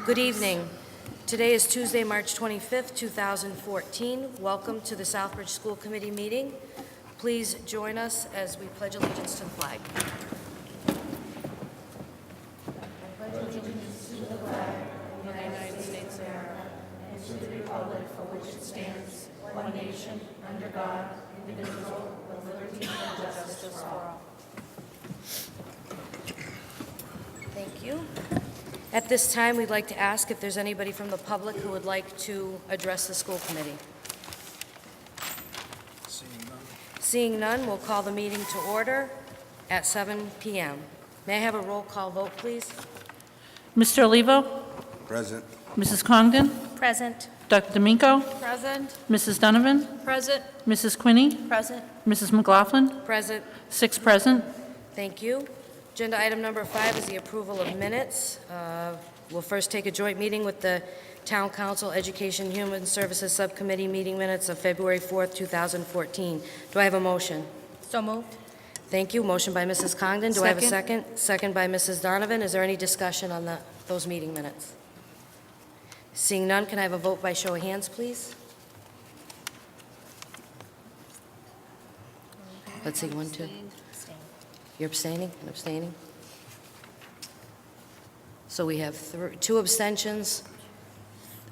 Good evening. Today is Tuesday, March 25th, 2014. Welcome to the Southbridge School Committee meeting. Please join us as we pledge allegiance to the flag. I pledge allegiance to the flag of the United States of America and to the republic for which it stands, one nation, under God, indivisible, with liberty and justice for all. Thank you. At this time, we'd like to ask if there's anybody from the public who would like to address the school committee. Seeing none, we'll call the meeting to order at 7 p.m. May I have a roll call vote, please? Mr. Olivo? Present. Mrs. Congdon? Present. Dr. D'Amico? Present. Mrs. Donovan? Present. Mrs. Quinney? Present. Mrs. McLaughlin? Present. 6 present. Thank you. Agenda item number 5 is the approval of minutes. We'll first take a joint meeting with the Town Council Education Human Services Subcommittee meeting minutes of February 4th, 2014. Do I have a motion? So moved. Thank you. Motion by Mrs. Congdon. Do I have a Second. second? Second by Mrs. Donovan. Is there any discussion on those meeting minutes? Seeing none, can I have a vote by show of hands, please? Let's see, 1, 2. You're abstaining? I'm abstaining. So we have 2 abstentions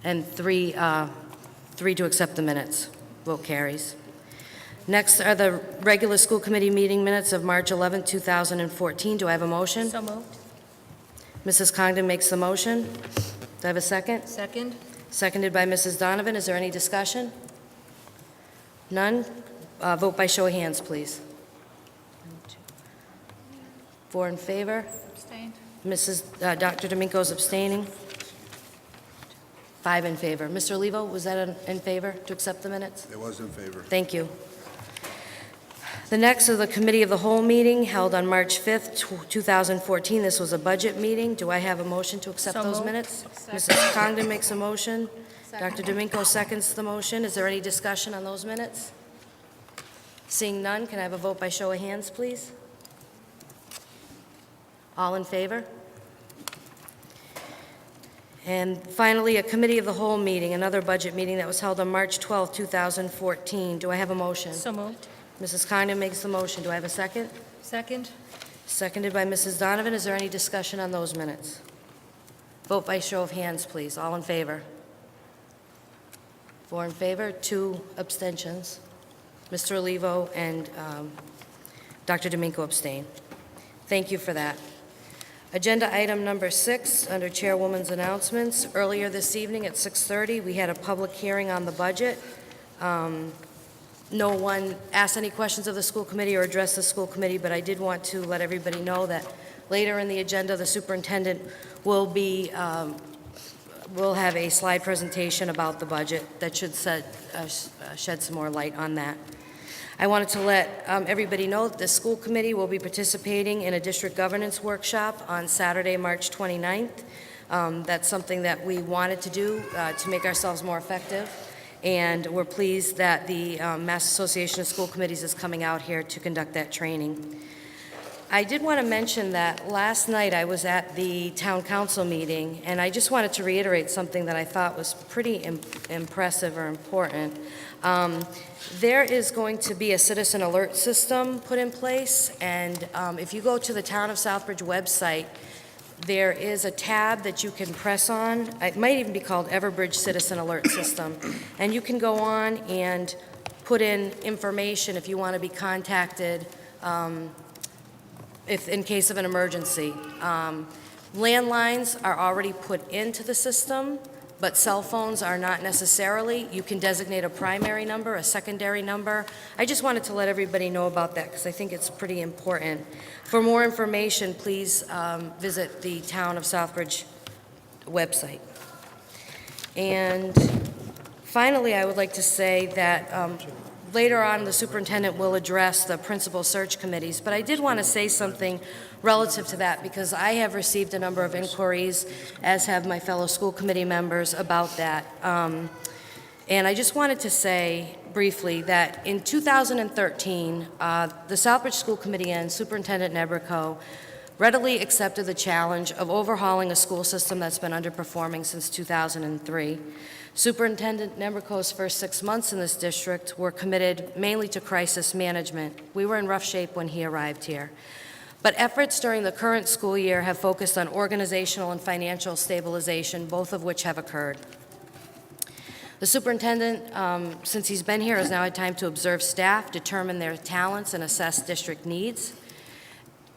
and 3 to accept the minutes. Vote carries. Next are the regular school committee meeting minutes of March 11, 2014. Do I have a motion? So moved. Mrs. Congdon makes the motion. Do I have a second? Second. Seconded by Mrs. Donovan. Is there any discussion? None? Vote by show of hands, please. 4 in favor. Abstained. Dr. D'Amico's abstaining. 5 in favor. Mr. Olivo, was that in favor to accept the minutes? It was in favor. Thank you. The next is the Committee of the Whole meeting held on March 5th, 2014. This was a budget meeting. Do I have a motion to accept So those moved. minutes? Second. Mrs. Congdon makes a motion. Second. Dr. D'Amico seconds the motion. Is there any discussion on those minutes? Seeing none, can I have a vote by show of hands, please? All in favor? And finally, a Committee of the Whole meeting, another budget meeting that was held on March 12, 2014. Do I have a motion? So moved. Mrs. Congdon makes the motion. Do I have a second? Second. Seconded by Mrs. Donovan. Is there any discussion on those minutes? Vote by show of hands, please. All in favor? 4 in favor, 2 abstentions. Mr. Olivo and Dr. D'Amico abstain. Thank you for that. Agenda item number 6, under Chairwoman's announcements. Earlier this evening at 6:30, we had a public hearing on the budget. No one asked any questions of the school committee or addressed the school committee, but I did want to let everybody know that later in the agenda, the superintendent will have a slide presentation about the budget that should shed some more light on that. I wanted to let everybody know that the school committee will be participating in a district governance workshop on Saturday, March 29th. That's something that we wanted to do to make ourselves more effective, and we're pleased that the Mass Association of School Committees is coming out here to conduct that training. I did want to mention that last night I was at the town council meeting, and I just wanted to reiterate something that I thought was pretty impressive or important. There is going to be a citizen alert system put in place, and if you go to the Town of Southbridge website, there is a tab that you can press on. It might even be called Everbridge Citizen Alert System, and you can go on and put in information if you want to be contacted if in case of an emergency. Landlines are already put into the system, but cell phones are not necessarily. You can designate a primary number, a secondary number. I just wanted to let everybody know about that because I think it's pretty important. For more information, please visit the Town of Southbridge website. And finally, I would like to say that later on, the superintendent will address the principal search committees, but I did want to say something relative to that because I have received a number of inquiries, as have my fellow school committee members, about that. And I just wanted to say briefly that in 2013, the Southbridge School Committee and Superintendent Nebrico readily accepted the challenge of overhauling a school system that's been underperforming since 2003. Superintendent Nemrico's first 6 months in this district were committed mainly to crisis management. We were in rough shape when he arrived here. But efforts during the current school year have focused on organizational and financial stabilization, both of which have occurred. The superintendent, since he's been here, has now had time to observe staff, determine their talents, and assess district needs.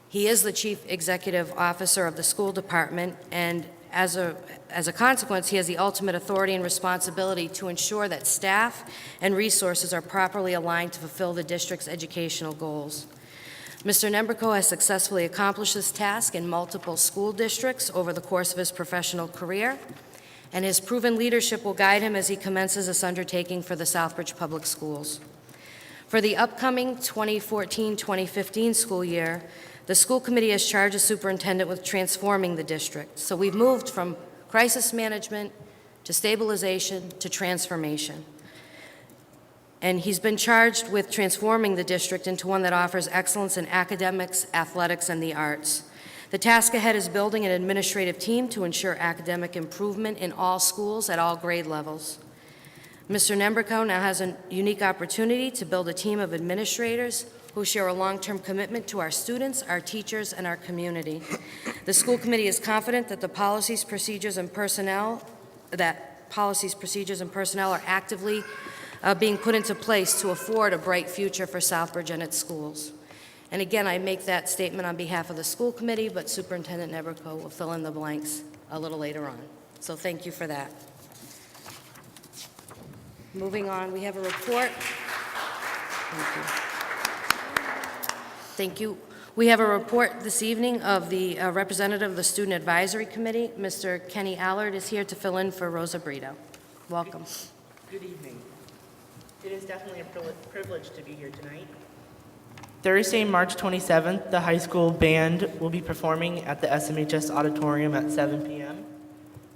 He is the chief executive officer of the school department, and as a consequence, he has the ultimate authority and responsibility to ensure that staff and resources are properly aligned to fulfill the district's educational goals. Mr. Nemrico has successfully accomplished this task in multiple school districts over the course of his professional career, and his proven leadership will guide him as he commences this undertaking for the Southbridge Public Schools. For the upcoming 2014-2015 school year, the school committee has charged the superintendent with transforming the district. So we've moved from crisis management to stabilization to transformation. And he's been charged with transforming the district into one that offers excellence in academics, athletics, and the arts. The task ahead is building an administrative team to ensure academic improvement in all schools at all grade levels. Mr. Nemrico now has a unique opportunity to build a team of administrators who share a long-term commitment to our students, our teachers, and our community. The school committee is confident that the policies, procedures, and personnel are actively being put into place to afford a bright future for Southbridge and its schools. And again, I make that statement on behalf of the school committee, but Superintendent Nemrico will fill in the blanks a little later on. So thank you for that. Moving on, we have a report. Thank you. Thank you. We have a report this evening of the representative of the Student Advisory Committee. Mr. Kenny Allard is here to fill in for Rosa Brito. Welcome. Good evening. It is definitely a privilege to be here tonight. Thursday, March 27th, the high school band will be performing at the SMHS Auditorium at 7 p.m.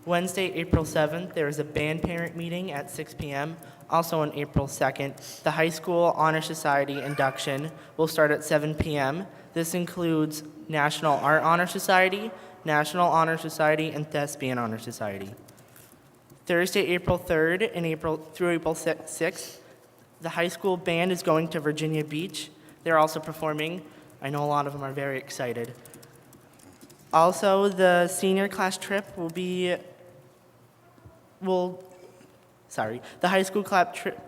Wednesday, April 7th, there is a band parent meeting at 6 p.m. Also on April 2nd, the high school Honor Society induction will start at 7 p.m. This includes National Art Honor Society, National Honor Society, and Thespian Honor Society. Thursday, April 3rd and through April 6th, the high school band is going to Virginia Beach. They're also performing. I know a lot of them are very excited. Also, the senior class trip the high school class trip,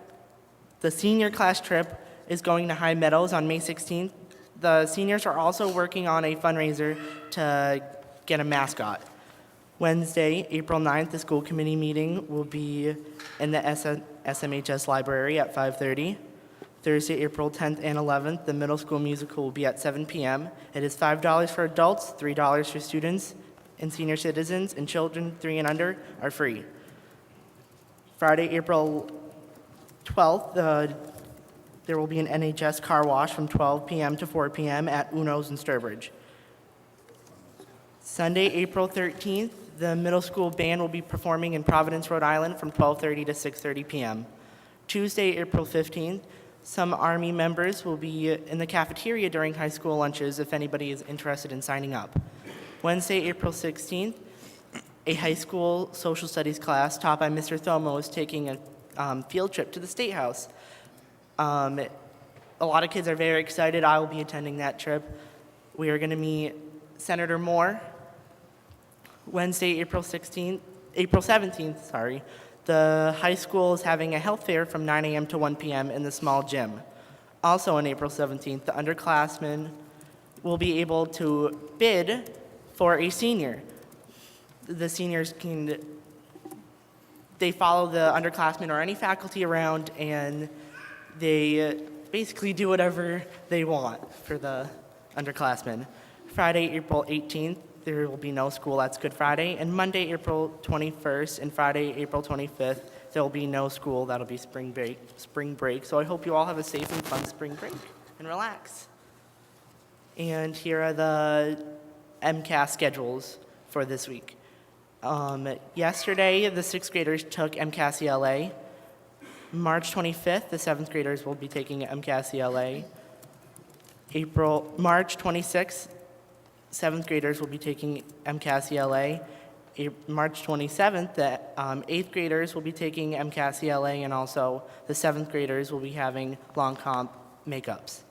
the senior class trip is going to High Meadows on May 16th. The seniors are also working on a fundraiser to get a mascot. Wednesday, April 9th, the school committee meeting will be in the SMHS library at 5:30. Thursday, April 10th and 11th, the middle school musical will be at 7 p.m. It is $5 for adults, $3 for students and senior citizens, and children 3 and under are free. Friday, April 12th, there will be an NHS car wash from 12 p.m. to 4 p.m. at Uno's in Sturbridge. Sunday, April 13th, the middle school band will be performing in Providence, Rhode Island from 12:30 to 6:30 p.m. Tuesday, April 15th, some Army members will be in the cafeteria during high school lunches if anybody is interested in signing up. Wednesday, April 16th, a high school social studies class taught by Mr. Thomo is taking a field trip to the State House. A lot of kids are very excited. I will be attending that trip. We are going to meet Senator Moore. Wednesday, April 17th, the high school is having a health fair from 9 a.m. to 1 p.m. in the small gym. Also on April 17th, the underclassmen will be able to bid for a senior. The seniors they follow the underclassmen or any faculty around, and they basically do whatever they want for the underclassmen. Friday, April 18th, there will be no school. That's Good Friday. And Monday, April 21st, and Friday, April 25th, there will be no school. That'll be spring break. So I hope you all have a safe and fun spring break and relax. And here are the MCAS schedules for this week. Yesterday, the 6th graders took MCAS ELA. March 25th, the 7th graders will be taking MCAS ELA. March 26th, 7th graders will be taking MCAS ELA. March 27th, the 8th graders will be taking MCAS ELA, and also the 7th graders will be having long comp makeups.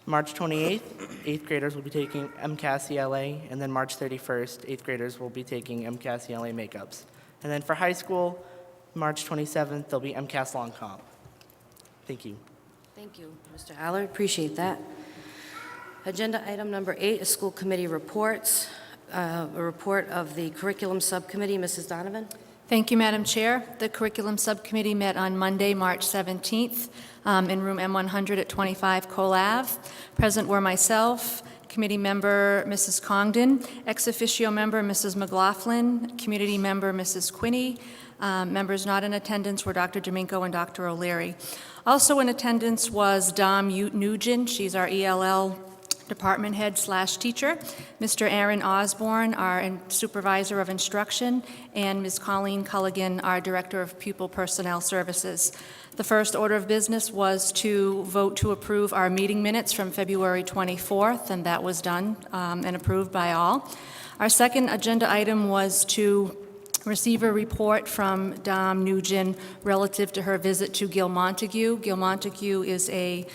March 28th, 8th graders will be taking MCAS ELA, and then March 31st, 8th graders will be taking MCAS ELA makeups. And then for high school, March 27th, there'll be MCAS long comp. Thank you. Thank you, Mr. Allard, appreciate that. Agenda item number 8 is school committee reports. A report of the curriculum subcommittee, Mrs. Donovan. Thank you, Madam Chair. The Curriculum Subcommittee met on Monday, March 17th, in room M100 at 25 Cole Ave. Present were myself, committee member Mrs. Congdon, ex officio member Mrs. McLaughlin, community member Mrs. Quinney. Members not in attendance were Dr. Domingo and Dr. O'Leary. Also in attendance was Dom Nugent. She's our ELL department head / teacher, Mr. Aaron Osborne, our supervisor of instruction, and Ms. Colleen Culligan, our director of pupil personnel services. The first order of business was to vote to approve our meeting minutes from February 24th, and that was done and approved by all. Our second agenda item was to receive a report from Dom Nugent relative to her visit to Gil Montague. Gil Montague is a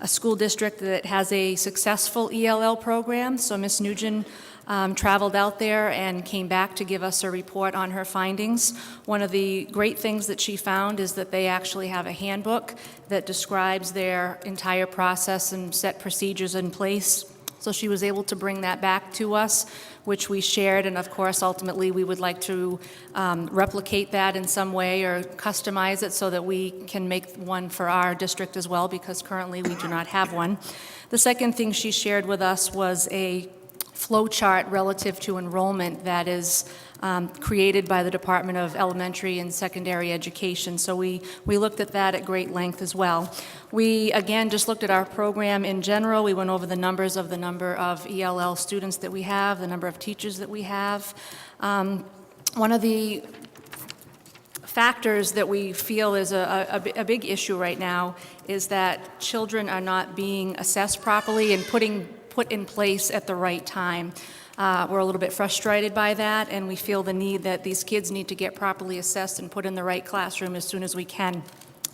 school district that has a successful ELL program. So Ms. Nugent traveled out there and came back to give us a report on her findings. One of the great things that she found is that they actually have a handbook that describes their entire process and set procedures in place. So she was able to bring that back to us, which we shared, and of course, ultimately, we would like to replicate that in some way or customize it so that we can make one for our district as well, because currently we do not have one. The second thing she shared with us was a flow chart relative to enrollment that is created by the Department of Elementary and Secondary Education. So we looked at that at great length as well. We, again, just looked at our program in general. We went over the number of ELL students that we have, the number of teachers that we have. One of the factors that we feel is a big issue right now is that children are not being assessed properly and put in place at the right time. We're a little bit frustrated by that, and we feel the need that these kids need to get properly assessed and put in the right classroom as soon as we can.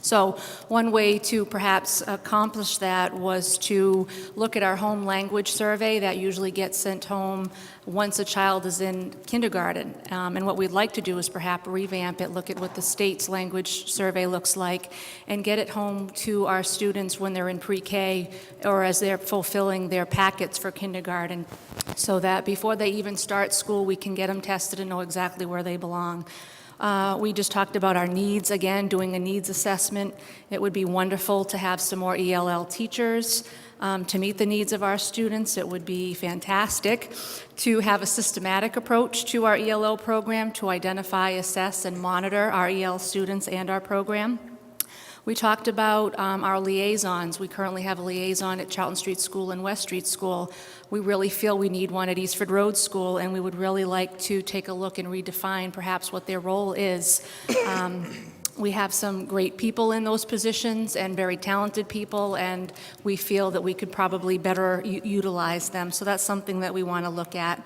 So one way to perhaps accomplish that was to look at our home language survey that usually gets sent home once a child is in kindergarten. And what we'd like to do is perhaps revamp it, look at what the state's language survey looks like, and get it home to our students when they're in pre-K or as they're fulfilling their packets for kindergarten, so that before they even start school, we can get them tested and know exactly where they belong. We just talked about our needs, again, doing a needs assessment. It would be wonderful to have some more ELL teachers to meet the needs of our students. It would be fantastic to have a systematic approach to our ELL program to identify, assess, and monitor our EL students and our program. We talked about our liaisons. We currently have a liaison at Charlton Street School and West Street School. We really feel we need one at Eastford Road School, and we would really like to take a look and redefine perhaps what their role is. We have some great people in those positions and very talented people, and we feel that we could probably better utilize them. So that's something that we want to look at.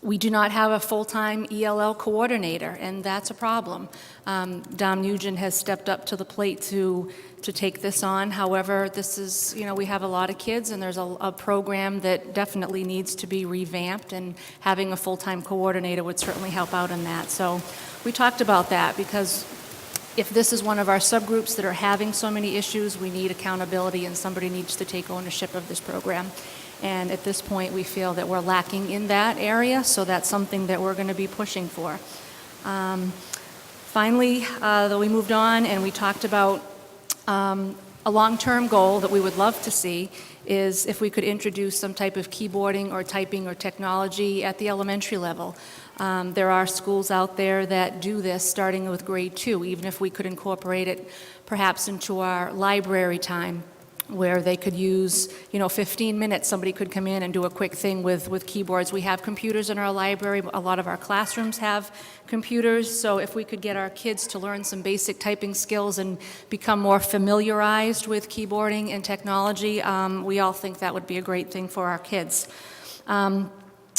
We do not have a full-time ELL coordinator, and that's a problem. Dom Nugent has stepped up to the plate to take this on. However, this is, we have a lot of kids, and there's a program that definitely needs to be revamped, and having a full-time coordinator would certainly help out in that. So we talked about that, because if this is one of our subgroups that are having so many issues, we need accountability, and somebody needs to take ownership of this program. And at this point, we feel that we're lacking in that area, so that's something that we're going to be pushing for. Finally, though, we moved on and we talked about a long-term goal that we would love to see is if we could introduce some type of keyboarding or typing or technology at the elementary level. There are schools out there that do this starting with grade 2, even if we could incorporate it perhaps into our library time. where they could use, 15 minutes, somebody could come in and do a quick thing with keyboards. We have computers in our library. A lot of our classrooms have computers, so if we could get our kids to learn some basic typing skills and become more familiarized with keyboarding and technology, we all think that would be a great thing for our kids.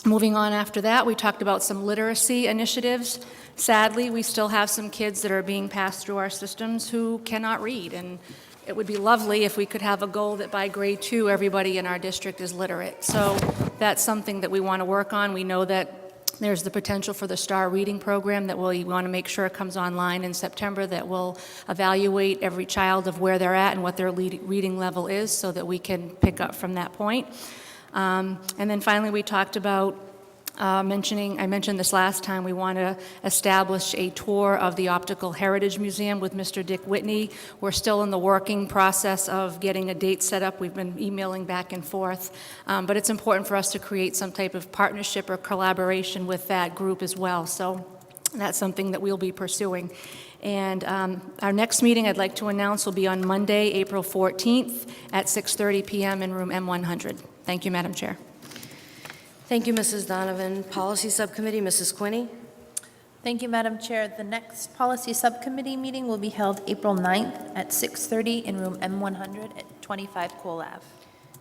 Moving on after that, we talked about some literacy initiatives. Sadly, we still have some kids that are being passed through our systems who cannot read, and it would be lovely if we could have a goal that by grade 2, everybody in our district is literate. So that's something that we want to work on. We know that there's the potential for the STAR reading program that we want to make sure it comes online in September, that will evaluate every child of where they're at and what their reading level is so that we can pick up from that point. And then finally, we talked about I mentioned this last time, we want to establish a tour of the Optical Heritage Museum with Mr. Dick Whitney. We're still in the working process of getting a date set up. We've been emailing back and forth, but it's important for us to create some type of partnership or collaboration with that group as well. So that's something that we'll be pursuing. And our next meeting, I'd like to announce, will be on Monday, April 14th at 6:30 p.m. in room M100. Thank you, Madam Chair. Thank you, Mrs. Donovan. Policy Subcommittee, Mrs. Quinney. Thank you, Madam Chair. The next Policy Subcommittee meeting will be held April 9th at 6:30 in room M100 at 25 Cole Ave.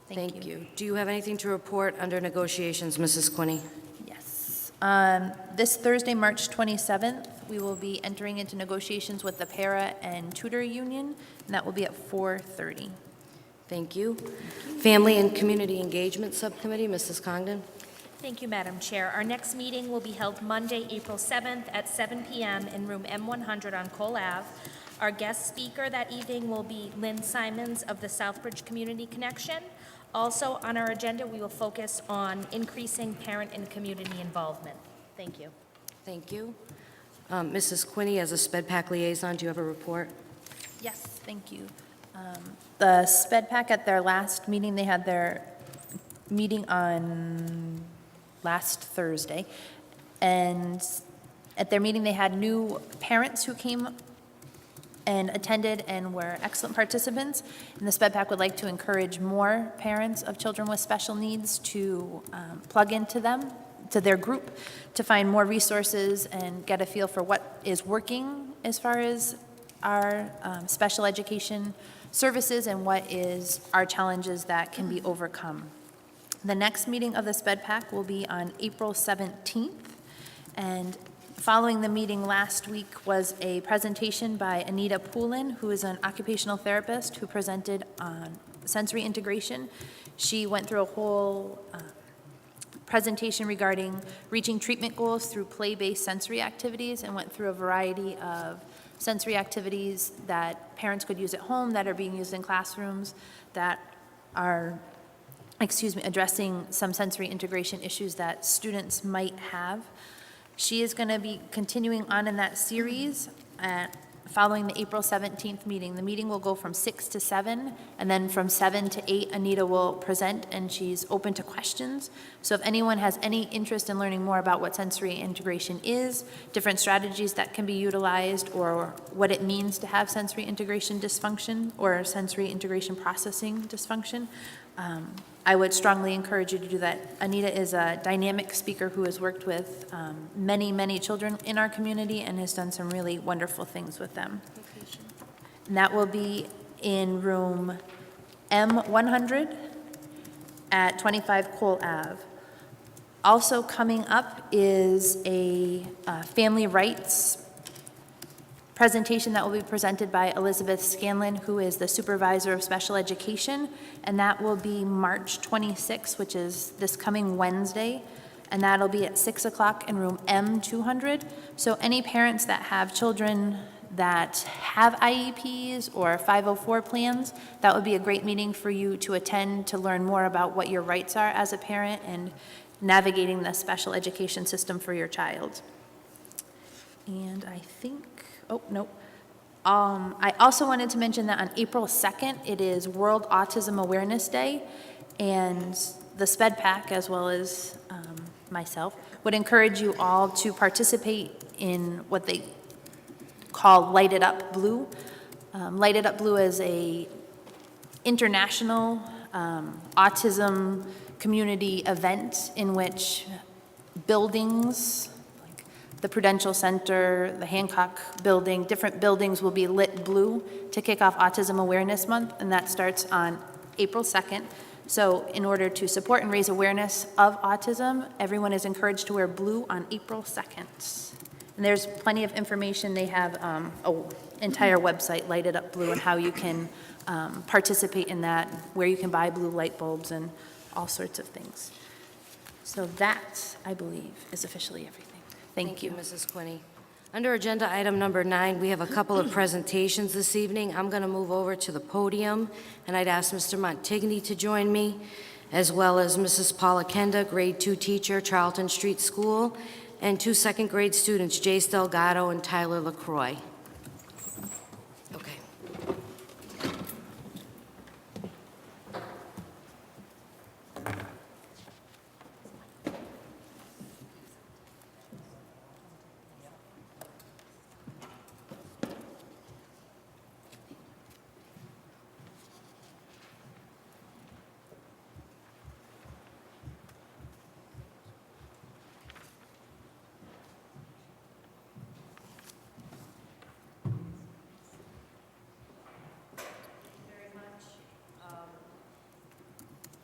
Thank you. Do you have anything to report under negotiations, Mrs. Quinney? Yes. This Thursday, March 27th, we will be entering into negotiations with the Para and Tutor Union, and that will be at 4:30. Thank you. Family and Community Engagement Subcommittee, Mrs. Congdon. Thank you, Madam Chair. Our next meeting will be held Monday, April 7th at 7 p.m. in room M100 on Cole Ave. Our guest speaker that evening will be Lynn Simons of the Southbridge Community Connection. Also on our agenda, we will focus on increasing parent and community involvement. Thank you. Thank you. Mrs. Quinney, as a SPEDPAC liaison, do you have a report? Yes, thank you. The SPEDPAC at their last meeting, they had their meeting on last Thursday, and at their meeting they had new parents who came and attended and were excellent participants, and the SPEDPAC would like to encourage more parents of children with special needs to plug into them, to their group, to find more resources and get a feel for what is working as far as our special education services and what is our challenges that can be overcome. The next meeting of the SPEDPAC will be on April 17th, and following the meeting last week was a presentation by Anita Poulin, who is an occupational therapist who presented on sensory integration. She went through a whole presentation regarding reaching treatment goals through play-based sensory activities and went through a variety of sensory activities that parents could use at home, that are being used in classrooms, that are addressing some sensory integration issues that students might have. She is going to be continuing on in that series following the April 17th meeting. The meeting will go from 6 to 7, and then from 7 to 8, Anita will present, and she's open to questions. So if anyone has any interest in learning more about what sensory integration is, different strategies that can be utilized, or what it means to have sensory integration dysfunction or sensory integration processing dysfunction, I would strongly encourage you to do that. Anita is a dynamic speaker who has worked with many, many children in our community and has done some really wonderful things with them. And that will be in room M100 at 25 Cole Ave. Also coming up is a family rights presentation that will be presented by Elizabeth Scanlon, who is the supervisor of special education, and that will be March 26th, which is this coming Wednesday, and that'll be at 6 o'clock in room M200. So any parents that have children that have IEPs or 504 plans, that would be a great meeting for you to attend to learn more about what your rights are as a parent and navigating the special education system for your child. And I think, I also wanted to mention that on April 2nd, it is World Autism Awareness Day, and the SPEDPAC, as well as myself, would encourage you all to participate in what they call Light It Up Blue. Light It Up Blue is a international autism community event in which buildings, like the Prudential Center, the Hancock Building, different buildings will be lit blue to kick off Autism Awareness Month, and that starts on April 2nd. So in order to support and raise awareness of autism, everyone is encouraged to wear blue on April 2nd. And there's plenty of information. They have an entire website lighted up blue and how you can participate in that, where you can buy blue light bulbs and all sorts of things. So that, I believe, is officially everything. Thank you. Mrs. Quinney. Under agenda item number 9, we have a couple of presentations this evening. I'm going to move over to the podium, and I'd ask Mr. Montigny to join me, as well as Mrs. Paula Kenda, grade 2 teacher, Charlton Street School, and 2 second grade students, Jace Delgado and Tyler LaCroix. Okay.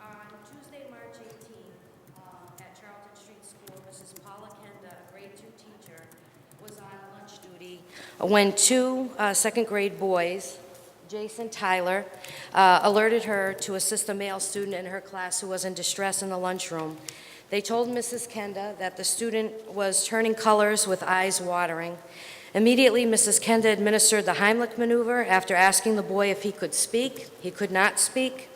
On Tuesday, March 18th, at Charlton Street School, Mrs. Paula Kenda, a grade 2 teacher, was on lunch duty when 2 second grade boys, Jason Tyler, alerted her to assist a male student in her class who was in distress in the lunchroom. They told Mrs. Kenda that the student was turning colors with eyes watering. Immediately, Mrs. Kenda administered the Heimlich maneuver after asking the boy if he could speak. He could not speak,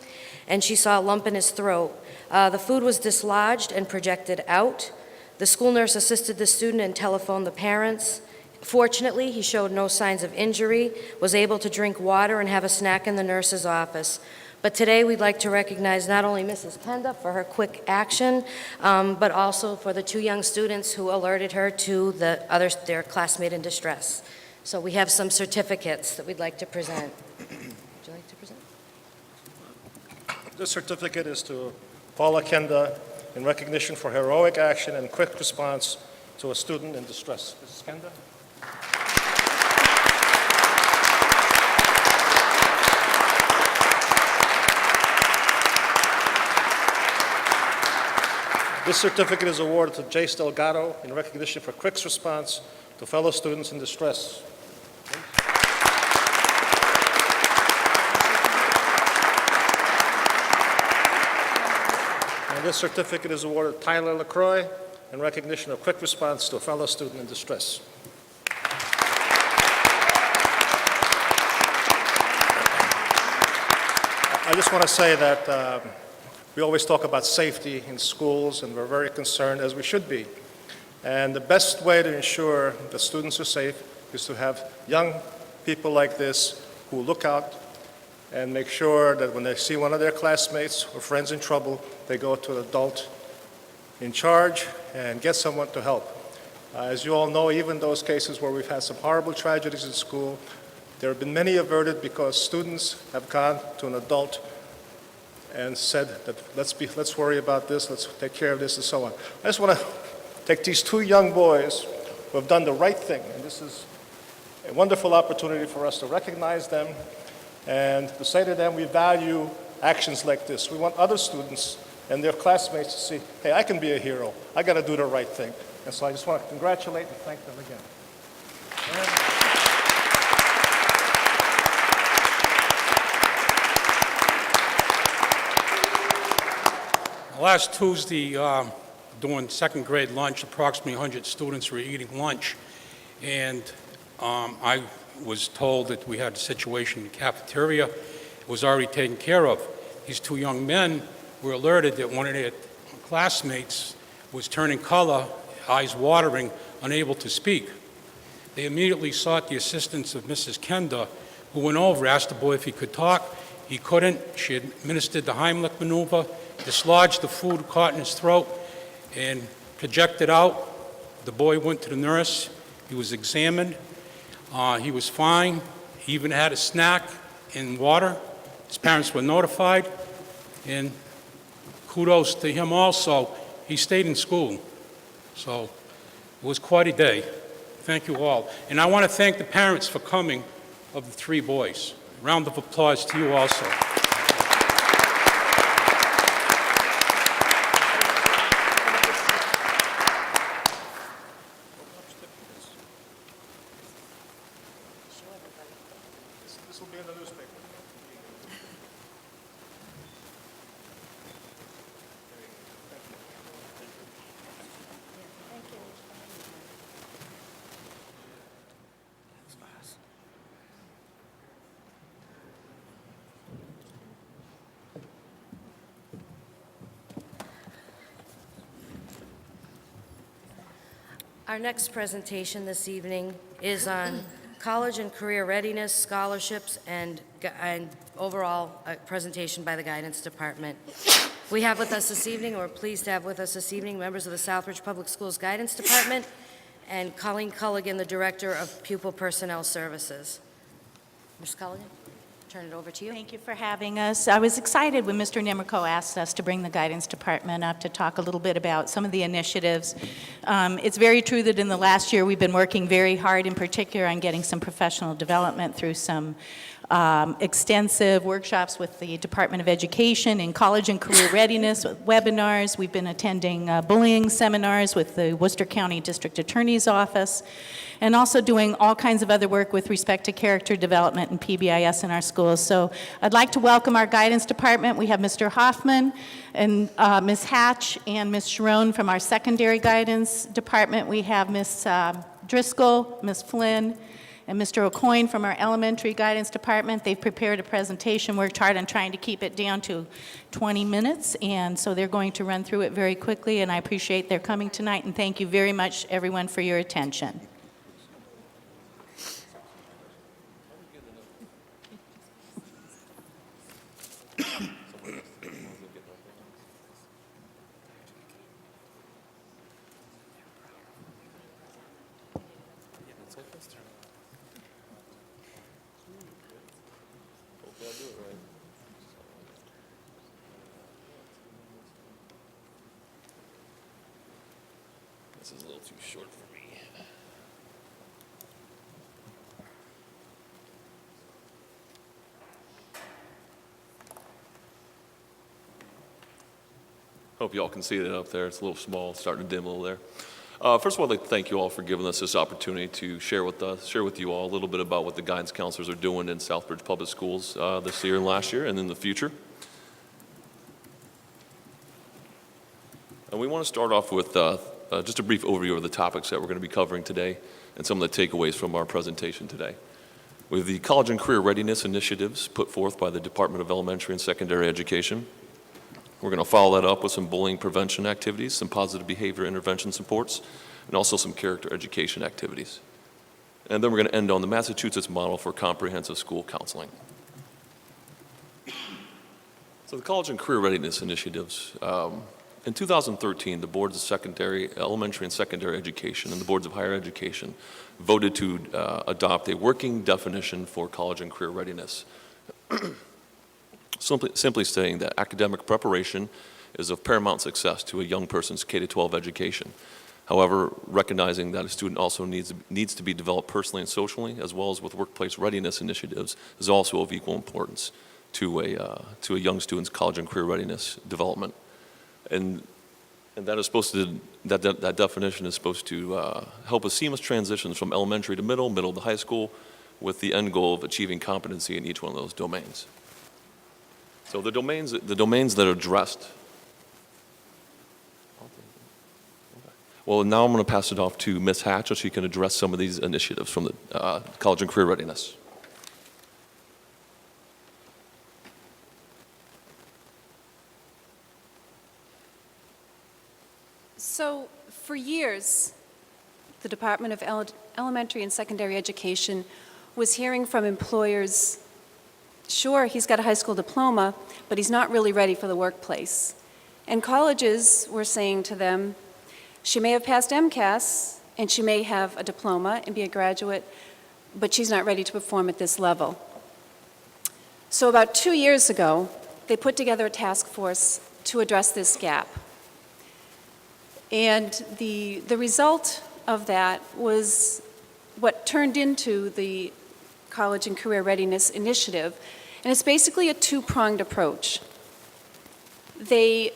and she saw a lump in his throat. The food was dislodged and projected out. The school nurse assisted the student and telephoned the parents. Fortunately, he showed no signs of injury, was able to drink water and have a snack in the nurse's office. But today, we'd like to recognize not only Mrs. Kenda for her quick action, but also for the 2 young students who alerted her to their classmate in distress. So we have some certificates that we'd like to present. Would you like to present? This certificate is to Paula Kenda in recognition for heroic action and quick response to a student in distress. Mrs. Kenda? This certificate is awarded to Jace Delgado in recognition for quick response to fellow students in distress. And this certificate is awarded to Tyler LaCroix in recognition of quick response to a fellow student in distress. I just want to say that we always talk about safety in schools, and we're very concerned, as we should be. And the best way to ensure that students are safe is to have young people like this who look out and make sure that when they see one of their classmates or friends in trouble, they go to an adult in charge and get someone to help. As you all know, even those cases where we've had some horrible tragedies in school, there have been many averted because students have gone to an adult and said that let's worry about this, let's take care of this, and so on. I just want to take these 2 young boys who have done the right thing, and this is a wonderful opportunity for us to recognize them and to say to them we value actions like this. We want other students and their classmates to see, hey, I can be a hero. I got to do the right thing. And so I just want to congratulate and thank them again. Last Tuesday, during second grade lunch, approximately 100 students were eating lunch, and I was told that we had a situation in the cafeteria. It was already taken care of. These 2 young men were alerted that one of their classmates was turning color, eyes watering, unable to speak. They immediately sought the assistance of Mrs. Kenda, who went over, asked the boy if he could talk. He couldn't. She administered the Heimlich maneuver, dislodged the food caught in his throat, and projected out. The boy went to the nurse. He was examined. He was fine. He even had a snack and water. His parents were notified, and kudos to him also. He stayed in school. So it was quite a day. Thank you all. And I want to thank the parents for coming of the 3 boys. Round of applause to you also. This will be in the newspaper. Our next presentation this evening is on college and career readiness, scholarships, and overall presentation by the Guidance Department. We have with us this evening, or pleased to have with us this evening, members of the Southbridge Public Schools Guidance Department and Colleen Culligan, the Director of Pupil Personnel Services. Ms. Culligan, turn it over to you. Thank you for having us. I was excited when Mr. Nemrico asked us to bring the Guidance Department up to talk a little bit about some of the initiatives. It's very true that in the last year we've been working very hard, in particular on getting some professional development through some extensive workshops with the Department of Education in college and career readiness, with webinars. We've been attending bullying seminars with the Worcester County District Attorney's Office, and also doing all kinds of other work with respect to character development and PBIS in our schools. So I'd like to welcome our Guidance Department. We have Mr. Hoffman and Ms. Hatch and Ms. Sharon from our Secondary Guidance Department. We have Ms. Driscoll, Ms. Flynn, and Mr. O'Coin from our Elementary Guidance Department. They've prepared a presentation, worked hard on trying to keep it down to 20 minutes, and so they're going to run through it very quickly, and I appreciate their coming tonight, and thank you very much, everyone, for your attention. This is a little too short for me. Hope you all can see it up there. It's a little small, starting to dim a little there. First of all, I'd like to thank you all for giving us this opportunity to share with you all a little bit about what the guidance counselors are doing in Southbridge Public Schools this year and last year and in the future. And we want to start off with just a brief overview of the topics that we're going to be covering today and some of the takeaways from our presentation today. With the college and career readiness initiatives put forth by the Department of Elementary and Secondary Education, we're going to follow that up with some bullying prevention activities, some positive behavior intervention supports, and also some character education activities. And then we're going to end on the Massachusetts model for comprehensive school counseling. So the college and career readiness initiatives, in 2013, the boards of elementary and secondary education and the boards of higher education voted to adopt a working definition for college and career readiness. Simply stating that academic preparation is of paramount success to a young person's K-12 education. However, recognizing that a student also needs to be developed personally and socially, as well as with workplace readiness initiatives, is also of equal importance to a young student's college and career readiness development. And that is supposed to, that definition is supposed to help with seamless transitions from elementary to middle to high school, with the end goal of achieving competency in each one of those domains. So the domains that are addressed. Well, now I'm going to pass it off to Ms. Hatch so she can address some of these initiatives from the college and career readiness. So for years, the Department of Elementary and Secondary Education was hearing from employers, sure, he's got a high school diploma, but he's not really ready for the workplace. And colleges were saying to them, she may have passed MCAS, and she may have a diploma and be a graduate, but she's not ready to perform at this level. So about 2 years ago, they put together a task force to address this gap. And the result of that was what turned into the College and Career Readiness Initiative, and it's basically a two-pronged approach. They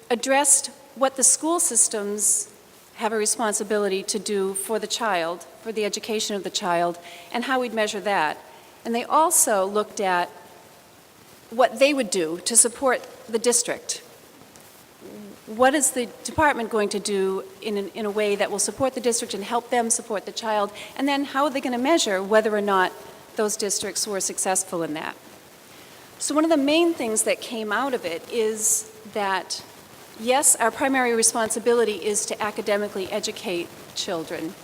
addressed what the school systems have a responsibility to do for the child, for the education of the child, and how we'd measure that. And they also looked at what they would do to support the district. What is the department going to do in a way that will support the district and help them support the child? And then how are they going to measure whether or not those districts were successful in that? So one of the main things that came out of it is that, yes, our primary responsibility is to academically educate children,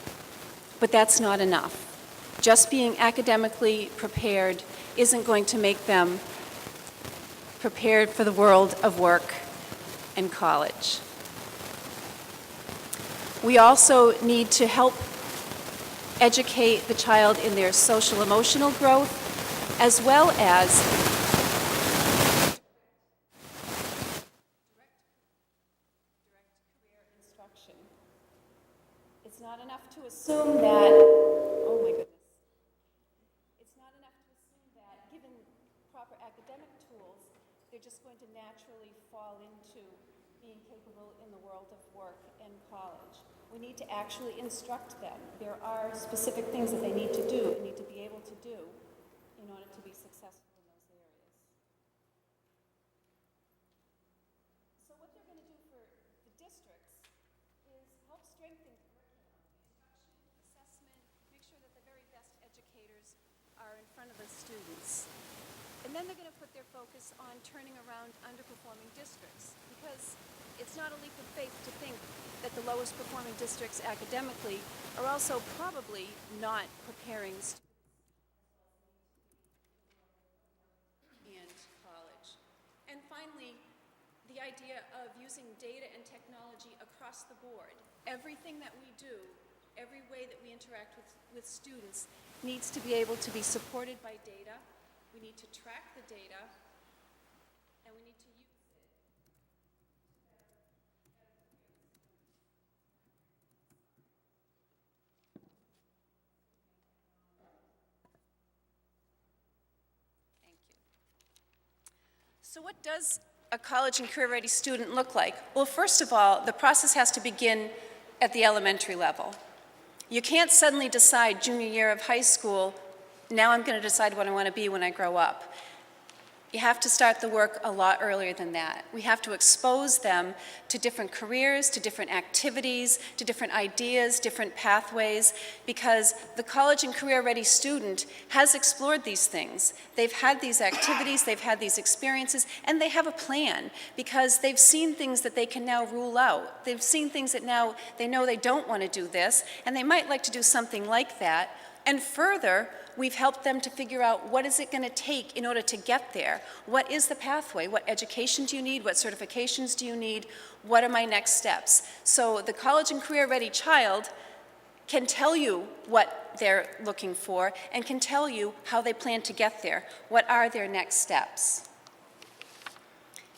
but that's not enough. Just being academically prepared isn't going to make them prepared for the world of work and college. We also need to help educate the child in their social emotional growth, as well as direct career instruction. It's not enough to assume that, oh my goodness, it's not enough to assume that given proper academic tools, they're just going to naturally fall into being capable in the world of work and college. We need to actually instruct them. There are specific things that they need to do and need to be able to do in order to be successful in those areas. So what they're going to do for the districts is help strengthen curriculum, instruction, assessment, make sure that the very best educators are in front of the students. And then they're going to put their focus on turning around underperforming districts, because it's not a leap of faith to think that the lowest performing districts academically are also probably not preparing students and college. And finally, the idea of using data and technology across the board. Everything that we do, every way that we interact with students needs to be able to be supported by data. We need to track the data, and we need to use it. Thank you. So what does a college and career-ready student look like? Well, first of all, the process has to begin at the elementary level. You can't suddenly decide junior year of high school, now I'm going to decide what I want to be when I grow up. You have to start the work a lot earlier than that. We have to expose them to different careers, to different activities, to different ideas, different pathways, because the college and career-ready student has explored these things. They've had these activities, they've had these experiences, and they have a plan, because they've seen things that they can now rule out. They've seen things that now they know they don't want to do this, and they might like to do something like that. And further, we've helped them to figure out what is it going to take in order to get there. What is the pathway? What education do you need? What certifications do you need? What are my next steps? So the college and career ready child can tell you what they're looking for and can tell you how they plan to get there. What are their next steps?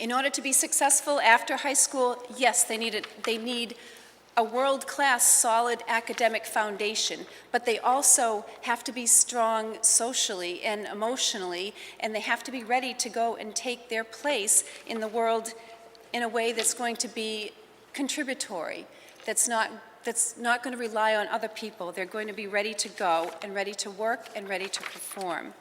In order to be successful after high school, yes, they need a world-class, solid academic foundation, but they also have to be strong socially and emotionally, and they have to be ready to go and take their place in the world in a way that's going to be contributory, that's not going to rely on other people. They're going to be ready to go and ready to work and ready to perform.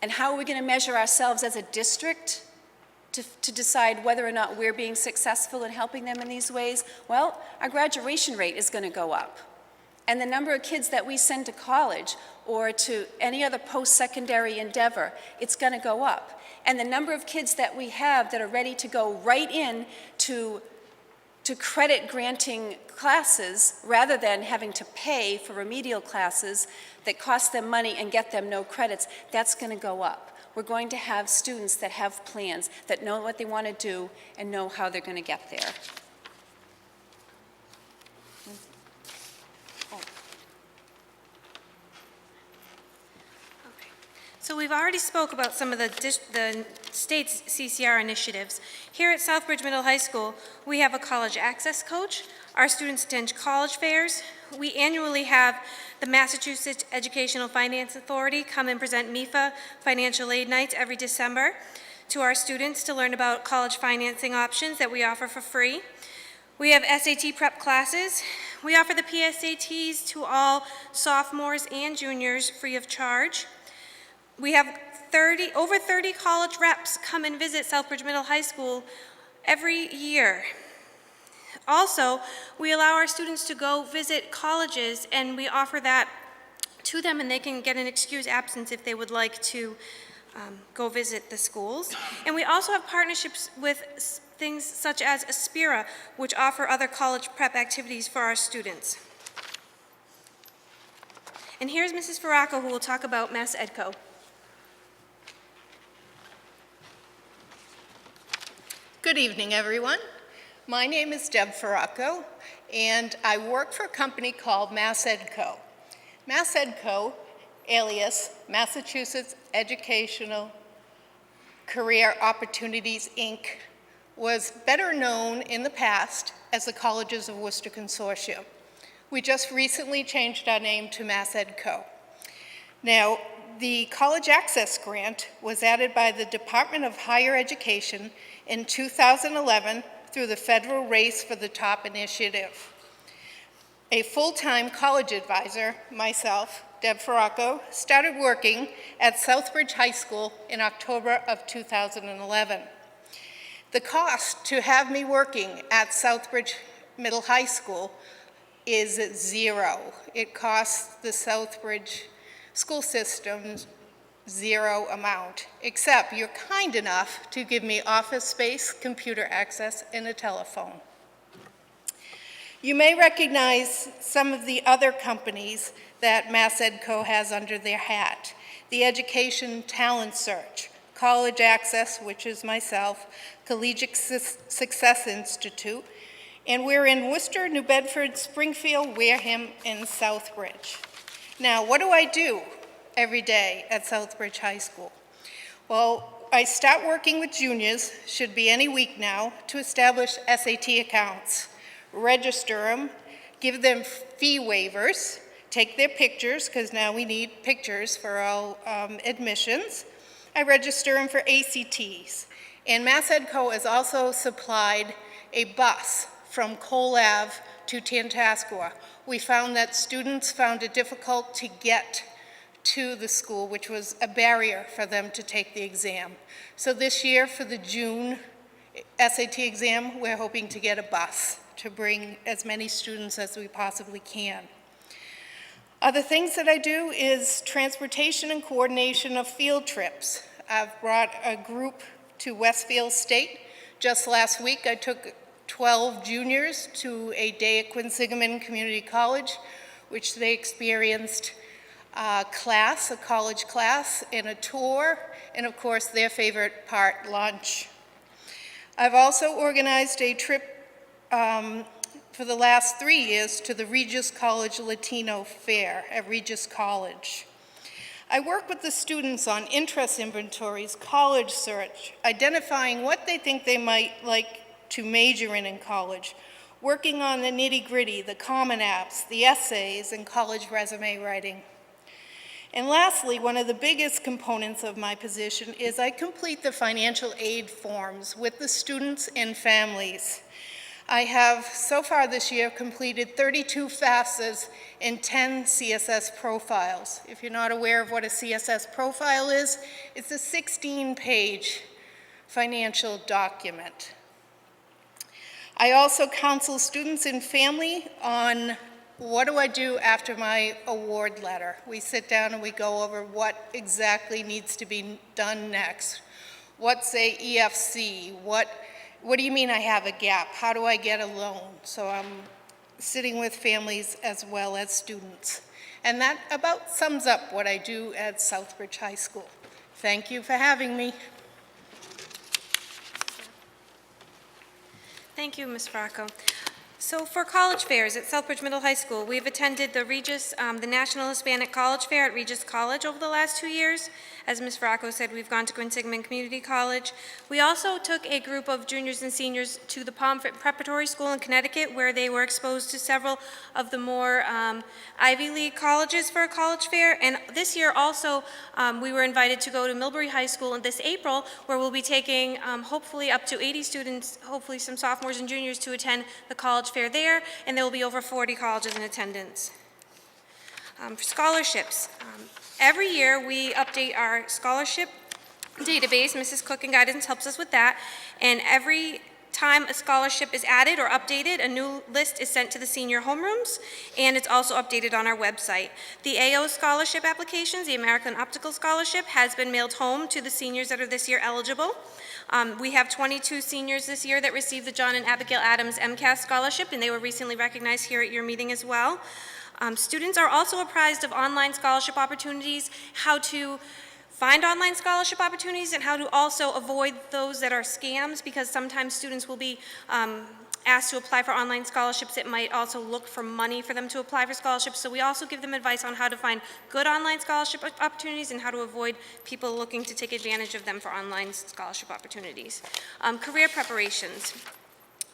And how are we going to measure ourselves as a district to decide whether or not we're being successful in helping them in these ways? Well, our graduation rate is going to go up. And the number of kids that we send to college or to any other post-secondary endeavor, it's going to go up. And the number of kids that we have that are ready to go right in to credit granting classes rather than having to pay for remedial classes that cost them money and get them no credits, that's going to go up. We're going to have students that have plans, that know what they want to do and know how they're going to get there. So we've already spoke about some of the state's CCR initiatives. Here at Southbridge Middle High School, we have a college access coach. Our students attend college fairs. We annually have the Massachusetts Educational Finance Authority come and present MIFA financial aid nights every December to our students to learn about college financing options that we offer for free. We have SAT prep classes. We offer the PSATs to all sophomores and juniors free of charge. We have over 30 college reps come and visit Southbridge Middle High School every year. Also, we allow our students to go visit colleges, and we offer that to them, and they can get an excused absence if they would like to go visit the schools. And we also have partnerships with things such as Aspira, which offer other college prep activities for our students. And here's Mrs. Faracco, who will talk about Mass Edco. Good evening, everyone. My name is Deb Faracco, and I work for a company called Mass Edco. Mass Edco, alias Massachusetts Educational Career Opportunities, Inc., was better known in the past as the Colleges of Worcester Consortium. We just recently changed our name to Mass Edco. Now, the College Access Grant was added by the Department of Higher Education in 2011 through the Federal Race for the Top initiative. A full-time college advisor, myself, Deb Faracco, started working at Southbridge High School in October of 2011. The cost to have me working at Southbridge Middle High School is zero. It costs the Southbridge school system zero amount, except you're kind enough to give me office space, computer access, and a telephone. You may recognize some of the other companies that Mass Edco has under their hat. The Education Talent Search, College Access, which is myself, Collegiate Success Institute, and we're in Worcester, New Bedford, Springfield, Wareham, and Southbridge. Now, what do I do every day at Southbridge High School? Well, I start working with juniors, should be any week now, to establish SAT accounts, register them, give them fee waivers, take their pictures, because now we need pictures for all admissions. I register them for ACTs. And Mass Edco has also supplied a bus from Cole Ave to Tantascwa. We found that students found it difficult to get to the school, which was a barrier for them to take the exam. So this year, for the June SAT exam, we're hoping to get a bus to bring as many students as we possibly can. Other things that I do is transportation and coordination of field trips. I've brought a group to Westfield State. Just last week, I took 12 juniors to a day at Quinsigamond Community College, which they experienced a college class, and a tour, and of course their favorite part, lunch. I've also organized a trip for the last 3 years to the Regis College Latino Fair at Regis College. I work with the students on interest inventories, college search, identifying what they think they might like to major in college, working on the nitty-gritty, the Common Apps, the essays, and college resume writing. And lastly, one of the biggest components of my position is I complete the financial aid forms with the students and families. I have, so far this year, completed 32 FAFSAs and 10 CSS profiles. If you're not aware of what a CSS profile is, it's a 16-page financial document. I also counsel students and family on what do I do after my award letter. We sit down and we go over what exactly needs to be done next. What's a EFC? What do you mean I have a gap? How do I get a loan? So I'm sitting with families as well as students. And that about sums up what I do at Southbridge High School. Thank you for having me. Thank you, Ms. Faracco. So for college fairs at Southbridge Middle High School, we've attended the Regis, the National Hispanic College Fair at Regis College over the last 2 years. As Ms. Faracco said, we've gone to Quinn Sigmund Community College. We also took a group of juniors and seniors to the Pomfret Preparatory School in Connecticut, where they were exposed to several of the more Ivy League colleges for a college fair. And this year also, we were invited to go to Millbury High School in this April, where we'll be taking hopefully up to 80 students, hopefully some sophomores and juniors, to attend the college fair there, and there will be over 40 colleges in attendance. For scholarships, every year we update our scholarship database. Mrs. Cook in Guidance helps us with that, and every time a scholarship is added or updated, a new list is sent to the senior homerooms, and it's also updated on our website. The AO scholarship applications, the American Optical Scholarship, has been mailed home to the seniors that are this year eligible. We have 22 seniors this year that received the John and Abigail Adams MCAS scholarship, and they were recently recognized here at your meeting as well. Students are also apprised of online scholarship opportunities, how to find online scholarship opportunities, and how to also avoid those that are scams, because sometimes students will be asked to apply for online scholarships that might also look for money for them to apply for scholarships. So we also give them advice on how to find good online scholarship opportunities and how to avoid people looking to take advantage of them for online scholarship opportunities. Career preparations.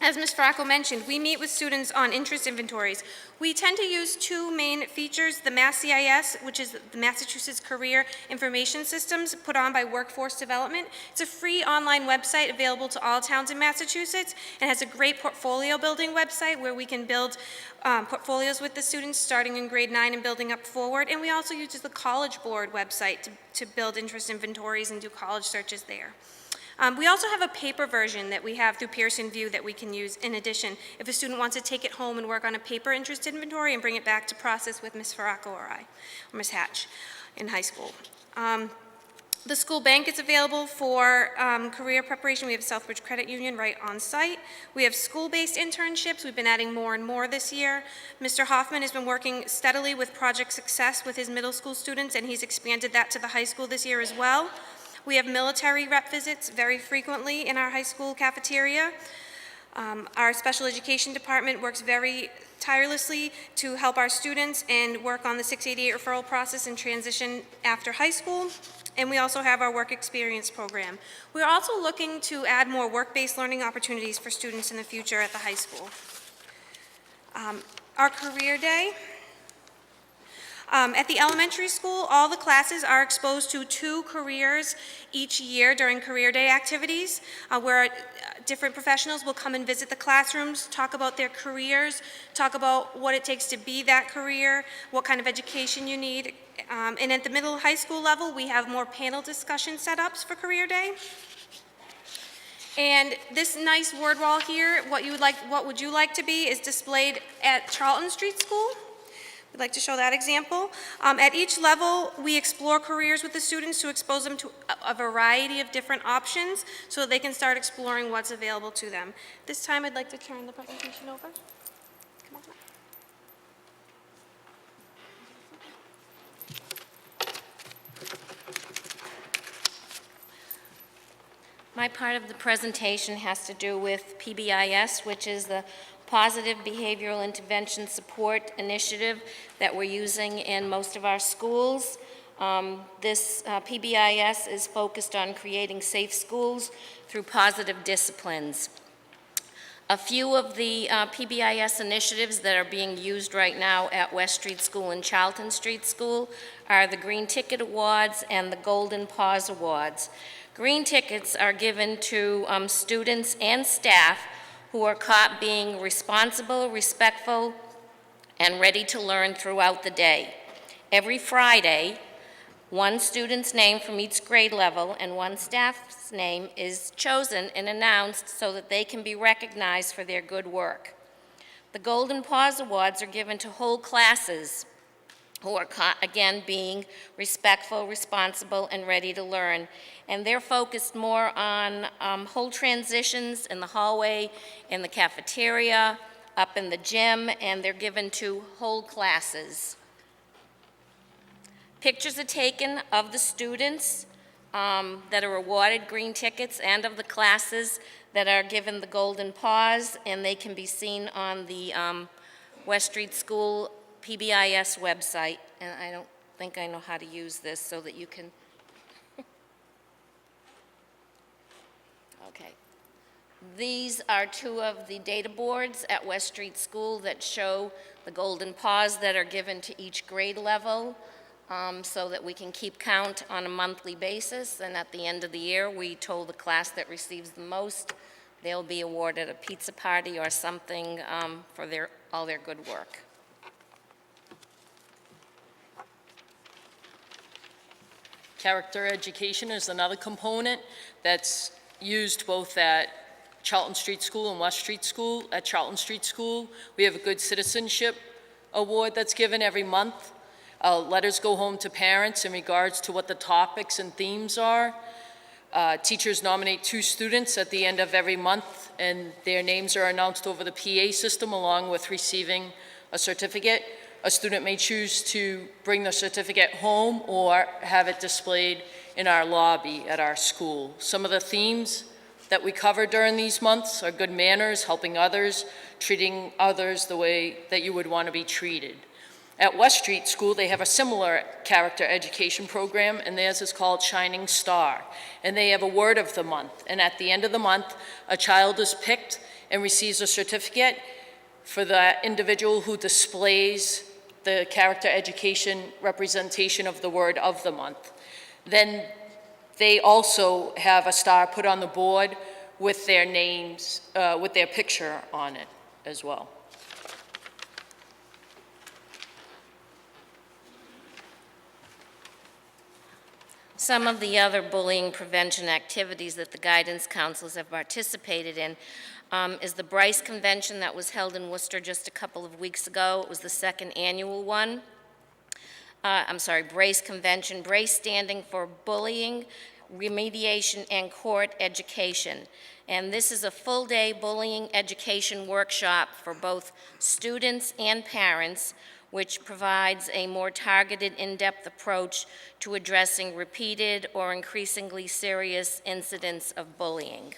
As Ms. Faracco mentioned, we meet with students on interest inventories. We tend to use two main features, the MassCIS, which is the Massachusetts Career Information Systems, put on by Workforce Development. It's a free online website available to all towns in Massachusetts, and has a great portfolio building website where we can build portfolios with the students starting in grade 9 and building up forward. And we also use the College Board website to build interest inventories and do college searches there. We also have a paper version that we have through Pearson VUE that we can use in addition if a student wants to take it home and work on a paper interest inventory and bring it back to process with Ms. Faracco or Ms. Hatch in high school. The school bank is available for career preparation. We have Southbridge Credit Union right on site. We have school-based internships. We've been adding more and more this year. Mr. Hoffman has been working steadily with Project Success with his middle school students, and he's expanded that to the high school this year as well. We have military rep visits very frequently in our high school cafeteria. Our special education department works very tirelessly to help our students and work on the 688 referral process and transition after high school. And we also have our work experience program. We're also looking to add more work-based learning opportunities for students in the future at the high school. Our career day. At the elementary school, all the classes are exposed to 2 careers each year during career day activities, where different professionals will come and visit the classrooms, talk about their careers, talk about what it takes to be that career, what kind of education you need. And at the middle high school level, we have more panel discussion setups for career day. And this nice word wall here, what would you like to be, is displayed at Charlton Street School. We'd like to show that example. At each level, we explore careers with the students to expose them to a variety of different options so that they can start exploring what's available to them. This time, I'd like to turn the presentation over. Come on. My part of the presentation has to do with PBIS, which is the Positive Behavioral Intervention Support Initiative that we're using in most of our schools. This PBIS is focused on creating safe schools through positive disciplines. A few of the PBIS initiatives that are being used right now at West Street School and Charlton Street School are the Green Ticket Awards and the Golden Paws Awards. Green tickets are given to students and staff who are caught being responsible, respectful, and ready to learn throughout the day. Every Friday, one student's name from each grade level and one staff's name is chosen and announced so that they can be recognized for their good work. The Golden Paws Awards are given to whole classes who are caught, again, being respectful, responsible, and ready to learn. And they're focused more on whole transitions in the hallway, in the cafeteria, up in the gym, and they're given to whole classes. Pictures are taken of the students that are awarded green tickets and of the classes that are given the golden pause, and they can be seen on the West Street School PBIS website. And I don't think I know how to use this so that you can. Okay. These are two of the data boards at West Street School that show the golden pause that are given to each grade level, so that we can keep count on a monthly basis. And at the end of the year, we told the class that receives the most, they'll be awarded a pizza party or something for all their good work. Character education is another component that's used both at Charlton Street School and West Street School. At Charlton Street School, we have a Good Citizenship Award that's given every month. Letters go home to parents in regards to what the topics and themes are. Teachers nominate 2 students at the end of every month, and their names are announced over the PA system along with receiving a certificate. A student may choose to bring the certificate home or have it displayed in our lobby at our school. Some of the themes that we cover during these months are good manners, helping others, treating others the way that you would want to be treated. At West Street School, they have a similar character education program, and theirs is called Shining Star. And they have a word of the month. And at the end of the month, a child is picked and receives a certificate for the individual who displays the character education representation of the word of the month. Then they also have a star put on the board with their names, with their picture on it as well. Some of the other bullying prevention activities that the guidance counselors have participated in is the Bryce Convention that was held in Worcester just a couple of weeks ago. It was the 2nd annual one. Brace Convention. Brace standing for Bullying, Remediation, and Court Education. And this is a full-day bullying education workshop for both students and parents, which provides a more targeted, in-depth approach to addressing repeated or increasingly serious incidents of bullying.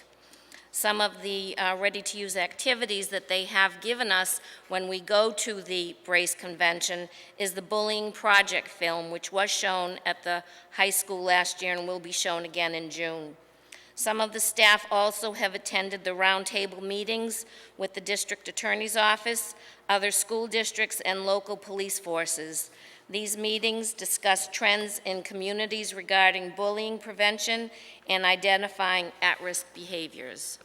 Some of the ready-to-use activities that they have given us when we go to the Brace Convention is the Bullying Project film, which was shown at the high school last year and will be shown again in June. Some of the staff also have attended the roundtable meetings with the district attorney's office, other school districts, and local police forces. These meetings discuss trends in communities regarding bullying prevention and identifying at-risk behaviors.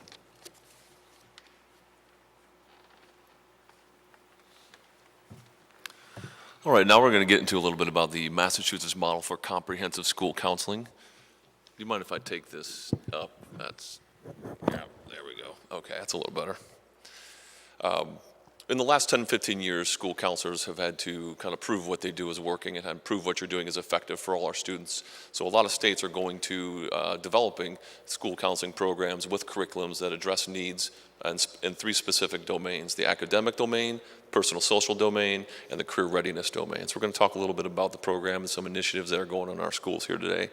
All right, now we're going to get into a little bit about the Massachusetts model for comprehensive school counseling. Do you mind if I take this up? Yeah, there we go. Okay, that's a little better. In the last 10, 15 years, school counselors have had to kind of prove what they do is working and prove what you're doing is effective for all our students. So a lot of states are going to developing school counseling programs with curriculums that address needs in 3 specific domains: the academic domain, personal social domain, and the career readiness domain. So we're going to talk a little bit about the program and some initiatives that are going on in our schools here today.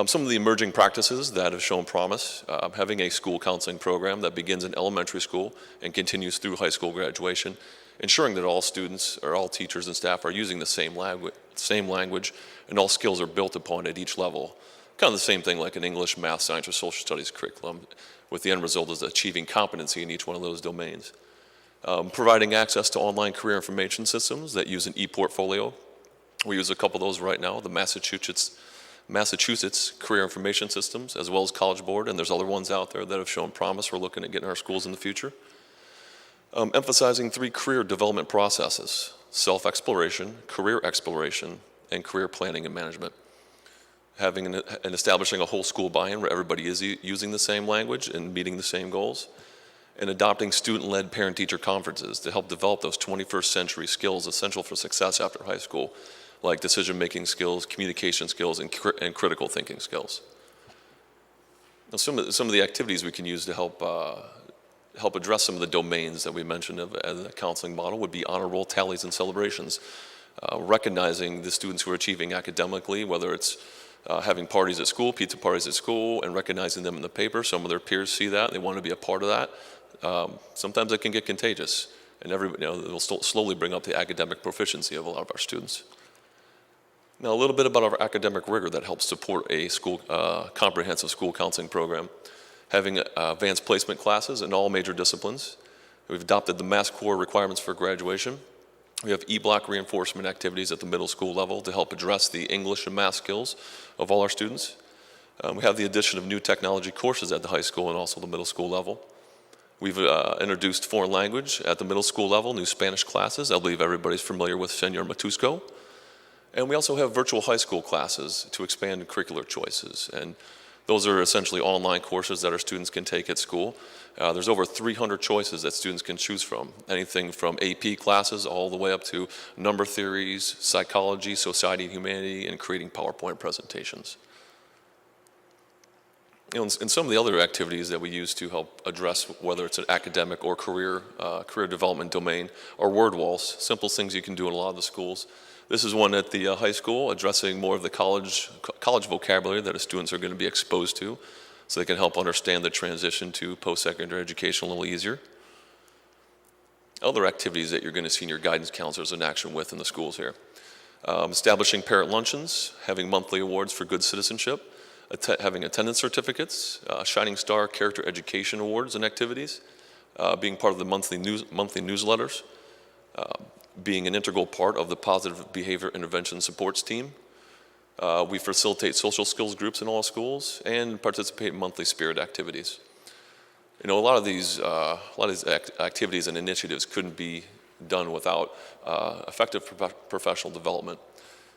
Some of the emerging practices that have shown promise: having a school counseling program that begins in elementary school and continues through high school graduation, ensuring that all students or all teachers and staff are using the same language and all skills are built upon at each level. Kind of the same thing like an English, math, science, or social studies curriculum, with the end result is achieving competency in each one of those domains. Providing access to online career information systems that use an e-portfolio. We use a couple of those right now, the Massachusetts Career Information Systems, as well as College Board, and there's other ones out there that have shown promise. We're looking at getting our schools in the future. Emphasizing 3 career development processes: self-exploration, career exploration, and career planning and management. Having and establishing a whole school buy-in where everybody is using the same language and meeting the same goals. And adopting student-led parent-teacher conferences to help develop those 21st century skills essential for success after high school, like decision-making skills, communication skills, and critical thinking skills. Now, some of the activities we can use to help address some of the domains that we mentioned as a counseling model would be honor roll tallies and celebrations, recognizing the students who are achieving academically, whether it's having parties at school, pizza parties at school, and recognizing them in the paper. Some of their peers see that, and they want to be a part of that. Sometimes it can get contagious, and it'll slowly bring up the academic proficiency of a lot of our students. Now, a little bit about our academic rigor that helps support a comprehensive school counseling program. Having advanced placement classes in all major disciplines. We've adopted the Mass Core requirements for graduation. We have E-block reinforcement activities at the middle school level to help address the English and math skills of all our students. We have the addition of new technology courses at the high school and also the middle school level. We've introduced foreign language at the middle school level, new Spanish classes. I believe everybody's familiar with Senor Matusco. And we also have virtual high school classes to expand curricular choices. And those are essentially online courses that our students can take at school. There's over 300 choices that students can choose from, anything from AP classes all the way up to number theories, psychology, society and humanity, and creating PowerPoint presentations. And some of the other activities that we use to help address whether it's an academic or career development domain are word walls, simple things you can do in a lot of the schools. This is one at the high school, addressing more of the college vocabulary that the students are going to be exposed to, so they can help understand the transition to post-secondary education a little easier. Other activities that you're going to see in your guidance counselors in action with in the schools here. Establishing parent luncheons, having monthly awards for good citizenship, having attendance certificates, Shining Star Character Education Awards and activities, being part of the monthly newsletters, being an integral part of the Positive Behavior Intervention Supports team. We facilitate social skills groups in all schools and participate in monthly spirit activities. You know, a lot of these activities and initiatives couldn't be done without effective professional development.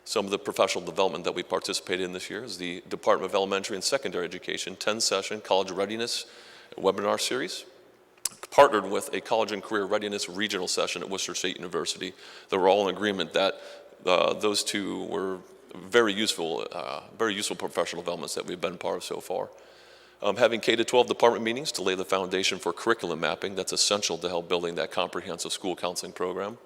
Some of the professional development that we participated in this year is the Department of Elementary and Secondary Education 10-session College Readiness webinar series. Partnered with a College and Career Readiness regional session at Worcester State University. They were all in agreement that those two were very useful professional developments that we've been part of so far. Having K-12 department meetings to lay the foundation for curriculum mapping, that's essential to help building that comprehensive school counseling program.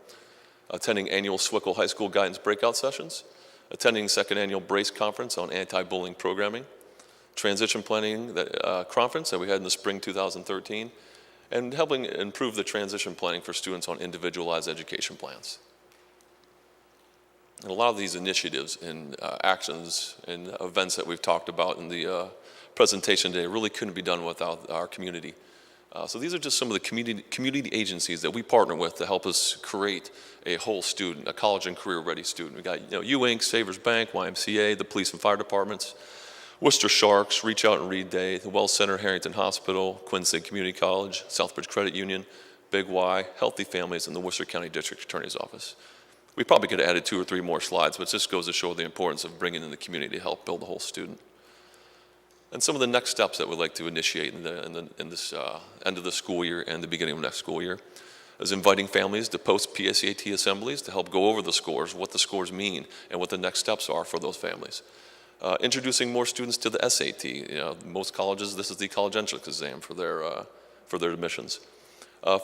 Attending annual Swickle High School guidance breakout sessions. Attending second annual BRACE conference on anti-bullying programming. Transition planning conference that we had in the spring 2013. And helping improve the transition planning for students on individualized education plans. And a lot of these initiatives and actions and events that we've talked about in the presentation today really couldn't be done without our community. So these are just some of the community agencies that we partner with to help us create a whole student, a college and career ready student. We got U-Inc., Savers Bank, YMCA, the police and fire departments, Worcester Sharks, Reach Out and Read Day, the Wells Center, Harrington Hospital, Quinn City Community College, Southbridge Credit Union, Big Y, Healthy Families, and the Worcester County District Attorney's Office. We probably could have added 2 or 3 more slides, but it just goes to show the importance of bringing in the community to help build the whole student. And some of the next steps that we'd like to initiate in this end of the school year and the beginning of next school year is inviting families to post-PSAT assemblies to help go over the scores, what the scores mean, and what the next steps are for those families. Introducing more students to the SAT. Most colleges, this is the college entrance exam for their admissions.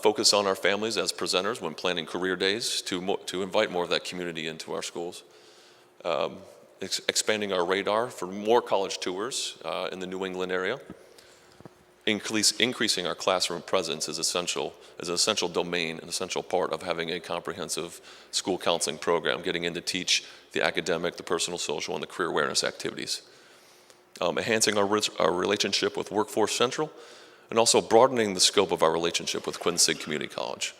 Focus on our families as presenters when planning career days to invite more of that community into our schools. Expanding our radar for more college tours in the New England area. Increasing our classroom presence is an essential domain, an essential part of having a comprehensive school counseling program, getting in to teach the academic, the personal, social, and the career awareness activities. Enhancing our relationship with Workforce Central, and also broadening the scope of our relationship with Quinn City Community College,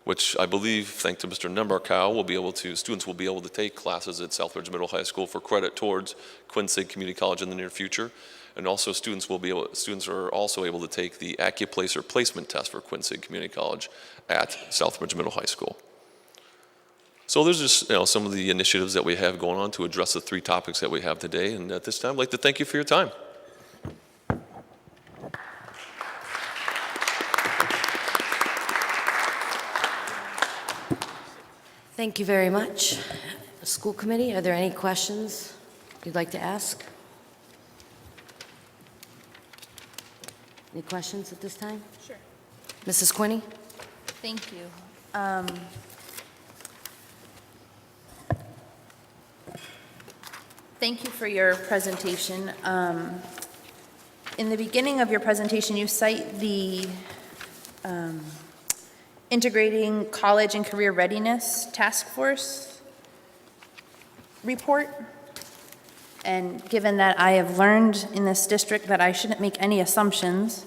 which I believe, thanks to Mr. Nembarkow, students will be able to take classes at Southbridge Middle High School for credit towards Quinn City Community College in the near future. And also students are also able to take the AccuPlacer placement test for Quinn City Community College at Southbridge Middle High School. So there's just some of the initiatives that we have going on to address the 3 topics that we have today. And at this time, I'd like to thank you for your time. Thank you very much. School committee, are there any questions you'd like to ask? Any questions at this time? Sure. Mrs. Quinney? Thank you. Thank you for your presentation. In the beginning of your presentation, you cite the Integrating College and Career Readiness Task Force report. And given that I have learned in this district that I shouldn't make any assumptions,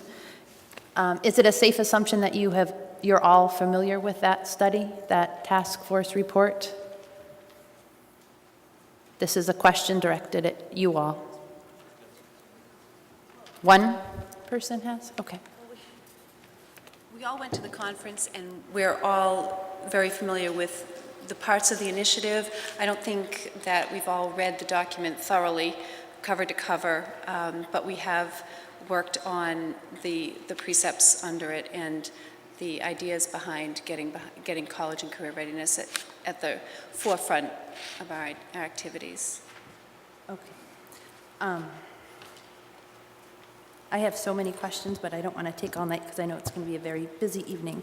is it a safe assumption that you're all familiar with that study, that task force report? This is a question directed at you all. One person has? Okay. We all went to the conference, and we're all very familiar with the parts of the initiative. I don't think that we've all read the document thoroughly, cover to cover, but we have worked on the precepts under it and the ideas behind getting college and career readiness at the forefront of our activities. Okay. I have so many questions, but I don't want to take all night because I know it's going to be a very busy evening.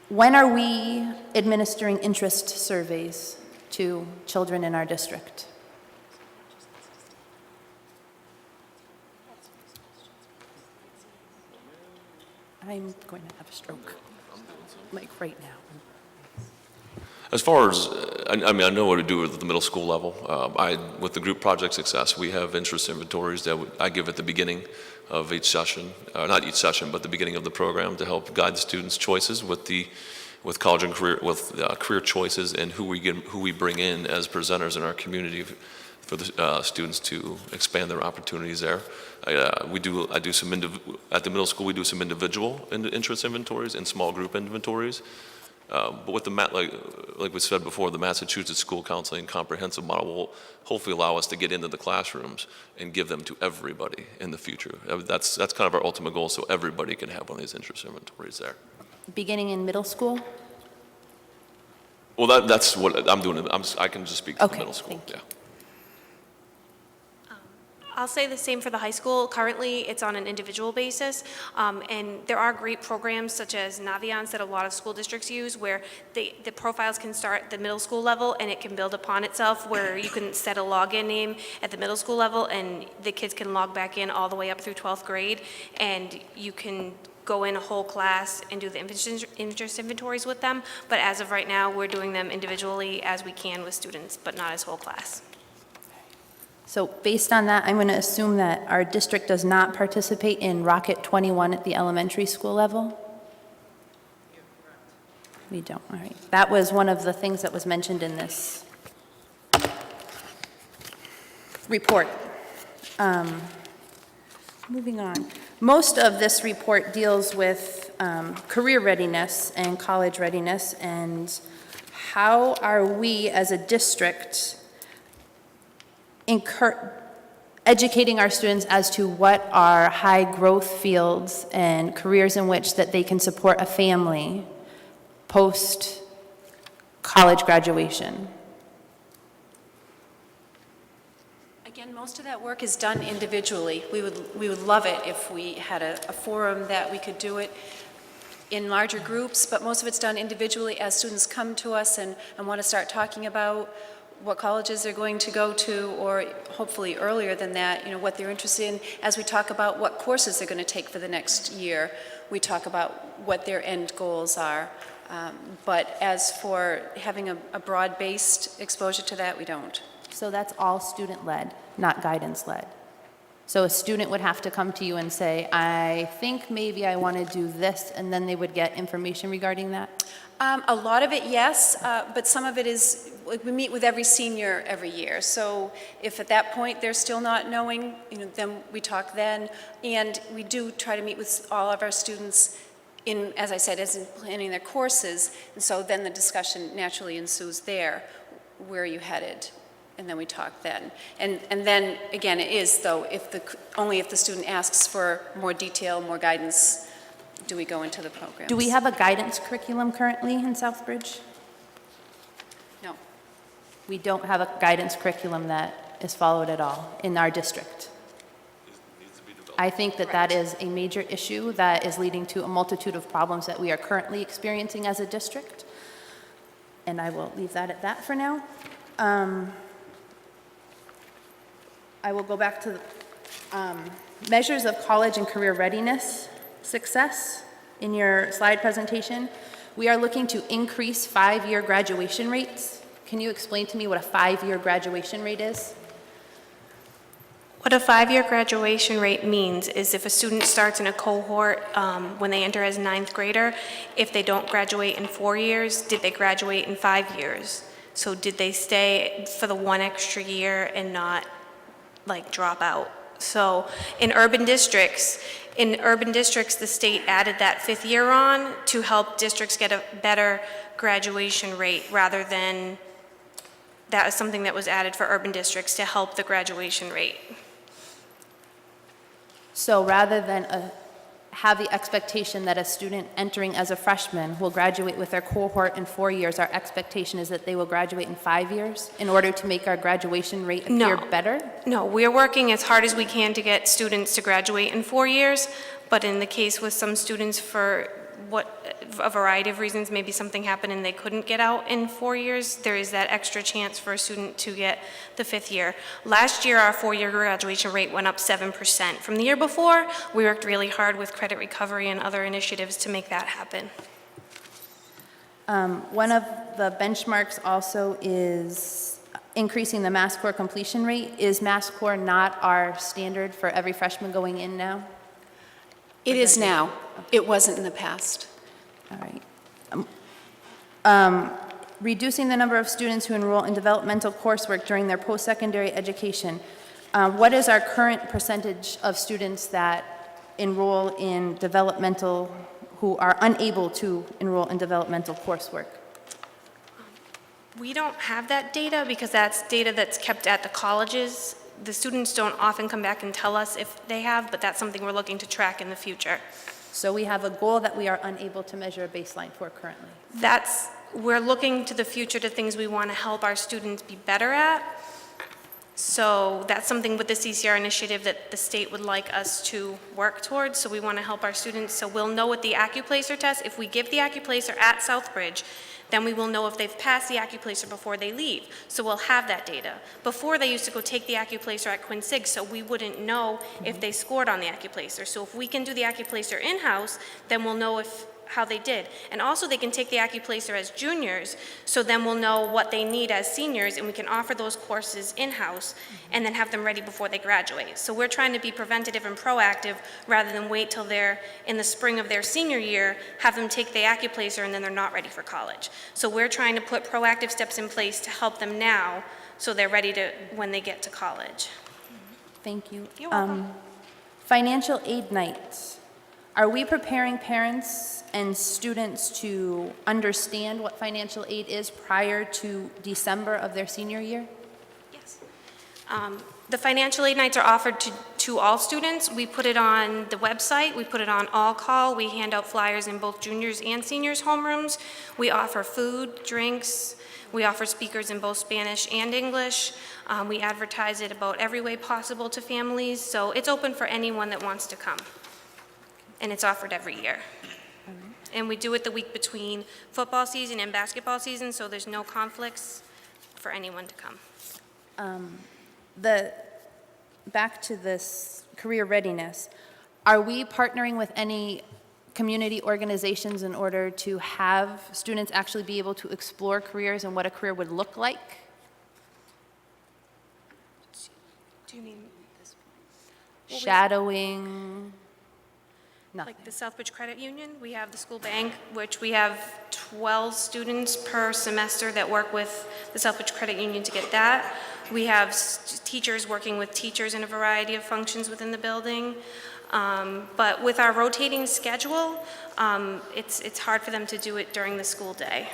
When are we administering interest surveys to children in our district? I'm going to have a stroke, like right now. As far as, I mean, I know what to do with the middle school level. With the group Project Success, we have interest inventories that I give at the beginning of each session, not each session, but the beginning of the program to help guide the students' choices with college and career, with career choices and who we bring in as presenters in our community for the students to expand their opportunities there. I do some at the middle school. We do some individual interest inventories and small group inventories. But with like we said before, the Massachusetts School Counseling Comprehensive Model will hopefully allow us to get into the classrooms and give them to everybody in the future. That's kind of our ultimate goal, so everybody can have one of these interest inventories there. Beginning in middle school? Well, that's what I'm doing. I can just speak to the middle school. Yeah. I'll say the same for the high school. Currently, it's on an individual basis, and there are great programs such as Naviance that a lot of school districts use where the profiles can start at the middle school level and it can build upon itself, where you can set a login name at the middle school level and the kids can log back in all the way up through 12th grade, and you can go in a whole class and do the interest inventories with them. But as of right now, we're doing them individually as we can with students, but not as whole class. So based on that, I'm going to assume that our district does not participate in Rocket 21 at the elementary school level? We don't, all right. That was one of the things that was mentioned in this report. Moving on. Most of this report deals with career readiness and college readiness, and how are we as a district educating our students as to what are high growth fields and careers in which that they can support a family post college graduation. Again, most of that work is done individually. We would love it if we had a forum that we could do it in larger groups, but most of it's done individually as students come to us and want to start talking about what colleges they're going to go to, or hopefully earlier than that, what they're interested in. As we talk about what courses they're going to take for the next year, we talk about what their end goals are. But as for having a broad-based exposure to that, we don't. So that's all student-led, not guidance-led. So a student would have to come to you and say, I think maybe I want to do this, and then they would get information regarding that? A lot of it, yes, but some of it is, like, we meet with every senior every year. So if at that point they're still not knowing, then we talk then. And we do try to meet with all of our students in, as I said, as in planning their courses. And so then the discussion naturally ensues there. Where are you headed? And then we talk then. And then, again, it is, though, only if the student asks for more detail, more guidance, do we go into the program. Do we have a guidance curriculum currently in Southbridge? No. We don't have a guidance curriculum that is followed at all in our district. I think that that is a major issue that is leading to a multitude of problems that we are currently experiencing as a district. And I will leave that at that for now. I will go back to measures of college and career readiness success in your slide presentation. We are looking to increase 5-year graduation rates. Can you explain to me what a 5-year graduation rate is? What a 5-year graduation rate means is if a student starts in a cohort when they enter as 9th grader, if they don't graduate in 4 years, did they graduate in 5 years? So did they stay for the 1 extra year and not like drop out? So in urban districts, the state added that 5th year on to help districts get a better graduation rate rather than, that was something that was added for urban districts to help the graduation rate. So rather than have the expectation that a student entering as a freshman will graduate with their cohort in 4 years, our expectation is that they will graduate in 5 years in order to make our graduation rate appear better? No, we're working as hard as we can to get students to graduate in 4 years, but in the case with some students for a variety of reasons, maybe something happened and they couldn't get out in 4 years, there is that extra chance for a student to get the 5th year. Last year, our 4-year graduation rate went up 7%. From the year before, we worked really hard with credit recovery and other initiatives to make that happen. One of the benchmarks also is increasing the Mass Core completion rate. Is Mass Core not our standard for every freshman going in now? It is now. It wasn't in the past. All right. Reducing the number of students who enroll in developmental coursework during their post-secondary education. What is our current percentage of students that enroll in developmental, who are unable to enroll in developmental coursework? We don't have that data because that's data that's kept at the colleges. The students don't often come back and tell us if they have, but that's something we're looking to track in the future. So we have a goal that we are unable to measure a baseline for currently. We're looking to the future to things we want to help our students be better at. So that's something with the CCR initiative that the state would like us to work towards. So we want to help our students. So we'll know with the AccuPlacer test, if we give the AccuPlacer at Southbridge, then we will know if they've passed the AccuPlacer before they leave. So we'll have that data. Before, they used to go take the AccuPlacer at Quincy, so we wouldn't know if they scored on the AccuPlacer. So if we can do the AccuPlacer in-house, then we'll know how they did. And also, they can take the AccuPlacer as juniors, so then we'll know what they need as seniors, and we can offer those courses in-house and then have them ready before they graduate. So we're trying to be preventative and proactive rather than wait till they're in the spring of their senior year, have them take the AccuPlacer, and then they're not ready for college. So we're trying to put proactive steps in place to help them now so they're ready to when they get to college. Thank you. You're welcome. Financial aid nights. Are we preparing parents and students to understand what financial aid is prior to December of their senior year? Yes. The financial aid nights are offered to all students. We put it on the website. We put it on All Call. We hand out flyers in both juniors and seniors' homerooms. We offer food, drinks. We offer speakers in both Spanish and English. We advertise it about every way possible to families. So it's open for anyone that wants to come. And it's offered every year. And we do it the week between football season and basketball season, so there's no conflicts for anyone to come. Back to this career readiness, are we partnering with any community organizations in order to have students actually be able to explore careers and what a career would look like? Do you mean this? Shadowing? Nothing. Like the Southbridge Credit Union, we have the school bank, which we have 12 students per semester that work with the Southbridge Credit Union to get that. We have teachers working with teachers in a variety of functions within the building. But with our rotating schedule, it's hard for them to do it during the school day.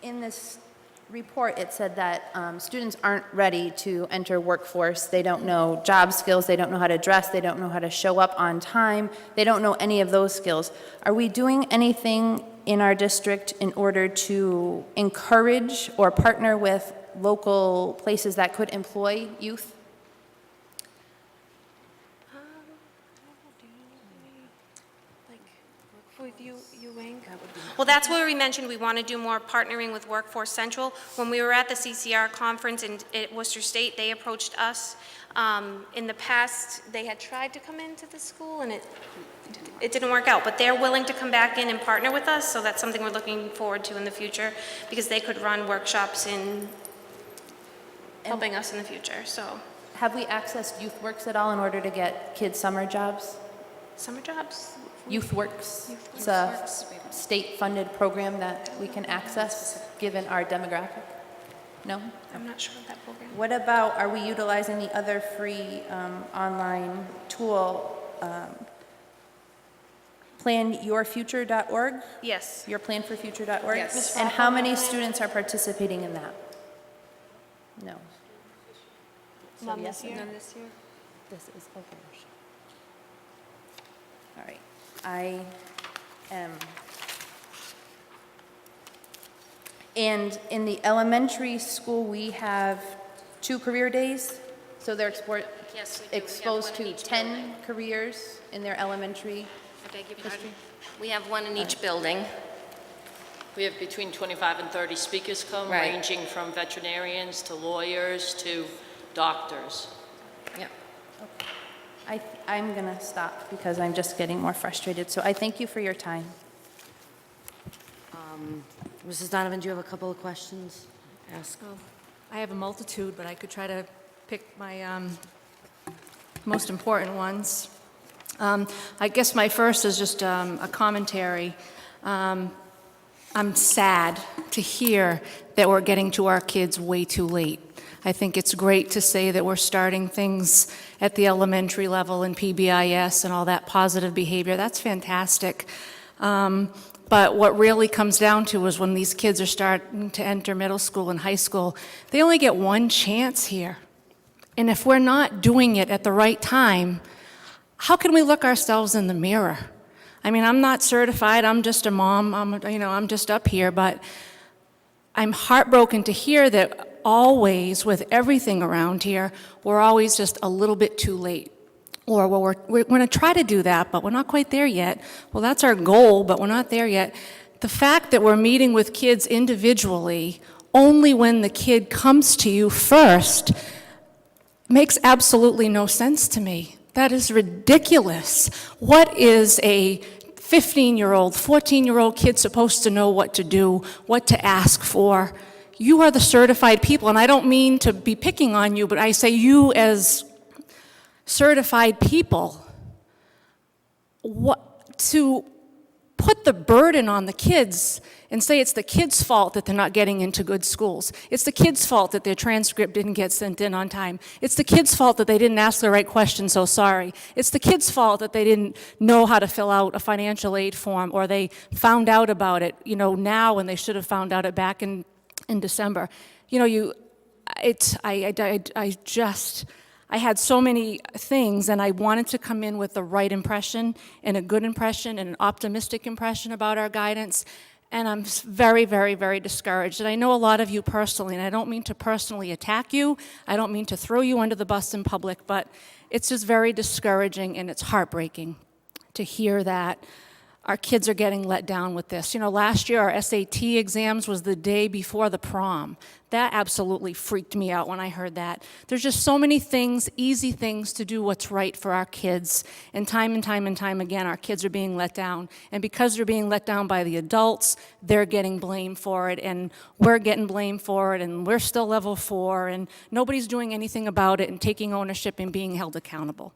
In this report, it said that students aren't ready to enter workforce. They don't know job skills, they don't know how to dress, they don't know how to show up on time, they don't know any of those skills. Are we doing anything in our district in order to encourage or partner with local places that could employ youth? Ewing? Well, that's where we mentioned we want to do more partnering with Workforce Central. When we were at the CCR conference at Worcester State, they approached us. In the past, they had tried to come into the school, and it didn't work out, but they're willing to come back in and partner with us, so that's something we're looking forward to in the future, because they could run workshops in helping us in the future, so. Have we accessed YouthWorks at all in order to get kids summer jobs? Summer jobs? YouthWorks. It's a state-funded program that we can access, given our demographic. No? I'm not sure of that program. What about, are we utilizing the other free online tool, planyourfuture.org? Yes. Yourplanforfuture.org? Yes. And how many students are participating in that? No. None yes this year? and this year? This is okay. All right. I am. And in the elementary school, we have 2 career days. So they're Yes, we do. We have exposed one in to each 10 building. careers in their elementary. I beg your pardon? We have one in each building. We have between 25 and 30 speakers come, Right. ranging from veterinarians to lawyers to doctors. Yep. I'm going to stop because I'm just getting more frustrated. So I thank you for your time. Mrs. Donovan, do you have a couple of questions? Ask. I have a multitude, but I could try to pick my most important ones. I guess my first is just a commentary. I'm sad to hear that we're getting to our kids way too late. I think it's great to say that we're starting things at the elementary level in PBIS and all that positive behavior. That's fantastic. But what really comes down to is when these kids are starting to enter middle school and high school, they only get one chance here. And if we're not doing it at the right time, how can we look ourselves in the mirror? I mean, I'm not certified, I'm just a mom, I'm just up here, but I'm heartbroken to hear that always, with everything around here, we're always just a little bit too late. Or, well, we're going to try to do that, but we're not quite there yet. Well, that's our goal, but we're not there yet. The fact that we're meeting with kids individually only when the kid comes to you first makes absolutely no sense to me. That is ridiculous. What is a 15-year-old, 14-year-old kid supposed to know what to do, what to ask for? You are the certified people, and I don't mean to be picking on you, but I say you as certified people, to put the burden on the kids and say it's the kids' fault that they're not getting into good schools. It's the kids' fault that their transcript didn't get sent in on time. It's the kids' fault that they didn't ask the right question, so sorry. It's the kids' fault that they didn't know how to fill out a financial aid form, or they found out about it, now when they should have found out it back in December. I had so many things, and I wanted to come in with the right impression, and a good impression, and an optimistic impression about our guidance, and I'm very, very, very discouraged. And I know a lot of you personally, and I don't mean to personally attack you, I don't mean to throw you under the bus in public, but it's just very discouraging, and it's heartbreaking to hear that our kids are getting let down with this. Last year our SAT exams was the day before the prom. That absolutely freaked me out when I heard that. There's just so many things, easy things to do what's right for our kids. And time again, our kids are being let down. And because they're being let down by the adults, they're getting blamed for it, and we're getting blamed for it, and we're still level 4, and nobody's doing anything about it and taking ownership and being held accountable.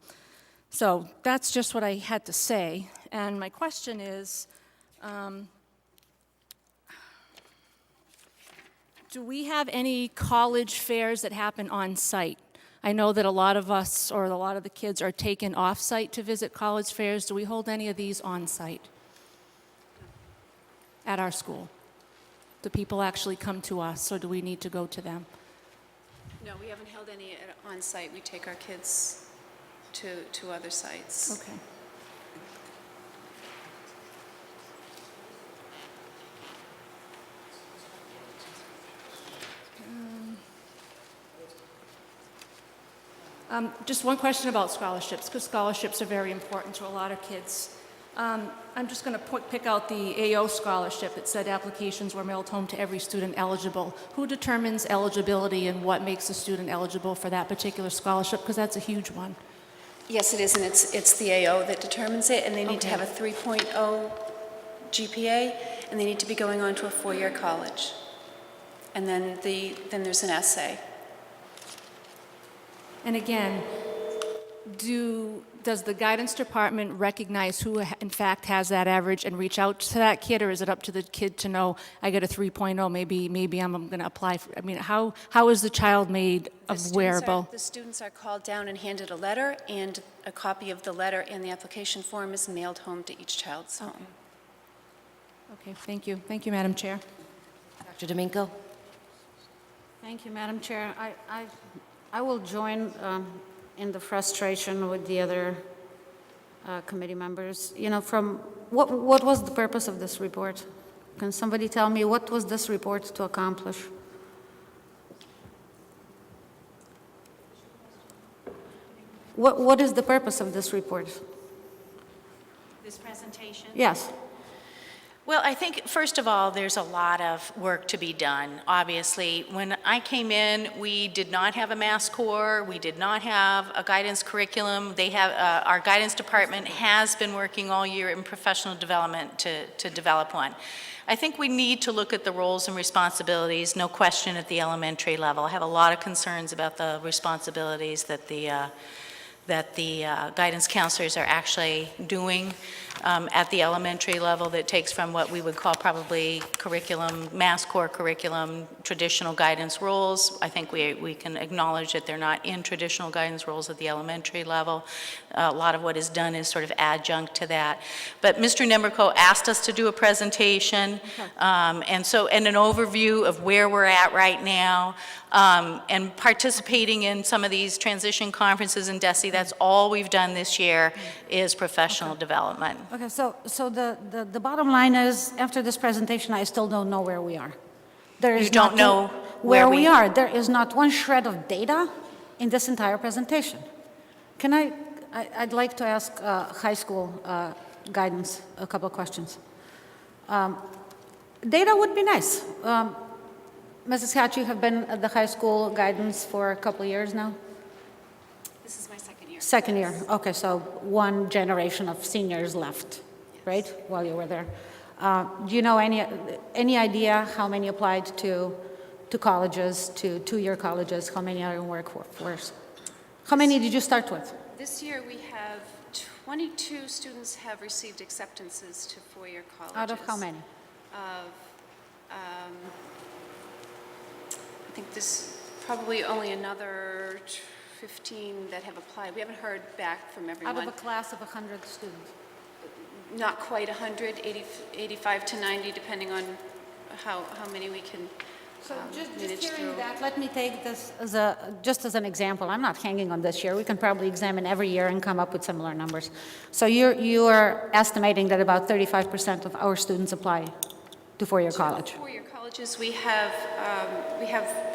So that's just what I had to say. And my question is, do we have any college fairs that happen on site? I know that a lot of us, or a lot of the kids, are taken off site to visit college fairs. Do we hold any of these on site at our school? Do people actually come to us, or do we need to go to them? No, we haven't held any on site. We take our kids to other sites. Okay. Just one question about scholarships, because scholarships are very important to a lot of kids. I'm just going to pick out the AO scholarship that said applications were mailed home to every student eligible. Who determines eligibility and what makes a student eligible for that particular scholarship? Because that's a huge one. Yes, it is, and it's the AO that determines it, and they need to have a 3.0 GPA, and they need to be going on to a four-year college. And then there's an essay. And again, does the guidance department recognize who in fact has that average and reach out to that kid, or is it up to the kid to know, I get a 3.0, maybe I'm going to apply for, I mean, how is the child made aware-able? The students are called down and handed a letter, and a copy of the letter and the application form is mailed home to each child's home. Okay, thank you. Thank you, Madam Chair. Dr. Domingo? Thank you, Madam Chair. I will join in the frustration with the other committee members. You know, what was the purpose of this report? Can somebody tell me what was this report to accomplish? What is the purpose of this report? This presentation? Yes. Well, I think, first of all, there's a lot of work to be done. Obviously, when I came in, we did not have a mass core. We did not have a guidance curriculum. Our guidance department has been working all year in professional development to develop one. I think we need to look at the roles and responsibilities, no question, at the elementary level. I have a lot of concerns about the responsibilities that the guidance counselors are actually doing at the elementary level, that takes from what we would call probably curriculum, mass core curriculum, traditional guidance roles. I think we can acknowledge that they're not in traditional guidance roles at the elementary level. A lot of what is done is sort of adjunct to that. But Mr. Nemrico asked us to do a presentation, and an overview of where we're at right now, and participating in some of these transition conferences in DESE. That's all we've done this year is professional development. Okay, so the bottom line is, after this presentation, I still don't know where we are. You don't know where we are. There is not one shred of data in this entire presentation. I'd like to ask high school guidance a couple of questions. Data would be nice. Mrs. Hatch, you have been at the high school guidance for a couple of years now? This is my second year. Second year. Okay, so one generation of seniors left, right, while you were there. Do you know any idea how many applied to colleges, to two-year colleges? How many are in workforce? How many did you start with? This year we have 22 students have received acceptances to four-year colleges. Out of how many? I think this probably only another 15 that have applied. We haven't heard back from everyone. Out of a class of 100 students? Not quite 100, 85 to 90, depending on how many we can manage Just through. hearing that, let me take this just as an example. I'm not hanging on this year. We can probably examine every year and come up with similar numbers. So you are estimating that about 35% of our students apply to four-year college. Four-year colleges, we have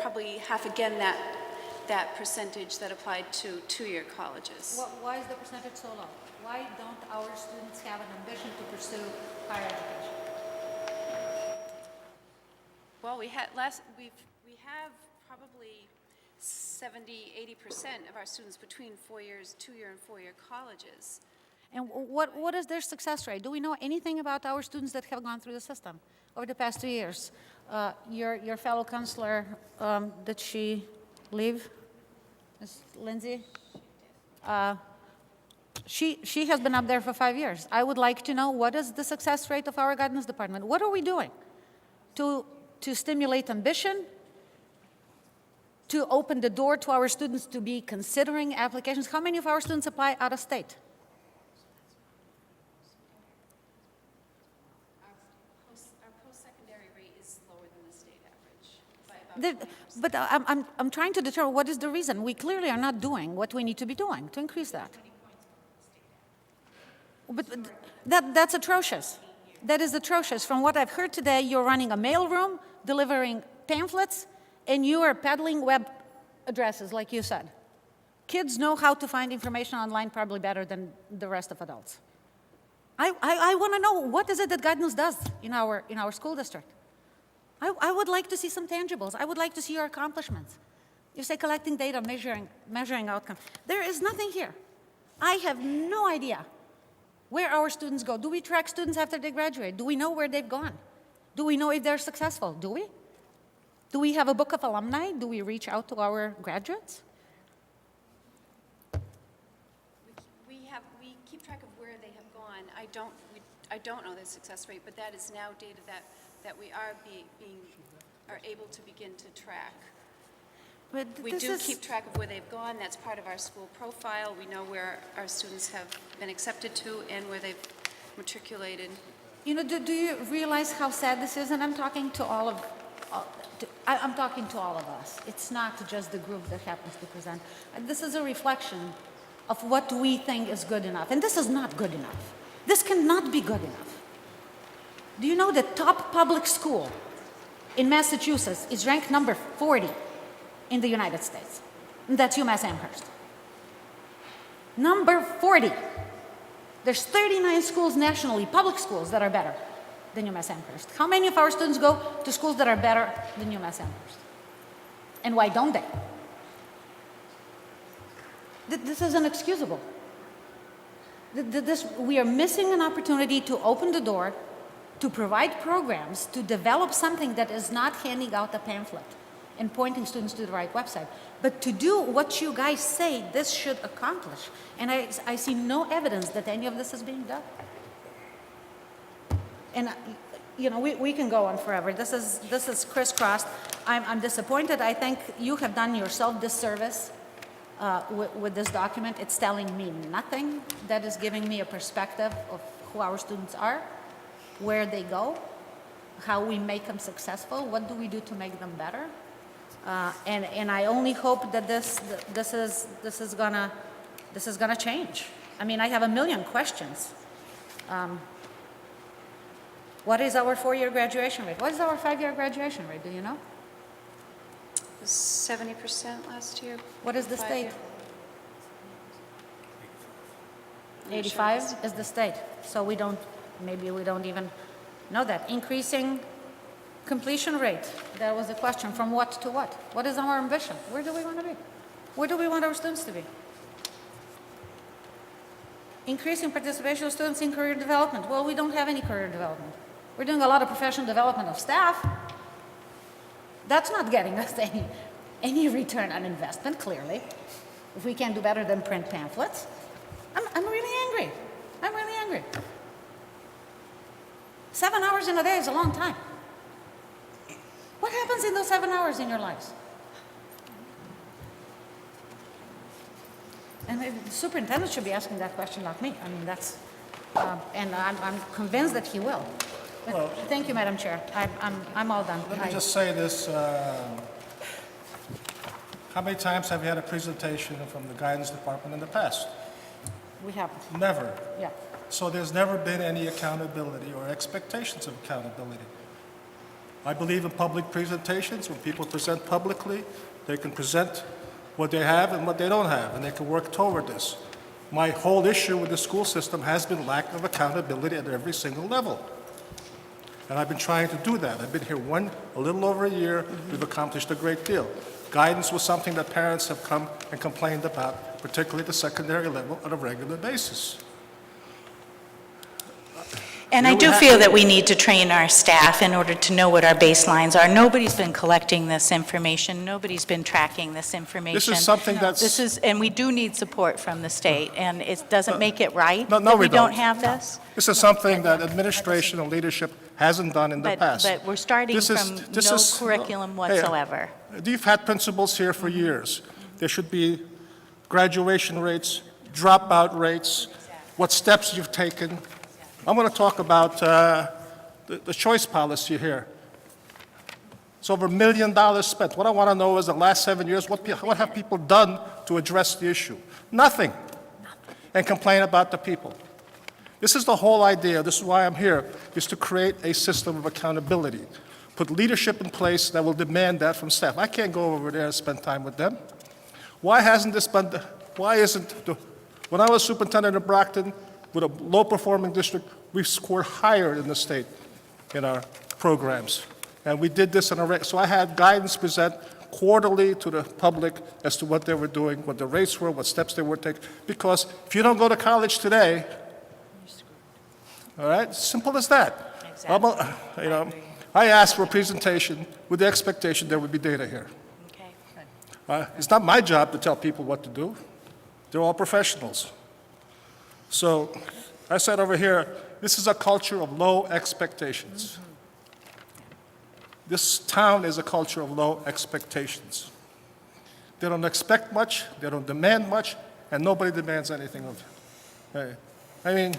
probably half again that percentage that applied to two-year colleges. Why is the percentage so low? Why don't our students have an ambition to pursue higher education? Well, we have probably 70–80% of our students between two-year and four-year colleges. And what is their success rate? Do we know anything about our students that have gone through the system over the past 2 years? Your fellow counselor, did she leave? Ms. Lindsay? She has been up there for 5 years. I would like to know, what is the success rate of our guidance department? What are we doing to stimulate ambition, to open the door to our students to be considering applications? How many of our students apply out of state? Our post-secondary rate is lower than the state average by about But I'm trying to determine what is the reason. We clearly are not doing what we need to be doing to increase that. But that's atrocious. That is atrocious. From what I've heard today, you're running a mailroom, delivering pamphlets, and you are peddling web addresses, like you said. Kids know how to find information online probably better than the rest of adults. I want to know, what is it that guidance does in our school district? I would like to see some tangibles. I would like to see your accomplishments. You say collecting data, measuring outcomes. There is nothing here. I have no idea where our students go. Do we track students after they graduate? Do we know where they've gone? Do we know if they're successful? Do we? Do we have a book of alumni? Do we reach out to our graduates? We keep track of where they have gone. I don't know the success rate, but that is now data that we are able to begin to track. But We do keep track of where they've gone. That's part of our school profile. We know where our students have been accepted to and where they've matriculated. You know, do you realize how sad this is? And I'm talking to all of, I'm talking to all of us. It's not just the group that happens to present. This is a reflection of what we think is good enough. And this is not good enough. This cannot be good enough. Do you know the top public school in Massachusetts is ranked number 40 in the United States? And that's UMass Amherst. Number 40. There's 39 schools nationally, public schools, that are better than UMass Amherst. How many of our students go to schools that are better than UMass Amherst? And why don't they? This is inexcusable. We are missing an opportunity to open the door, to provide programs, to develop something that is not handing out a pamphlet and pointing students to the right website, but to do what you guys say this should accomplish. And I see no evidence that any of this is being done. And you know, we can go on forever. This is crisscrossed. I'm disappointed. I think you have done yourself disservice with this document. It's telling me nothing. That is giving me a perspective of who our students are, where they go, how we make them successful, what do we do to make them better. And I only hope that this is gonna change. I mean, I have a million questions. What is our 4-year graduation rate? What is our 5-year graduation rate? Do you know? It was 70% last year. What is the state? 85 is the state. So maybe we don't even know that. Increasing completion rate, that was the question. From what to what? What is our ambition? Where do we want to be? Where do we want our students to be? Increasing participation of students in career development. Well, we don't have any career development. We're doing a lot of professional development of staff. That's not getting us any return on investment, clearly. If we can't do better than print pamphlets. I'm really angry. I'm really angry. 7 hours in a day is a long time. What happens in those 7 hours in your lives? And the superintendent should be asking that question, not me. I mean, that's, and I'm convinced that he will. Well, thank you, Madam Chair. I'm all done. Let me just say this. How many times have you had a presentation from the guidance department in the past? We haven't. Never. Yeah. So there's never been any accountability or expectations of accountability. I believe in public presentations. When people present publicly, they can present what they have and what they don't have, and they can work toward this. My whole issue with the school system has been lack of accountability at every single level. And I've been trying to do that. I've been here a little over a year. We've accomplished a great deal. Guidance was something that parents have come and complained about, particularly at the secondary level, on a regular basis. And I do feel that we need to train our staff in order to know what our baselines are. Nobody's been collecting this information. Nobody's been tracking this information. This is something that's... And we do need support from the state, and it doesn't make it right No, that we don't don't have this. This is something that administration and leadership hasn't done in the past. But we're starting from no curriculum whatsoever. You've had principals here for years. There should be graduation rates, dropout rates, what steps you've taken. I'm going to talk about the choice policy here. It's over $1 million spent. What I want to know is the last 7 years, what have people done to address the issue? Nothing. And complain about the people. This is the whole idea. This is why I'm here, is to create a system of accountability. Put leadership in place that will demand that from staff. I can't go over there and spend time with them. Why isn't, when I was superintendent of Brockton, with a low-performing district, we score higher in the state in our programs. And we did this so I had guidance present quarterly to the public as to what they were doing, what the rates were, what steps they were taking. Because if you don't go to college today, all right, simple as that. Exactly. I asked for a presentation with the expectation there would be data here. Okay. It's not my job to tell people what to do. They're all professionals. So I said over here, this is a culture of low expectations. This town is a culture of low expectations. They don't expect much, they don't demand much, and nobody demands anything of you. I mean,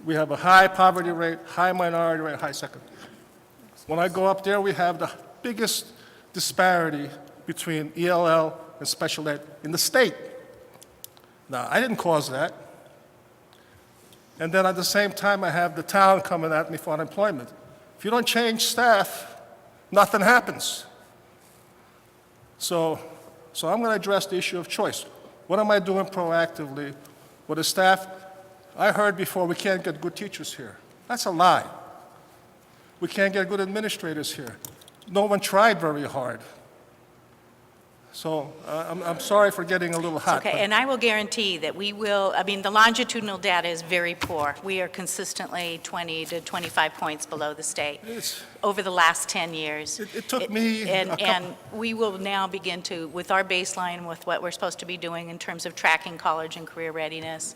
we have a high poverty rate, high minority rate, high second. When I go up there, we have the biggest disparity between ELL and special ed in the state. Now, I didn't cause that. And then at the same time, I have the town coming at me for unemployment. If you don't change staff, nothing happens. So I'm going to address the issue of choice. What am I doing proactively with the staff? I heard before we can't get good teachers here. That's a lie. We can't get good administrators here. No one tried very hard. So I'm sorry for getting a little hot. Okay, and I will guarantee that we will, the longitudinal data is very poor. We are consistently 20 to 25 points below the state over the last 10 years. It took me And we will now begin to, with our baseline, with what we're supposed to be doing in terms of tracking college and career readiness,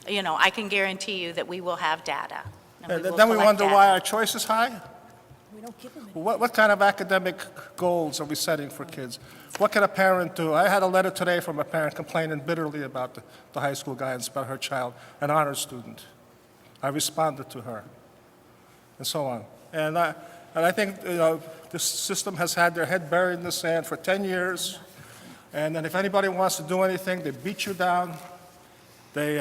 I can guarantee you that we will have data. And then we wonder why our choice is high? We don't give them what kind of academic goals are we setting for kids? What can a parent do? I had a letter today from a parent complaining bitterly about the high school guidance about her child, an honors student. I responded to her, and so on. And I think this system has had their head buried in the sand for 10 years, and then if anybody wants to do anything, they beat you down, they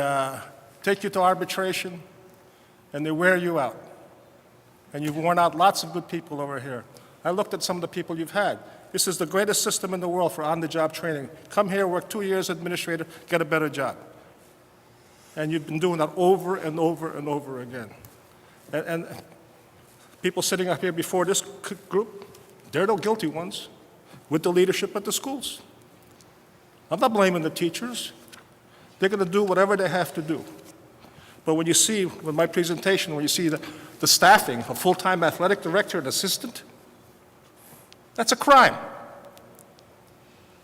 take you to arbitration, and they wear you out. And you've worn out lots of good people over here. I looked at some of the people you've had. This is the greatest system in the world for on-the-job training. Come here, work 2 years administrator, get a better job. And you've been doing that over and over and over again. And people sitting up here before this group, they're the guilty ones with the leadership at the schools. I'm not blaming the teachers. They're going to do whatever they have to do. But when you see, with my presentation, when you see the staffing, a full-time athletic director and assistant, that's a crime.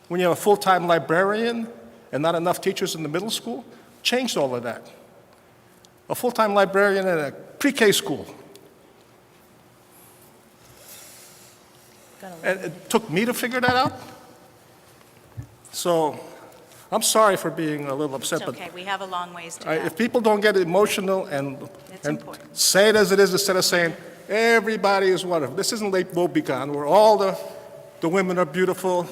When you have a full-time librarian and not enough teachers in the middle school, changed all of that. A full-time librarian in a pre-K school. And it took me to figure that out. So I'm sorry for being a little upset. It's okay, we have a long ways to go. If people don't get emotional and say it as it is instead of saying, everybody is wonderful. This isn't Lake Wobegon, where all the women are beautiful,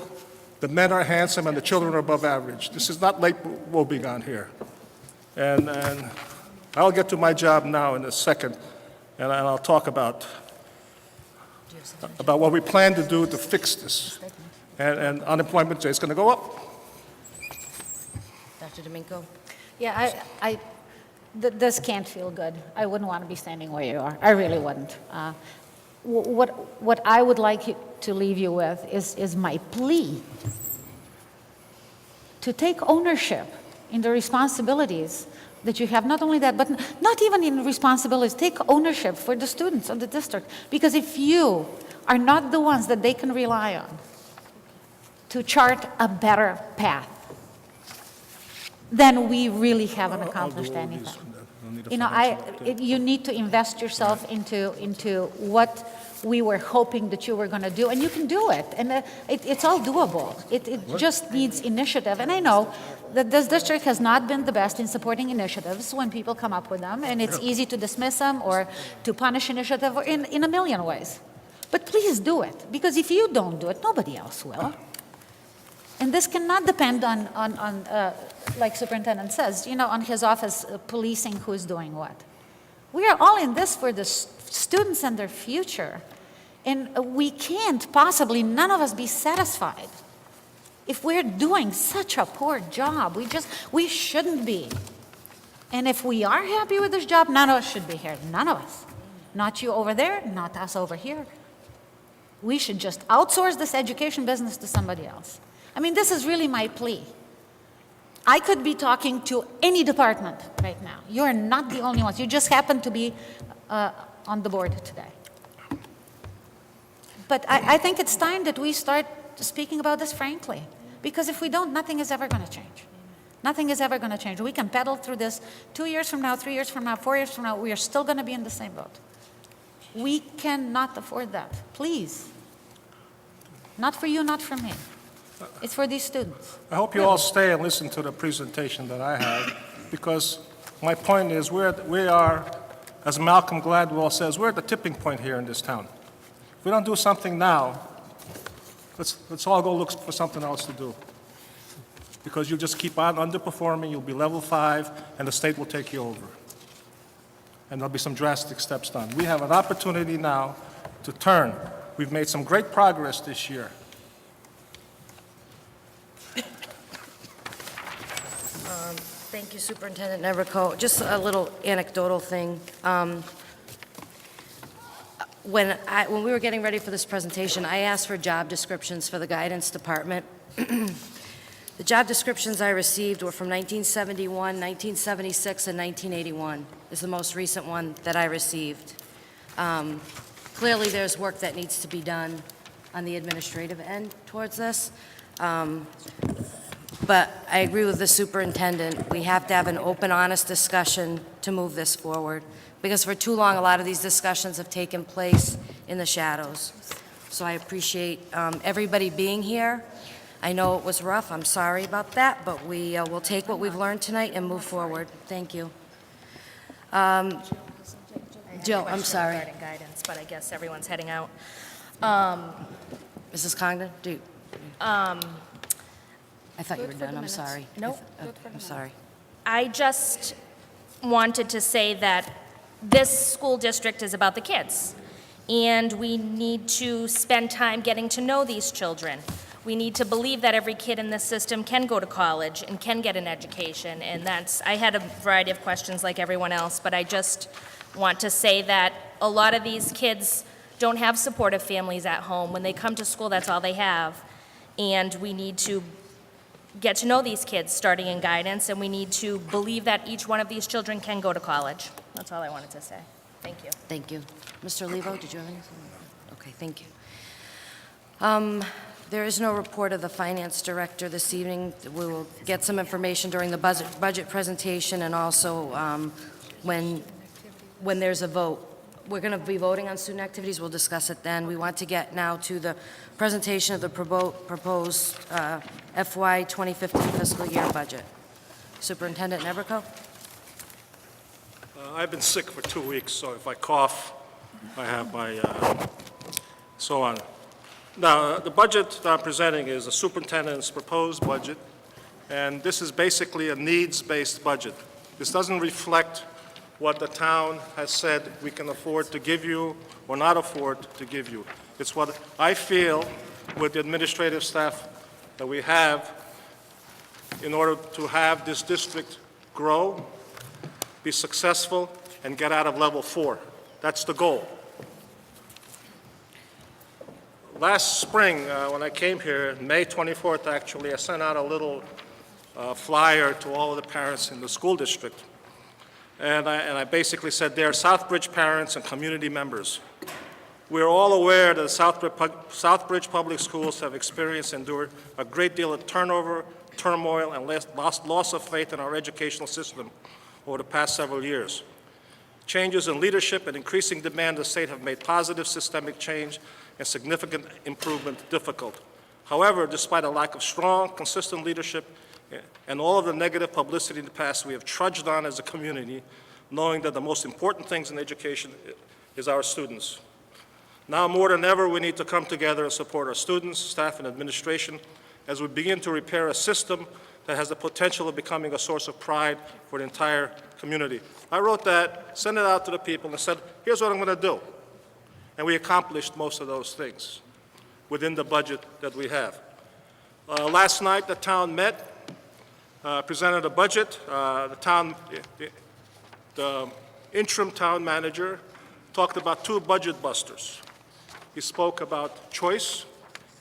the men are handsome, and the children are above average. This is not Lake Wobegon here. And I'll get to my job now in a second, and I'll talk about what we plan to do to fix this. And unemployment rate is going to go up. Dr. Domingo? Yeah, this can't feel good. I wouldn't want to be standing where you are. I really wouldn't. What I would like to leave you with is my plea to take ownership in the responsibilities that you have. Not only that, but not even in responsibilities. Take ownership for the students of the district. Because if you are not the ones that they can rely on to chart a better path, then we really haven't accomplished anything. You need to invest yourself into what we were hoping that you were going to do, and you can do it. And it's all doable. It just needs initiative. And I know that this district has not been the best in supporting initiatives when people come up with them, and it's easy to dismiss them or to punish initiative in a million ways. But please do it, because if you don't do it, nobody else will. And this cannot depend on like Superintendent says, on his office policing who's doing what. We are all in this for the students and their future. And we can't possibly, none of us, be satisfied If we're doing such a poor job, we shouldn't be. And if we are happy with this job, none of us should be here. None of us. Not you over there, not us over here. We should just outsource this education business to somebody else. I mean, this is really my plea. I could be talking to any department right now. You're not the only ones. You just happen to be on the board today. But I think it's time that we start speaking about this frankly. Because if we don't, nothing is ever going to change. Nothing is ever going to change. We can pedal through this 2 years from now, 3 years from now, 4 years from now. We are still going to be in the same boat. We cannot afford that. Please. Not for you, not for me. It's for these students. I hope you all stay and listen to the presentation that I had, because my point is we are, as Malcolm Gladwell says, we're at the tipping point here in this town. If we don't do something now, let's all go look for something else to do. Because you'll just keep on underperforming, you'll be level 5, and the state will take you over. And there'll be some drastic steps done. We have an opportunity now to turn. We've made some great progress this year. Thank you, Superintendent Neverko. Just a little anecdotal thing. When we were getting ready for this presentation, I asked for job descriptions for the guidance department. The job descriptions I received were from 1971, 1976, and 1981 is the most recent one that I received. Clearly, there's work that needs to be done on the administrative end towards this. But I agree with the superintendent. We have to have an open, honest discussion to move this forward. Because for too long, a lot of these discussions have taken place in the shadows. So I appreciate everybody being here. I know it was rough. I'm sorry about that, but we will take what we've learned tonight and move forward. Thank you. Joe, I'm sorry. Regarding guidance, but I guess everyone's heading out. Mrs. Congdon, I thought you were done. I'm sorry. Nope. I'm sorry. I just wanted to say that this school district is about the kids, and we need to spend time getting to know these children. We need to believe that every kid in this system can go to college and can get an education, and I had a variety of questions like everyone else, but I just want to say that a lot of these kids don't have supportive families at home. When they come to school, that's all they have, and we need to get to know these kids starting in guidance, and we need to believe that each one of these children can go to college. That's all I wanted to say. Thank you. Thank you. Mr. Levo, did you have anything? Okay, thank you. There is no report of the finance director this evening. We will get some information during the budget presentation, and also when there's a vote. We're going to be voting on student activities. We'll discuss it then. We want to get now to the presentation of the proposed FY 2015 fiscal year budget. Superintendent Neverko? I've been sick for 2 weeks, so if I cough, I have my so on. Now, the budget that I'm presenting is the superintendent's proposed budget, and this is basically a needs-based budget. This doesn't reflect what the town has said we can afford to give you or not afford to give you. It's what I feel with the administrative staff that we have in order to have this district grow, be successful, and get out of level 4. That's the goal. Last spring, when I came here, May 24th actually, I sent out a little flyer to all of the parents in the school district. And I basically said they're Southbridge parents and community members. We're all aware that Southbridge Public Schools have experienced and endured a great deal of turnover, turmoil, and loss of faith in our educational system over the past several years. Changes in leadership and increasing demand of the state have made positive systemic change and significant improvement difficult. However, despite a lack of strong, consistent leadership and all of the negative publicity in the past, we have trudged on as a community, knowing that the most important things in education is our students. Now more than ever, we need to come together and support our students, staff, and administration as we begin to repair a system that has the potential of becoming a source of pride for the entire community. I wrote that, sent it out to the people, and said, here's what I'm going to do. And we accomplished most of those things within the budget that we have. Last night, the town met, presented a budget. The interim town manager talked about two budget busters. He spoke about choice,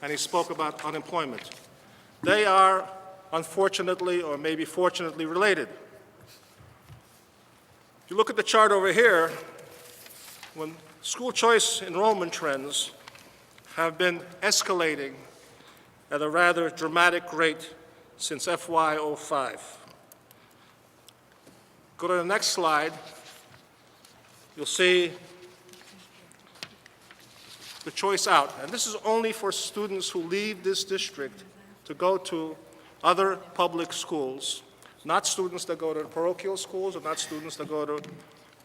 and he spoke about unemployment. They are, unfortunately, or maybe fortunately, related. If you look at the chart over here, when school choice enrollment trends have been escalating at a rather dramatic rate since FY05. Go to the next slide. You'll see the choice out. And this is only for students who leave this district to go to other public schools, not students that go to parochial schools or not students that go to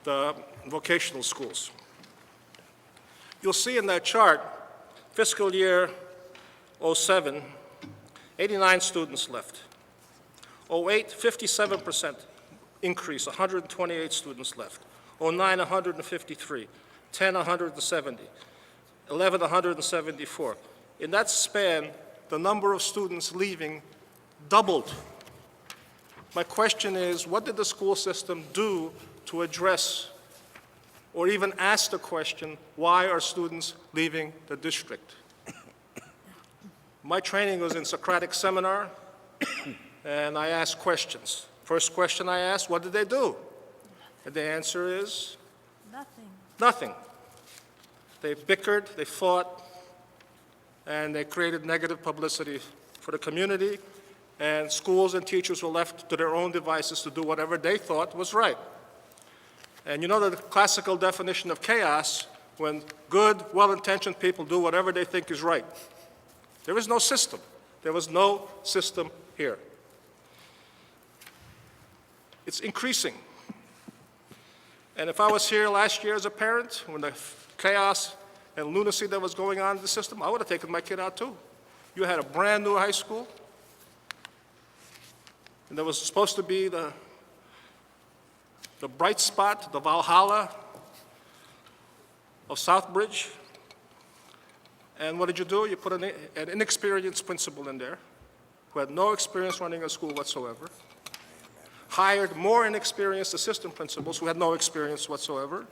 the vocational schools. You'll see in that chart, fiscal year 07, 89 students left. 08, 57% increase, 128 students left. 09, 153. 10, 170. 11, 174. In that span, the number of students leaving doubled. My question is, what did the school system do to address or even ask the question, why are students leaving the district? My training was in Socratic seminar, and I asked questions. First question I asked, what did they do? And the answer is? Nothing. Nothing. They bickered, they fought, and they created negative publicity for the community, and schools and teachers were left to their own devices to do whatever they thought was right. And you know the classical definition of chaos, when good, well-intentioned people do whatever they think is right. There is no system. There was no system here. It's increasing. And if I was here last year as a parent, when the chaos and lunacy that was going on in the system, I would have taken my kid out too. You had a brand new high school, and there was supposed to be the bright spot, the Valhalla of Southbridge. And what did you do? You put an inexperienced principal in there who had no experience running a school whatsoever, hired more inexperienced assistant principals who had no experience whatsoever,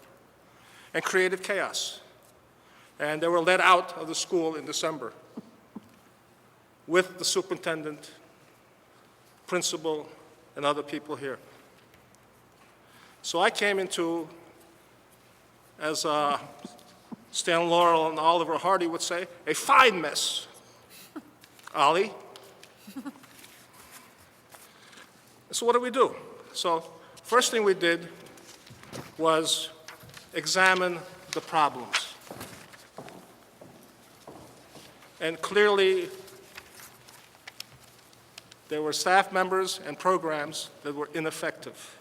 and created chaos. And they were let out of the school in December with the superintendent, principal, and other people here. So I came into, as Stan Laurel and Oliver Hardy would say, a fine mess. Ollie. So what do we do? So first thing we did was examine the problems. And clearly, there were staff members and programs that were ineffective.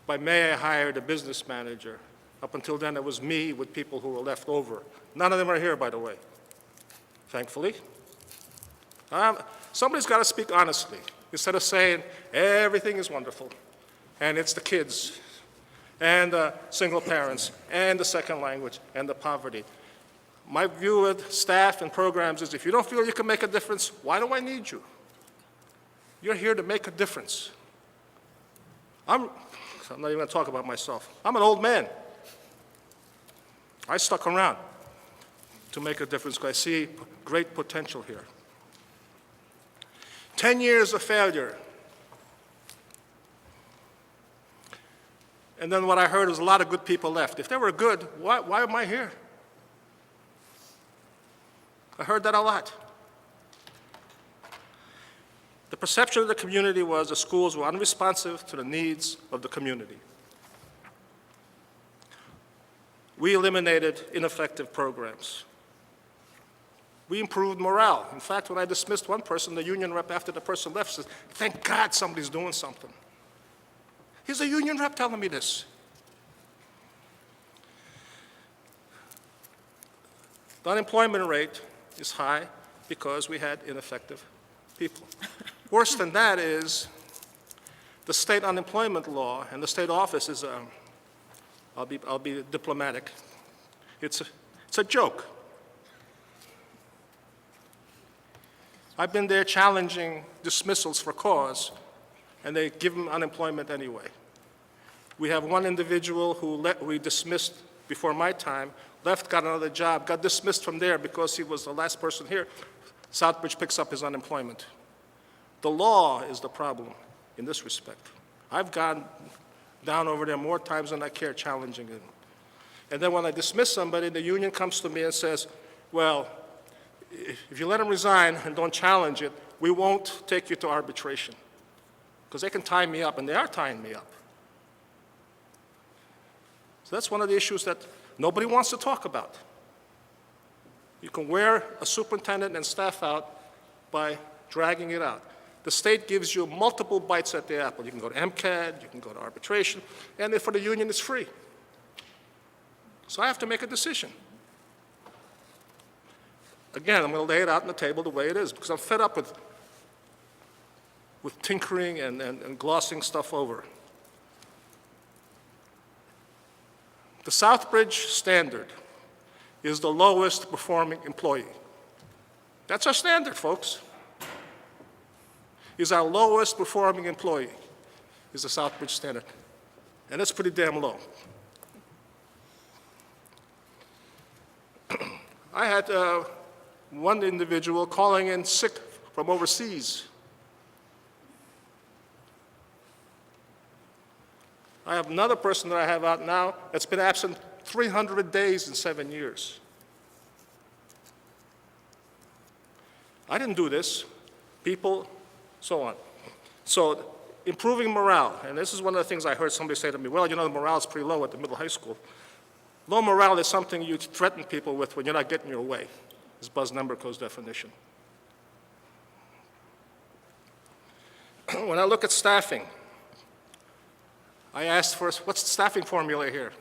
By May, I hired a business manager. Up until then, it was me with people who were left over. None of them are here, by the way, thankfully. Somebody's got to speak honestly, instead of saying everything is wonderful, and it's the kids, and the single parents, and the second language, and the poverty. My view with staff and programs is if you don't feel you can make a difference, why do I need you? You're here to make a difference. I'm not even going to talk about myself. I'm an old man. I stuck around to make a difference because I see great potential here. 10 years of failure. And then what I heard was a lot of good people left. If they were good, why am I here? I heard that a lot. The perception of the community was the schools were unresponsive to the needs of the community. We eliminated ineffective programs. We improved morale. In fact, when I dismissed one person, the union rep after the person left says, "Thank God somebody's doing something." He's a union rep telling me this. The unemployment rate is high because we had ineffective people. Worse than that is the state unemployment law, and the state office is I'll be diplomatic. It's a joke. I've been there challenging dismissals for cause, and they give them unemployment anyway. We have one individual who we dismissed before my time, left, got another job, got dismissed from there because he was the last person here. Southbridge picks up his unemployment. The law is the problem in this respect. I've gone down over there more times than I care challenging it. And then when I dismiss somebody, the union comes to me and says, well, if you let him resign and don't challenge it, we won't take you to arbitration. Because they can tie me up, and they are tying me up. So that's one of the issues that nobody wants to talk about. You can wear a superintendent and staff out by dragging it out. The state gives you multiple bites at the apple. You can go to MCAD, you can go to arbitration, and then for the union, it's free. So I have to make a decision. Again, I'm going to lay it out on the table the way it is, because I'm fed up with tinkering and glossing stuff over. The Southbridge standard is the lowest performing employee. That's our standard, folks. Is our lowest performing employee is the Southbridge standard. And it's pretty damn low. I had one individual calling in sick from overseas. I have another person that I have out now that's been absent 300 days in 7 years. I didn't do this. People, so on. So improving morale, and this is one of the things I heard somebody say to me, well, you know, the morale is pretty low at the middle high school. Low morale is something you threaten people with when you're not getting your way, is Buzz Nemberko's definition. When I look at staffing, I asked first, what's the staffing formula here?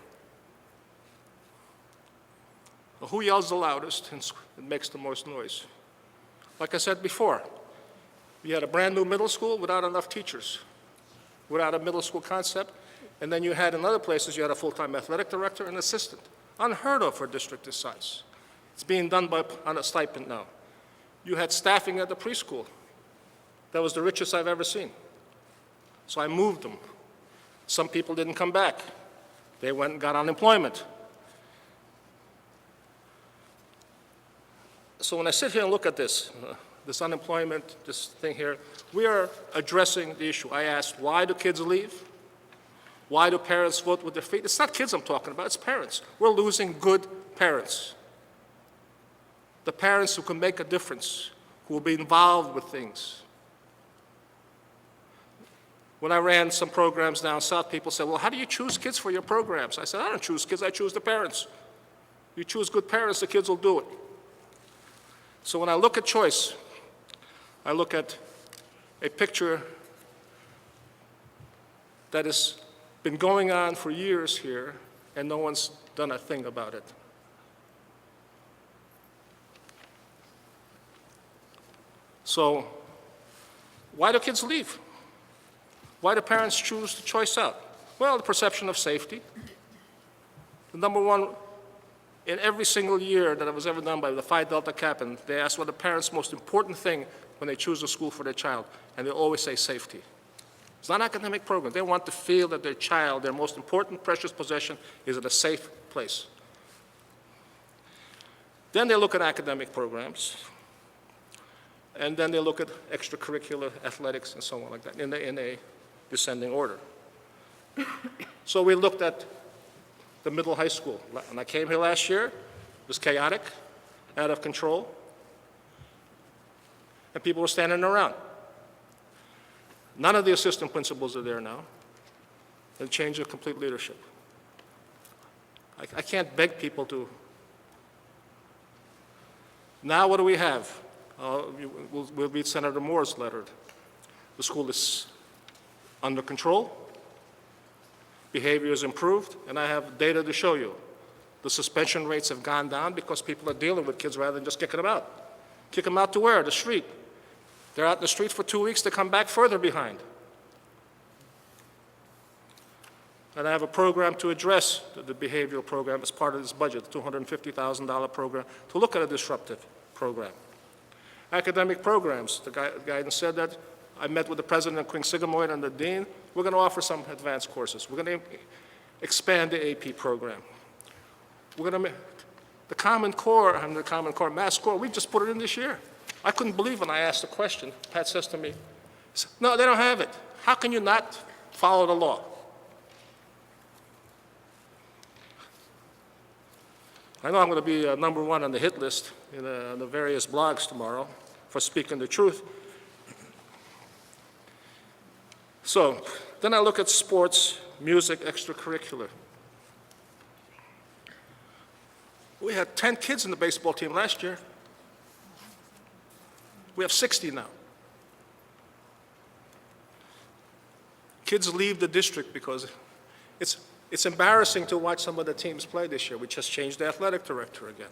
Well, who yells the loudest and makes the most noise? Like I said before, you had a brand new middle school without enough teachers, without a middle school concept, and then you had in other places, you had a full-time athletic director and assistant. Unheard of for a district this size. It's being done on a stipend now. You had staffing at the preschool. That was the richest I've ever seen. So I moved them. Some people didn't come back. They went and got unemployment. So when I sit here and look at this unemployment, this thing here, we are addressing the issue. I asked, why do kids leave? Why do parents vote with their feet? It's not kids I'm talking about, it's parents. We're losing good parents. The parents who can make a difference, who will be involved with things. When I ran some programs down south, people said, well, how do you choose kids for your programs? I said, I don't choose kids, I choose the parents. You choose good parents, the kids will do it. So when I look at choice, I look at a picture that has been going on for years here, and no one's done a thing about it. So why do kids leave? Why do parents choose the choice out? Well, the perception of safety. The number one, in every single year that it was ever done by the Phi Delta Kappan, they asked what the parents' most important thing when they choose a school for their child, and they always say safety. It's not an academic program. They want to feel that their child, their most important, precious possession, is at a safe place. Then they look at academic programs, and then they look at extracurricular athletics and so on like that, in a descending order. So we looked at the middle high school. When I came here last year, it was chaotic, out of control, and people were standing around. None of the assistant principals are there now. They changed the complete leadership. I can't beg people to. Now what do we have? We'll read Senator Moore's letter. The school is under control. Behavior is improved, and I have data to show you. The suspension rates have gone down because people are dealing with kids rather than just kicking them out. Kick them out to where? The street. They're out in the street for 2 weeks, they come back further behind. And I have a program to address the behavioral program as part of this budget, the $250,000 program, to look at a disruptive program. Academic programs, the guidance said that. I met with the president of Queen Sigamoid and the dean. We're going to offer some advanced courses. We're going to expand the AP program. We're going to the Common Core and the Common Core Math Core, we just put it in this year. I couldn't believe when I asked the question. Pat says to me, no, they don't have it. How can you not follow the law? I know I'm going to be number one on the hit list in the various blogs tomorrow for speaking the truth. So then I look at sports, music, extracurricular. We had 10 kids in the baseball team last year. We have 60 now. Kids leave the district because it's embarrassing to watch some of the teams play this year. We just changed the athletic director again.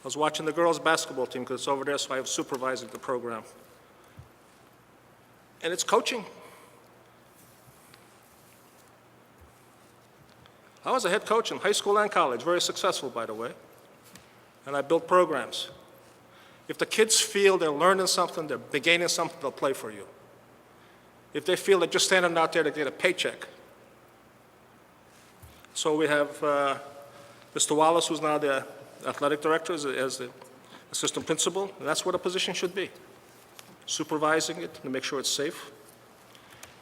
I was watching the girls' basketball team because it's over there, so I was supervising the program. And it's coaching. I was a head coach in high school and college, very successful, by the way, and I built programs. If the kids feel they're learning something, they're gaining something, they'll play for you. If they feel they're just standing out there to get a paycheck. So we have Mr. Wallace, who's now the athletic director, as the assistant principal, and that's what a position should be. Supervising it to make sure it's safe,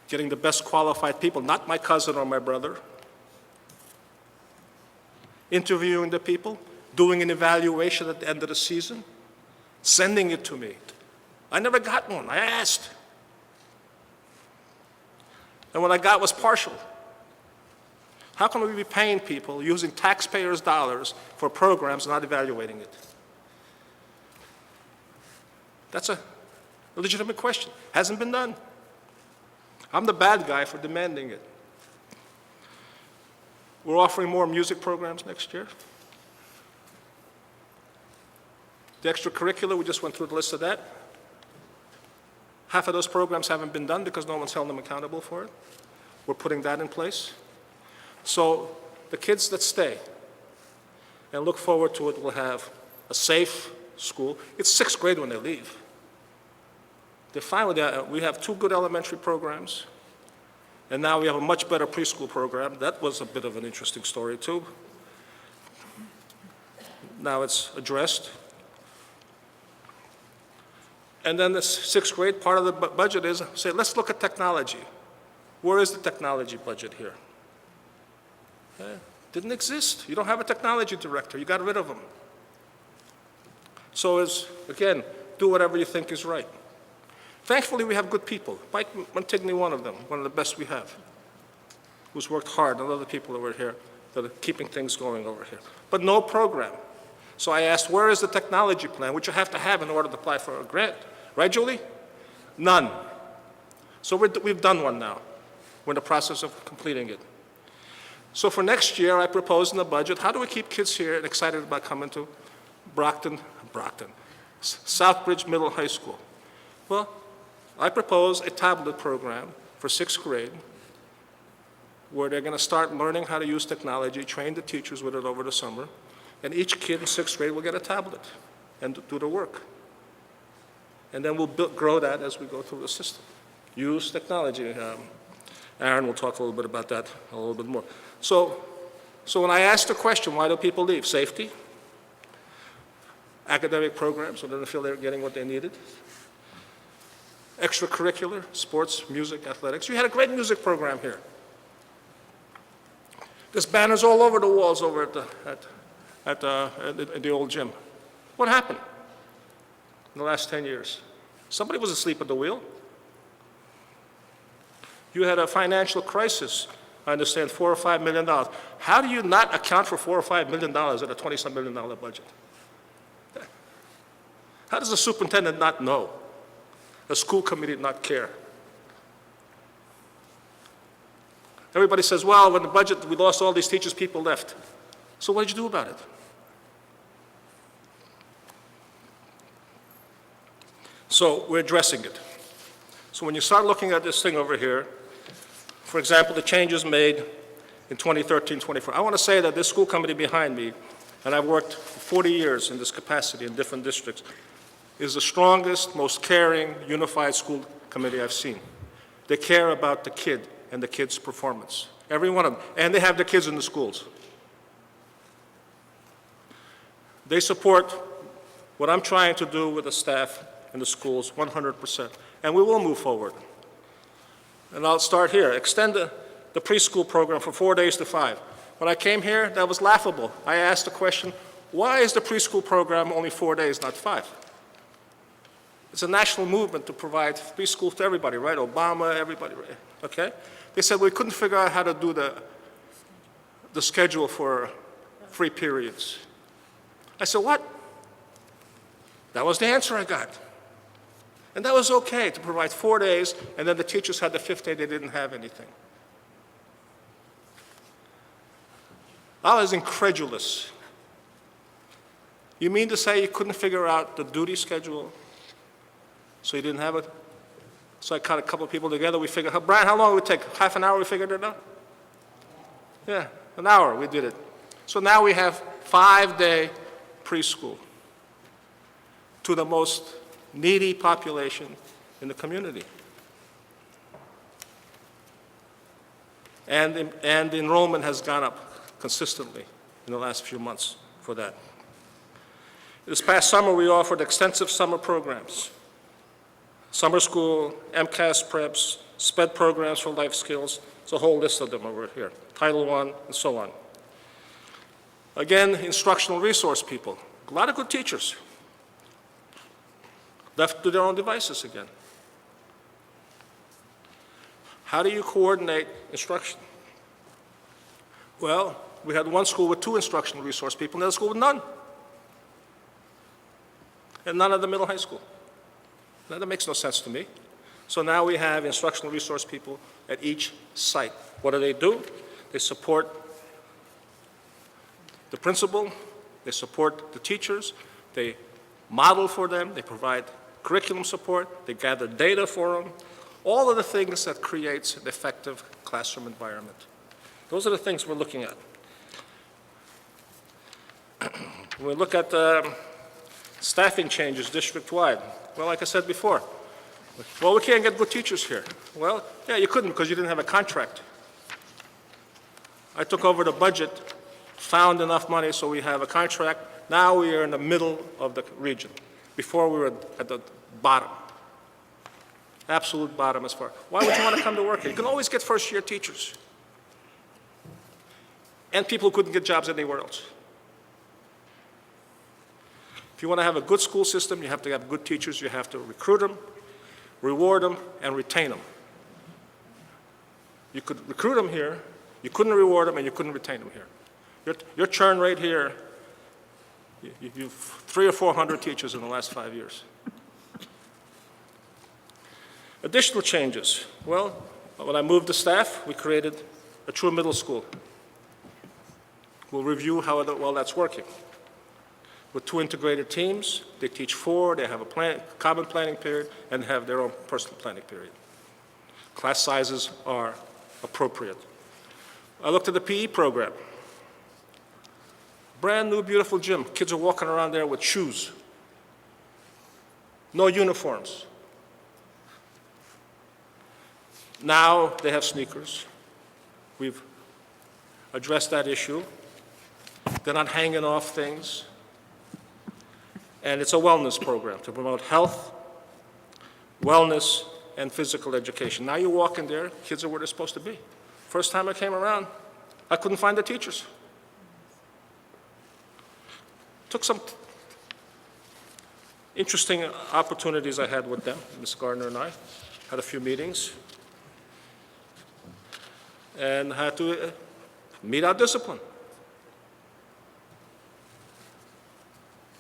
getting the best qualified people, not my cousin or my brother, interviewing the people, doing an evaluation at the end of the season, sending it to me. I never got one. I asked. And what I got was partial. How can we be paying people using taxpayers' dollars for programs and not evaluating it? That's a legitimate question. Hasn't been done. I'm the bad guy for demanding it. We're offering more music programs next year. The extracurricular, we just went through the list of that. Half of those programs haven't been done because no one's held them accountable for it. We're putting that in place. So the kids that stay and look forward to it will have a safe school. It's 6th grade when they leave. They're fine with that. We have 2 good elementary programs, and now we have a much better preschool program. That was a bit of an interesting story, too. Now it's addressed. And then the 6th grade part of the budget is, say, let's look at technology. Where is the technology budget here? Didn't exist. You don't have a technology director. You got rid of him. So it's, again, do whatever you think is right. Thankfully, we have good people. Mike Montigny, one of them, one of the best we have, who's worked hard, and other people over here that are keeping things going over here. But no program. So I asked, where is the technology plan, which you have to have in order to apply for a grant? Right, Julie? None. So we've done one now. We're in the process of completing it. So for next year, I propose in the budget, how do we keep kids here and excited about coming to Southbridge Middle High School? Well, I propose a tablet program for 6th grade where they're going to start learning how to use technology, train the teachers with it over the summer, and each kid in 6th grade will get a tablet and do the work. And then we'll grow that as we go through the system. Use technology. Aaron will talk a little bit about that a little bit more. So when I ask the question, why do people leave? Safety, academic programs, so they don't feel they're getting what they needed, extracurricular, sports, music, athletics. We had a great music program here. There's banners all over the walls over at the old gym. What happened in the last 10 years? Somebody was asleep at the wheel. You had a financial crisis, I understand, $4 or $5 million. How do you not account for $4 or $5 million at a $20-some million budget? How does the superintendent not know? The school committee not care? Everybody says, well, when the budget, we lost all these teachers, people left. So what did you do about it? So we're addressing it. So when you start looking at this thing over here, For example, the changes made in 2013-24. I want to say that this school committee behind me, and I've worked for 40 years in this capacity in different districts, is the strongest, most caring, unified school committee I've seen. They care about the kid and the kid's performance, every one of them, and they have the kids in the schools. They support what I'm trying to do with the staff in the schools 100%, and we will move forward. And I'll start here. Extend the preschool program from 4 days to 5. When I came here, that was laughable. I asked the question, why is the preschool program only 4 days, not 5? It's a national movement to provide preschool to everybody, right? Obama, everybody, right? Okay? They said we couldn't figure out how to do the schedule for free periods. I said, what? That was the answer I got. And that was okay to provide 4 days, and then the teachers had the 5th day they didn't have anything. I was incredulous. You mean to say you couldn't figure out the duty schedule, so you didn't have it? So I got a couple of people together, we figured, Brian, how long would it take? Half an hour we figured it out? Yeah, an hour we did it. So now we have 5-day preschool to the most needy population in the community. And the enrollment has gone up consistently in the last few months for that. This past summer, we offered extensive summer programs. Summer school, MCAS preps, SPED programs for life skills. There's a whole list of them over here. Title I, and so on. Again, instructional resource people. A lot of good teachers. Left to their own devices again. How do you coordinate instruction? Well, we had one school with 2 instructional resource people, another school with none. And none at the middle high school. Now, that makes no sense to me. So now we have instructional resource people at each site. What do? They support the principal, they support the teachers, they model for them, they provide curriculum support, they gather data for them, all of the things that creates an effective classroom environment. Those are the things we're looking at. When we look at staffing changes district-wide, well, like I said before, well, we can't get good teachers here. Well, yeah, you couldn't because you didn't have a contract. I took over the budget, found enough money so we have a contract. Now we are in the middle of the region. Before we were at the bottom, absolute bottom as far. Why would you want to come to work here? You can always get first-year teachers. And people who couldn't get jobs anywhere else. If you want to have a good school system, you have to have good teachers. You have to recruit them, reward them, and retain them. You could recruit them here, you couldn't reward them, and you couldn't retain them here. Your churn rate here, you've 300 or 400 teachers in the last 5 years. Additional changes. Well, when I moved the staff, we created a true middle school. We'll review how well that's working. With 2 integrated teams, they teach 4, they have a common planning period, and have their own personal planning period. Class sizes are appropriate. I looked at the PE program. Brand new, beautiful gym. Kids are walking around there with shoes. No uniforms. Now they have sneakers. We've addressed that issue. They're not hanging off things. And it's a wellness program to promote health, wellness, and physical education. Now you walk in there, kids are where they're supposed to be. First time I came around, I couldn't find the teachers. Took some interesting opportunities I had with them. Ms. Gardner and I had a few meetings and had to meet our discipline.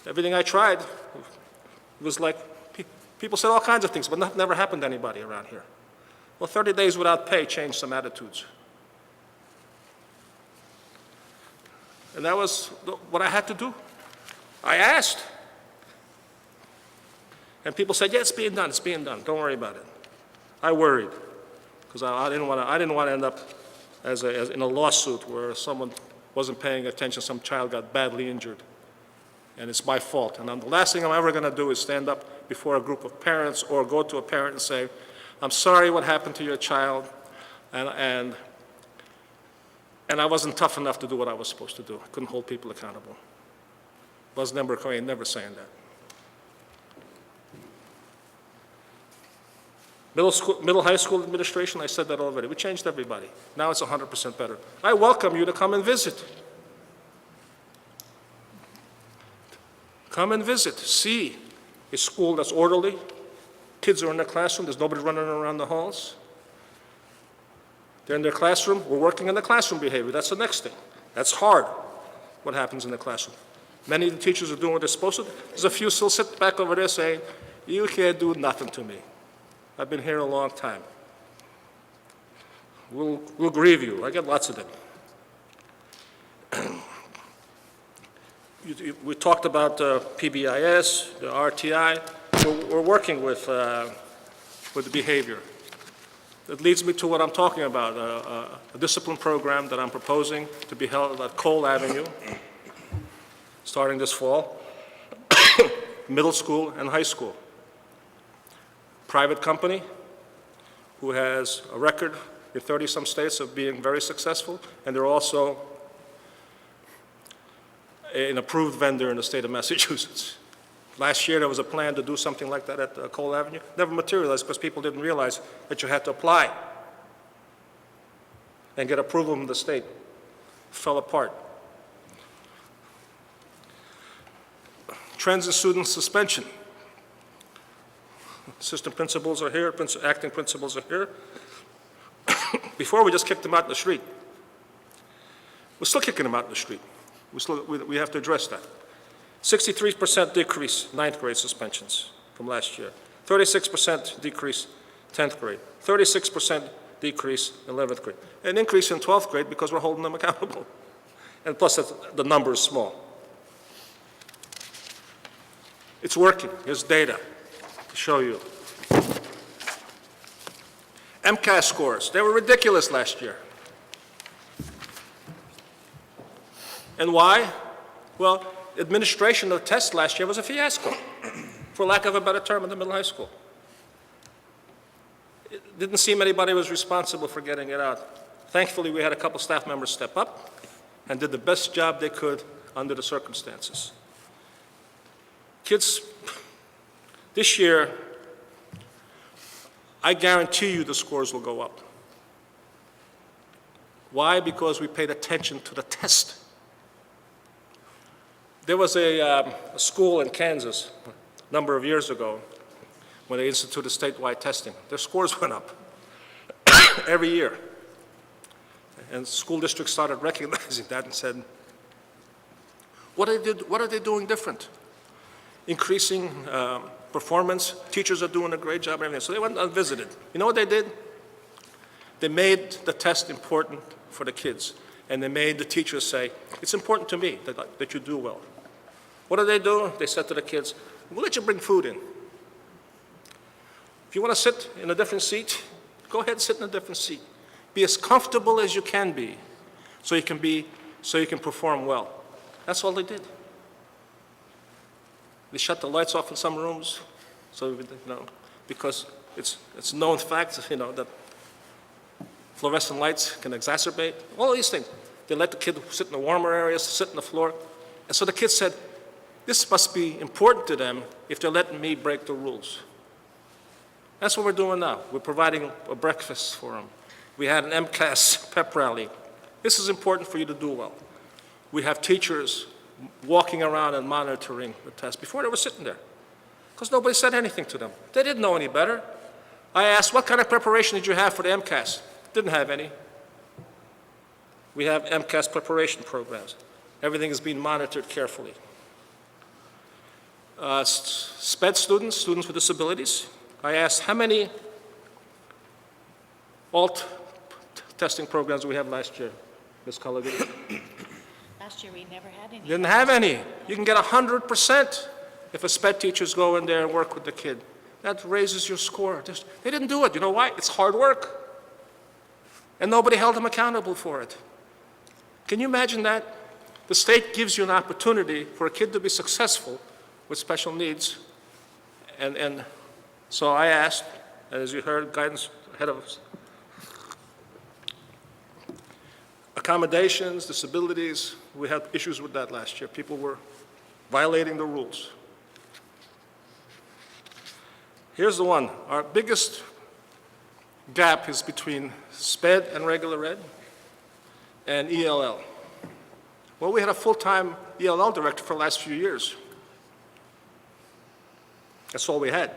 Everything I tried was like, people said all kinds of things, but nothing ever happened to anybody around here. Well, 30 days without pay changed some attitudes. And that was what I had to do. I asked. And people said, yeah, it's being done, don't worry about it. I worried, because I didn't want to end up as in a lawsuit where someone wasn't paying attention, some child got badly injured, and it's my fault. And the last thing I'm ever going to do is stand up before a group of parents or go to a parent and say, I'm sorry what happened to your child, and I wasn't tough enough to do what I was supposed to do. I couldn't hold people accountable. Buzz never saying that. Middle high school administration, I said that already. We changed everybody. Now it's 100% better. I welcome you to come and visit. Come and visit. See a school that's orderly. Kids are in their classroom. There's nobody running around the halls. They're in their classroom. We're working on the classroom behavior. That's the next thing. That's hard, what happens in the classroom. Many of the teachers are doing what they're supposed to do. There's a few still sit back over there saying, you can't do nothing to me. I've been here a long time. We'll grieve you. I get lots of them. We talked about PBIS, the RTI. We're working with the behavior. That leads me to what I'm talking about, a discipline program that I'm proposing to be held at Cole Avenue, starting this fall, middle school and high school. Private company who has a record in 30-some states of being very successful, and they're also an approved vendor in the state of Massachusetts. Last year there was a plan to do something like that at Cole Avenue. Never materialized because people didn't realize that you had to apply and get approval from the state. Fell apart. Trends in student suspension. Assistant principals are here, acting principals are here. Before, we just kicked them out in the street. We're still kicking them out in the street. We have to address that. 63% decrease 9th grade suspensions from last year. 36% decrease 10th grade. 36% decrease 11th grade. An increase in 12th grade because we're holding them accountable. And plus, the number is small. It's working. Here's data to show you. MCAS scores, they were ridiculous last year. And why? Well, administration of the test last year was a fiasco, for lack of a better term, in the middle high school. It didn't seem anybody was responsible for getting it out. Thankfully, we had a couple staff members step up and did the best job they could under the circumstances. Kids, this year, I guarantee you the scores will go up. Why? Because we paid attention to the test. There was a school in Kansas a number of years ago when they instituted statewide testing. Their scores went up every year. And school districts started recognizing that and said, what are they doing different? Increasing performance, teachers are doing a great job and everything. So they went and visited. You know what they did? They made the test important for the kids. And they made the teachers say, it's important to me that you do well. What did they do? They said to the kids, we'll let you bring food in. If you want to sit in a different seat, go ahead and sit in a different seat. Be as comfortable as you can be so you can perform well. That's all they did. They shut the lights off in some rooms, so because it's known fact, that fluorescent lights can exacerbate all these things. They let the kid sit in the warmer areas, sit on the floor, and so the kids said, "This must be important to them if they're letting me break the rules." That's what we're doing now. We're providing a breakfast for them. We had an MCAS pep rally. This is important for you to do well. We have teachers walking around and monitoring the test. Before, they were sitting there because nobody said anything to them. They didn't know any better. I asked, what kind of preparation did you have for the MCAS? Didn't have any. We have MCAS preparation programs. Everything is being monitored carefully. SPED students with disabilities. I asked, how many alt testing programs do we have last year, Ms. Culligan? Last year, we never had any. Didn't have any. You can get 100% if a SPED teachers go in there and work with the kid. That raises your score. They didn't do it. You know why? It's hard work. and nobody held them accountable for it. Can you imagine that? The state gives you an opportunity for a kid to be successful with special needs, and so I asked, as you heard, guidance ahead of us, accommodations, disabilities, we had issues with that last year. People were violating the rules. Here's the one. Our biggest gap is between SPED and regular ed and ELL. Well, we had a full-time ELL director for the last few years. That's all we had.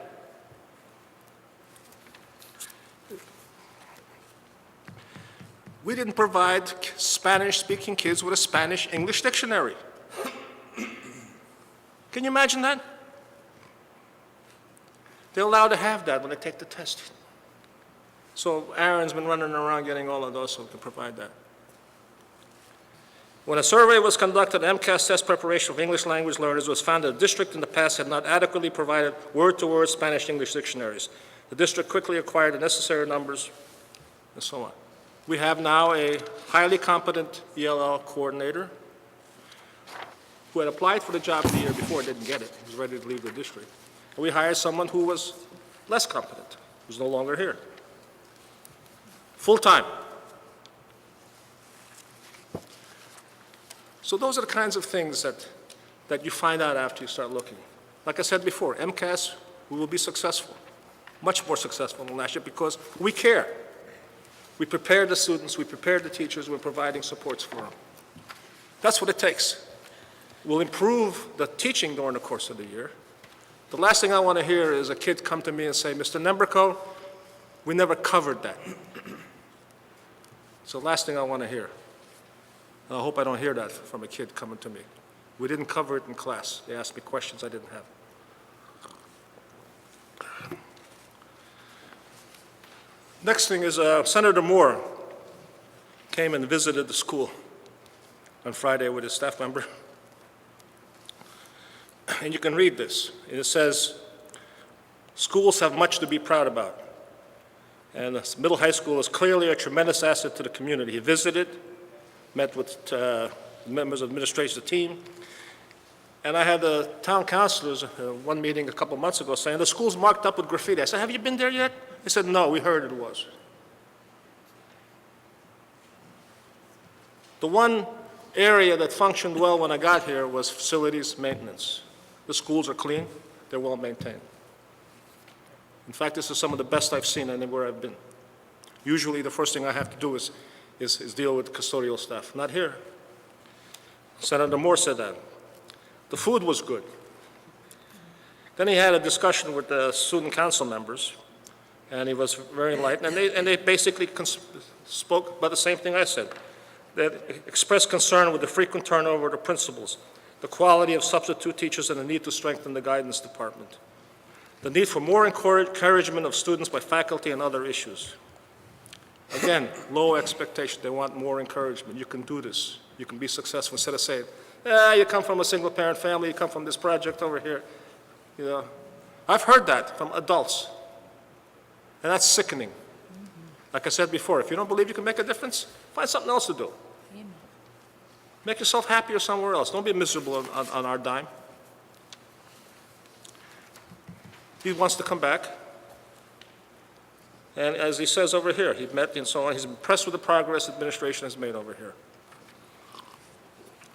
We didn't provide Spanish-speaking kids with a Spanish-English dictionary. Can you imagine that? They're allowed to have that when they take the test. So Aaron's been running around getting all of those so we can provide that. When a survey was conducted, MCAS test preparation of English language learners was found that the district in the past had not adequately provided word-to-word Spanish-English dictionaries. The district quickly acquired the necessary numbers, and so on. We have now a highly competent ELL coordinator who had applied for the job the year before, didn't get it. He was ready to leave the district. And we hired someone who was less competent, who's no longer here. Full-time. So those are the kinds of things that you find out after you start looking. Like I said before, MCAS, we will be successful, much more successful than last year because we care. We prepared the students, we prepared the teachers, we're providing supports for them. That's what it takes. We'll improve the teaching during the course of the year. The last thing I want to hear is a kid come to me and say, Mr. Nemberko, we never covered that. It's the last thing I want to hear. I hope I don't hear that from a kid coming to me. We didn't cover it in class. They asked me questions I didn't have. Next thing is Senator Moore came and visited the school on Friday with his staff member. And you can read this. It says, schools have much to be proud about. And the middle high school is clearly a tremendous asset to the community. He visited, met with members of the administration, the team. And I had the town councilors one meeting a couple months ago saying, the school's marked up with graffiti. I said, have you been there yet? They said, no, we heard it was. The one area that functioned well when I got here was facilities maintenance. The schools are clean, they're well maintained. In fact, this is some of the best I've seen anywhere I've been. Usually the first thing I have to do is deal with custodial staff. Not here. Senator Moore said that. The food was good. Then he had a discussion with the student council members, and he was very enlightened, and they basically spoke about the same thing I said. They expressed concern with the frequent turnover of the principals, the quality of substitute teachers, and the need to strengthen the guidance department. The need for more encouragement of students by faculty and other issues. Again, low expectation. They want more encouragement. You can do this. You can be successful instead of saying, you come from a single parent family, you come from this project over here. You know, I've heard that from adults. And that's sickening. Like I said before, if you don't believe you can make a difference, find something else to do. Make yourself happier somewhere else. Don't be miserable on our dime. He wants to come back. And as he says over here, he met and so on. He's impressed with the progress the administration has made over here.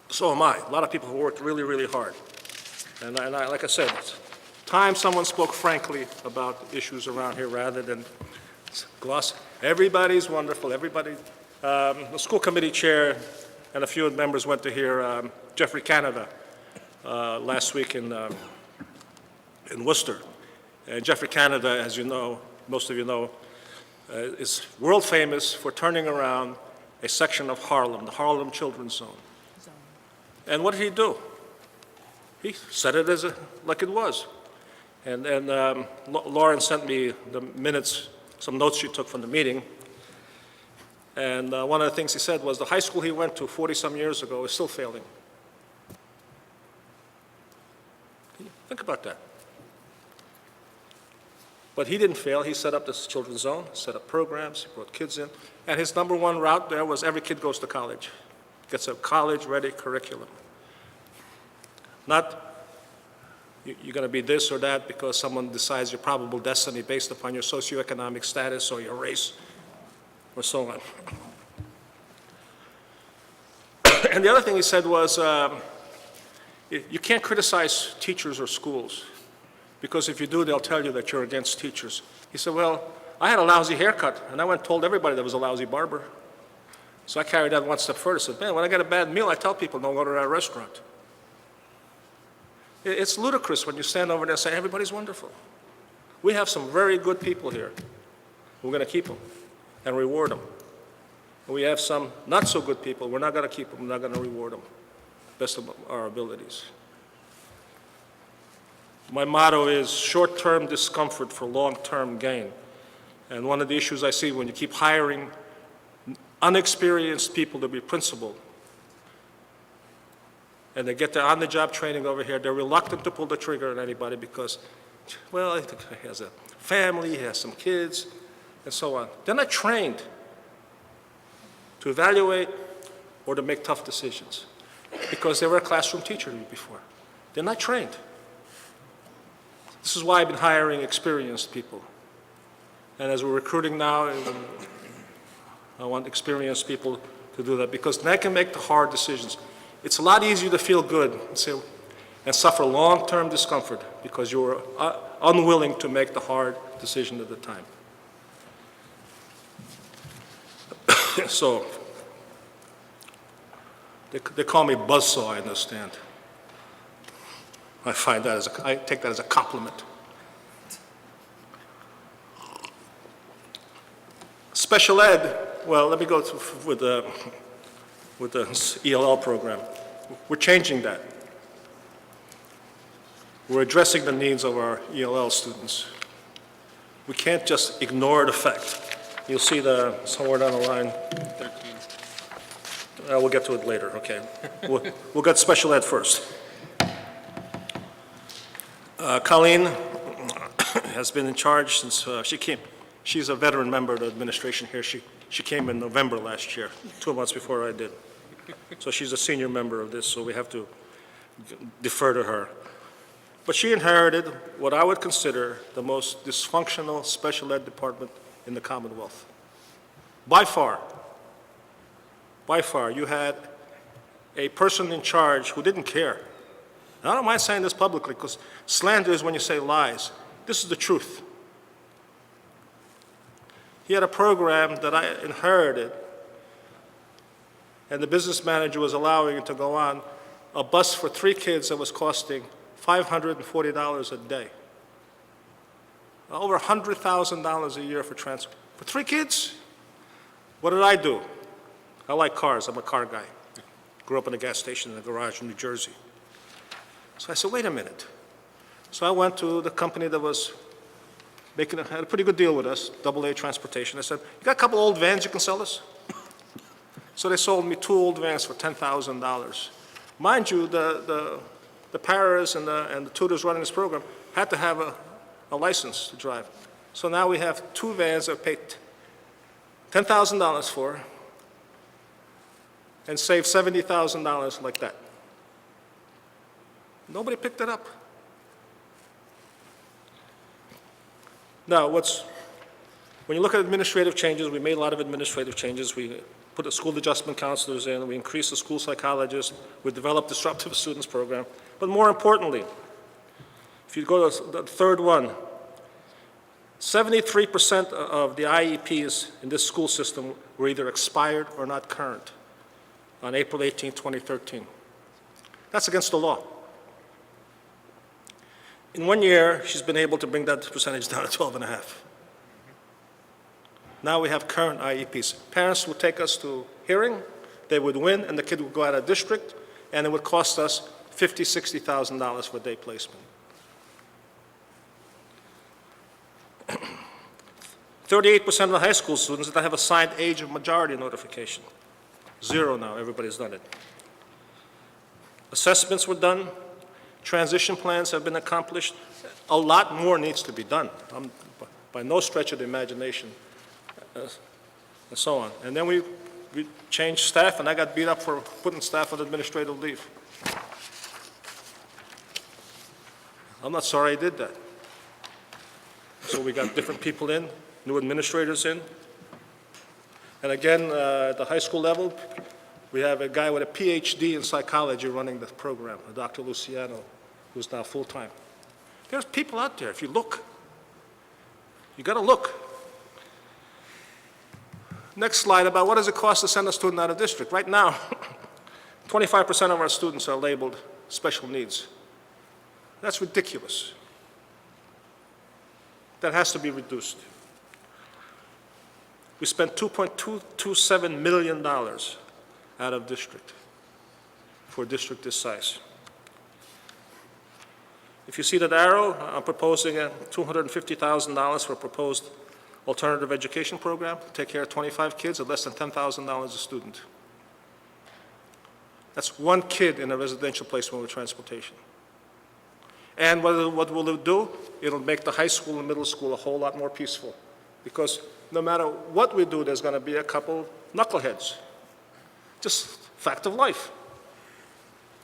So am I. A lot of people have worked really, really hard. And I, like I said, it's time someone spoke frankly about issues around here rather than gloss. Everybody's wonderful. Everybody. The school committee chair and a few members went to hear Jeffrey Canada last week in Worcester. And Jeffrey Canada, as you know, most of you know, is world famous for turning around a section of Harlem, the Harlem Children's Zone. And what did he do? He said it like it was. And Lauren sent me the minutes, some notes she took from the meeting. And one of the things he said was the high school he went to 40-some years ago is still failing. Think about that. But he didn't fail. He set up this children's zone, set up programs, he brought kids in. And his number one route there was every kid goes to college, gets a college-ready curriculum. Not you're going to be this or that because someone decides your probable destiny based upon your socioeconomic status or your race or so on. And the other thing he said was, you can't criticize teachers or schools, because if you do, they'll tell you that you're against teachers. He said, well, I had a lousy haircut, and I went and told everybody that was a lousy barber. So I carried that one step further. I said, man, when I get a bad meal, I tell people don't go to that restaurant. It's ludicrous when you stand over there and say, everybody's wonderful. We have some very good people here. We're going to keep them and reward them. We have some not so good people. We're not going to keep them. We're not going to reward them. Best of our abilities. My motto is short-term discomfort for long-term gain. And one of the issues I see when you keep hiring unexperienced people to be principal, and they get their on-the-job training over here, they're reluctant to pull the trigger on anybody because, well, I think he has a family, he has some kids, and so on. They're not trained to evaluate or to make tough decisions because they were a classroom teacher before. They're not trained. This is why I've been hiring experienced people. And as we're recruiting now, I want experienced people to do that because they can make the hard decisions. It's a lot easier to feel good and suffer long-term discomfort because you were unwilling to make the hard decision at the time. So, they call me buzzsaw, I understand. I take that as a compliment. Special ed, well, let me go with the ELL program. We're changing that. We're addressing the needs of our ELL students. We can't just ignore the fact. You'll see somewhere down the line. We'll get to it later, okay. We'll get special ed first. Colleen has been in charge since she came. She's a veteran member of the administration here. She came in November last year, 2 months before I did. So she's a senior member of this, so we have to defer to her. But she inherited what I would consider the most dysfunctional special ed department in the Commonwealth. By far, you had a person in charge who didn't care. And I don't mind saying this publicly because slander is when you say lies. This is the truth. He had a program that I inherited, and the business manager was allowing it to go on, a bus for 3 kids that was costing $540 a day. Over $100,000 a year for transport. For 3 kids? What did I do? I like cars. I'm a car guy. Grew up in a gas station in a garage in New Jersey. So I said, wait a minute. So I went to the company that was had a pretty good deal with us, AA Transportation. I said, you got a couple old vans you can sell us? So they sold me 2 old vans for $10,000. Mind you, the paras and the tutors running this program had to have a license to drive. So now we have 2 vans that paid $10,000 for and saved $70,000 like that. Nobody picked it up. Now, when you look at administrative changes, we made a lot of administrative changes. We put the school adjustment counselors in, we increased the school psychologists, we developed disruptive students program. But more importantly, if you go to the third one, 73% of the IEPs in this school system were either expired or not current on April 18, 2013. That's against the law. In 1 year, she's been able to bring that percentage down to 12.5. Now we have current IEPs. Parents would take us to hearing, they would win, and the kid would go out of district, and it would cost us $50,000, $60,000 for day placement. 38% of the high school students that have a signed age of majority notification. 0 now, everybody's done it. Assessments were done. Transition plans have been accomplished. A lot more needs to be done, by no stretch of the imagination, and so on. And then we changed staff, and I got beat up for putting staff on administrative leave. I'm not sorry I did that. So we got different people in, new administrators in. And again, at the high school level, we have a guy with a PhD in psychology running the program, Dr. Luciano, who's now full-time. There's people out there, if you look. You got to look. Next slide about what does it cost to send a student out of district. Right now, 25% of our students are labeled special needs. That's ridiculous. That has to be reduced. We spent $2.227 million out of district for a district this size. If you see that arrow, I'm proposing $250,000 for a proposed alternative education program to take care of 25 kids at less than $10,000 a student. That's one kid in a residential placement with transportation. And what will it do? It'll make the high school and middle school a whole lot more peaceful. Because no matter what we do, there's going to be a couple knuckleheads. Just fact of life.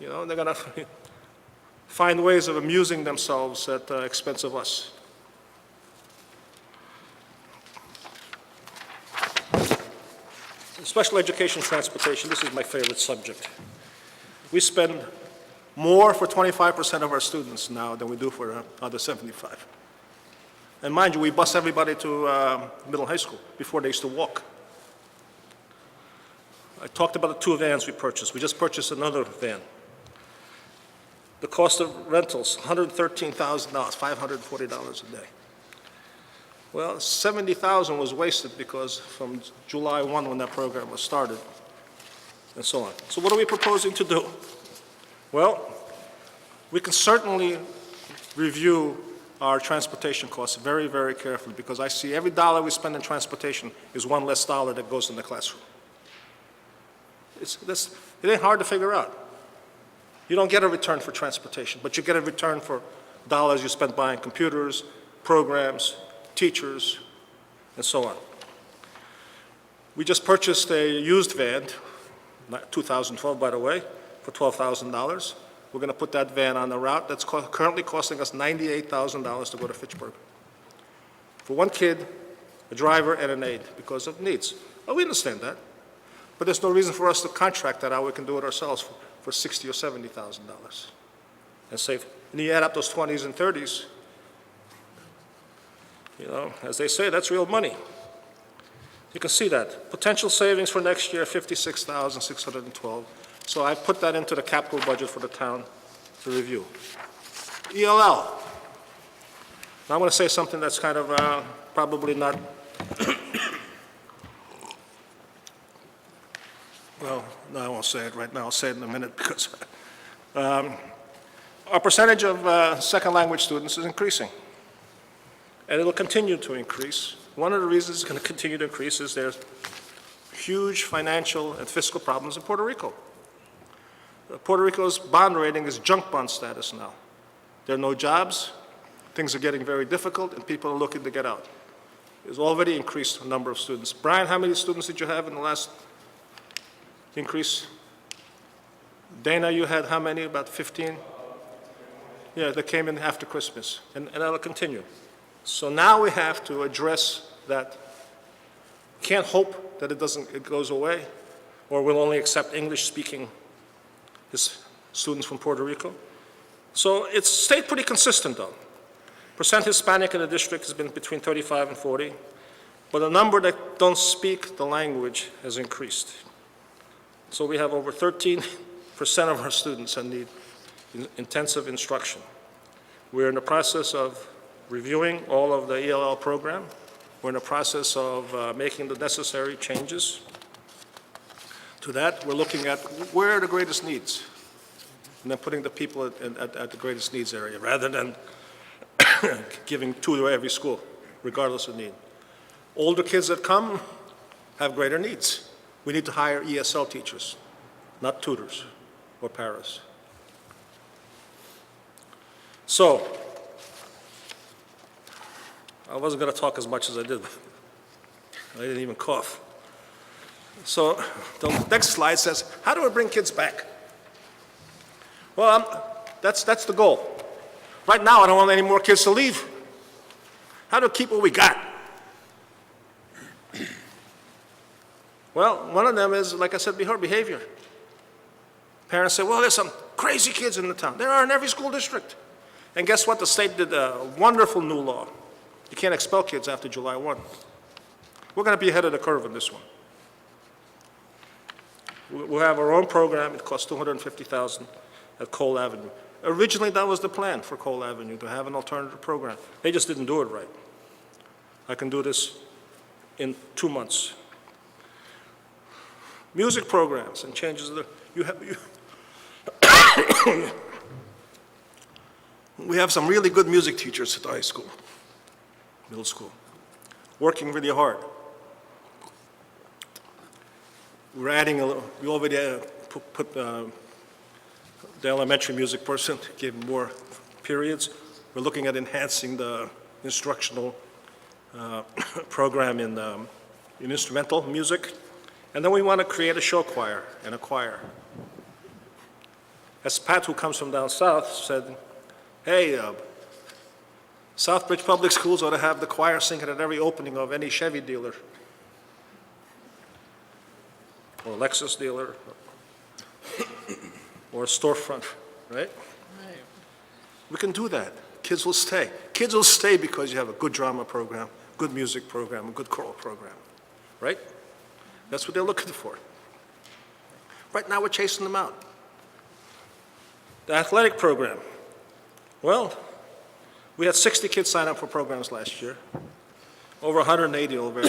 You know, they're going to find ways of amusing themselves at the expense of us. Special education transportation, this is my favorite subject. We spend more for 25% of our students now than we do for the other 75. And mind you, we bus everybody to middle high school. Before they used to walk. I talked about the 2 vans we purchased. We just purchased another van. The cost of rentals, $113,000, $540 a day. Well, $70,000 was wasted because from July 1 when that program was started, and so on. So what are we proposing to do? Well, we can certainly review our transportation costs very, very carefully because I see every dollar we spend in transportation is one less dollar that goes in the classroom. It ain't hard to figure out. You don't get a return for transportation, but you get a return for dollars you spend buying computers, programs, teachers, and so on. We just purchased a used van, 2012 by the way, for $12,000. We're going to put that van on the route that's currently costing us $98,000 to go to Fitchburg. For one kid, a driver, and an aide because of needs. Well, we understand that. But there's no reason for us to contract that out. We can do it ourselves for $60,000 or $70,000 and save. And you add up those 20s and 30s, you know, as they say, that's real money. You can see that. Potential savings for next year, $56,612. So I put that into the capital budget for the town to review. ELL. Now I'm going to say something that's kind of probably not, well, no, I won't say it right now. I'll say it in a minute because our percentage of second language students is increasing. And it'll continue to increase. One of the reasons it's going to continue to increase is there's huge financial and fiscal problems in Puerto Rico. Puerto Rico's bond rating is junk bond status now. There are no jobs, things are getting very difficult, and people are looking to get out. There's already increased the number of students. Brian, how many students did you have in the last increase? Dana, you had how many? About 15? Yeah, that came in after Christmas, and that'll continue. So now we have to address that. Can't hope that it goes away, or we'll only accept English-speaking students from Puerto Rico. So it's stayed pretty consistent, though. Percent Hispanic in the district has been between 35 and 40, but the number that don't speak the language has increased. So we have over 13% of our students that need intensive instruction. We're in the process of reviewing all of the ELL program. We're in the process of making the necessary changes to that. We're looking at where are the greatest needs, and then putting the people at the greatest needs area, rather than giving 2 to every school, regardless of need. Older kids that come have greater needs. We need to hire ESL teachers, not tutors or paras. So, I wasn't going to talk as much as I did. I didn't even cough. So the next slide says, how do we bring kids back? Well, that's the goal. Right now, I don't want any more kids to leave. How do we keep what we got? Well, one of them is, like I said before, behavior. Parents say, well, there's some crazy kids in the town. There are in every school district. And guess what? The state did a wonderful new law. You can't expel kids after July 1. We're going to be ahead of the curve on this one. We'll have our own program. It costs $250,000 at Cole Avenue. Originally, that was the plan for Cole Avenue, to have an alternative program. They just didn't do it right. I can do this in 2 months. Music programs and changes. We have some really good music teachers at the high school, middle school, working really hard. We're adding a little, we already put the elementary music person, gave him more periods. We're looking at enhancing the instructional program in instrumental music. And then we want to create a show choir and a choir. As Pat, who comes from down south, said, hey, Southbridge Public Schools ought to have the choir singing at every opening of any Chevy dealer or Lexus dealer or a storefront, right? We can do that. Kids will stay. Kids will stay because you have a good drama program, good music program, a good choral program, right? That's what they're looking for. Right now, we're chasing them out. The athletic program. Well, we had 60 kids sign up for programs last year. Over 180 already.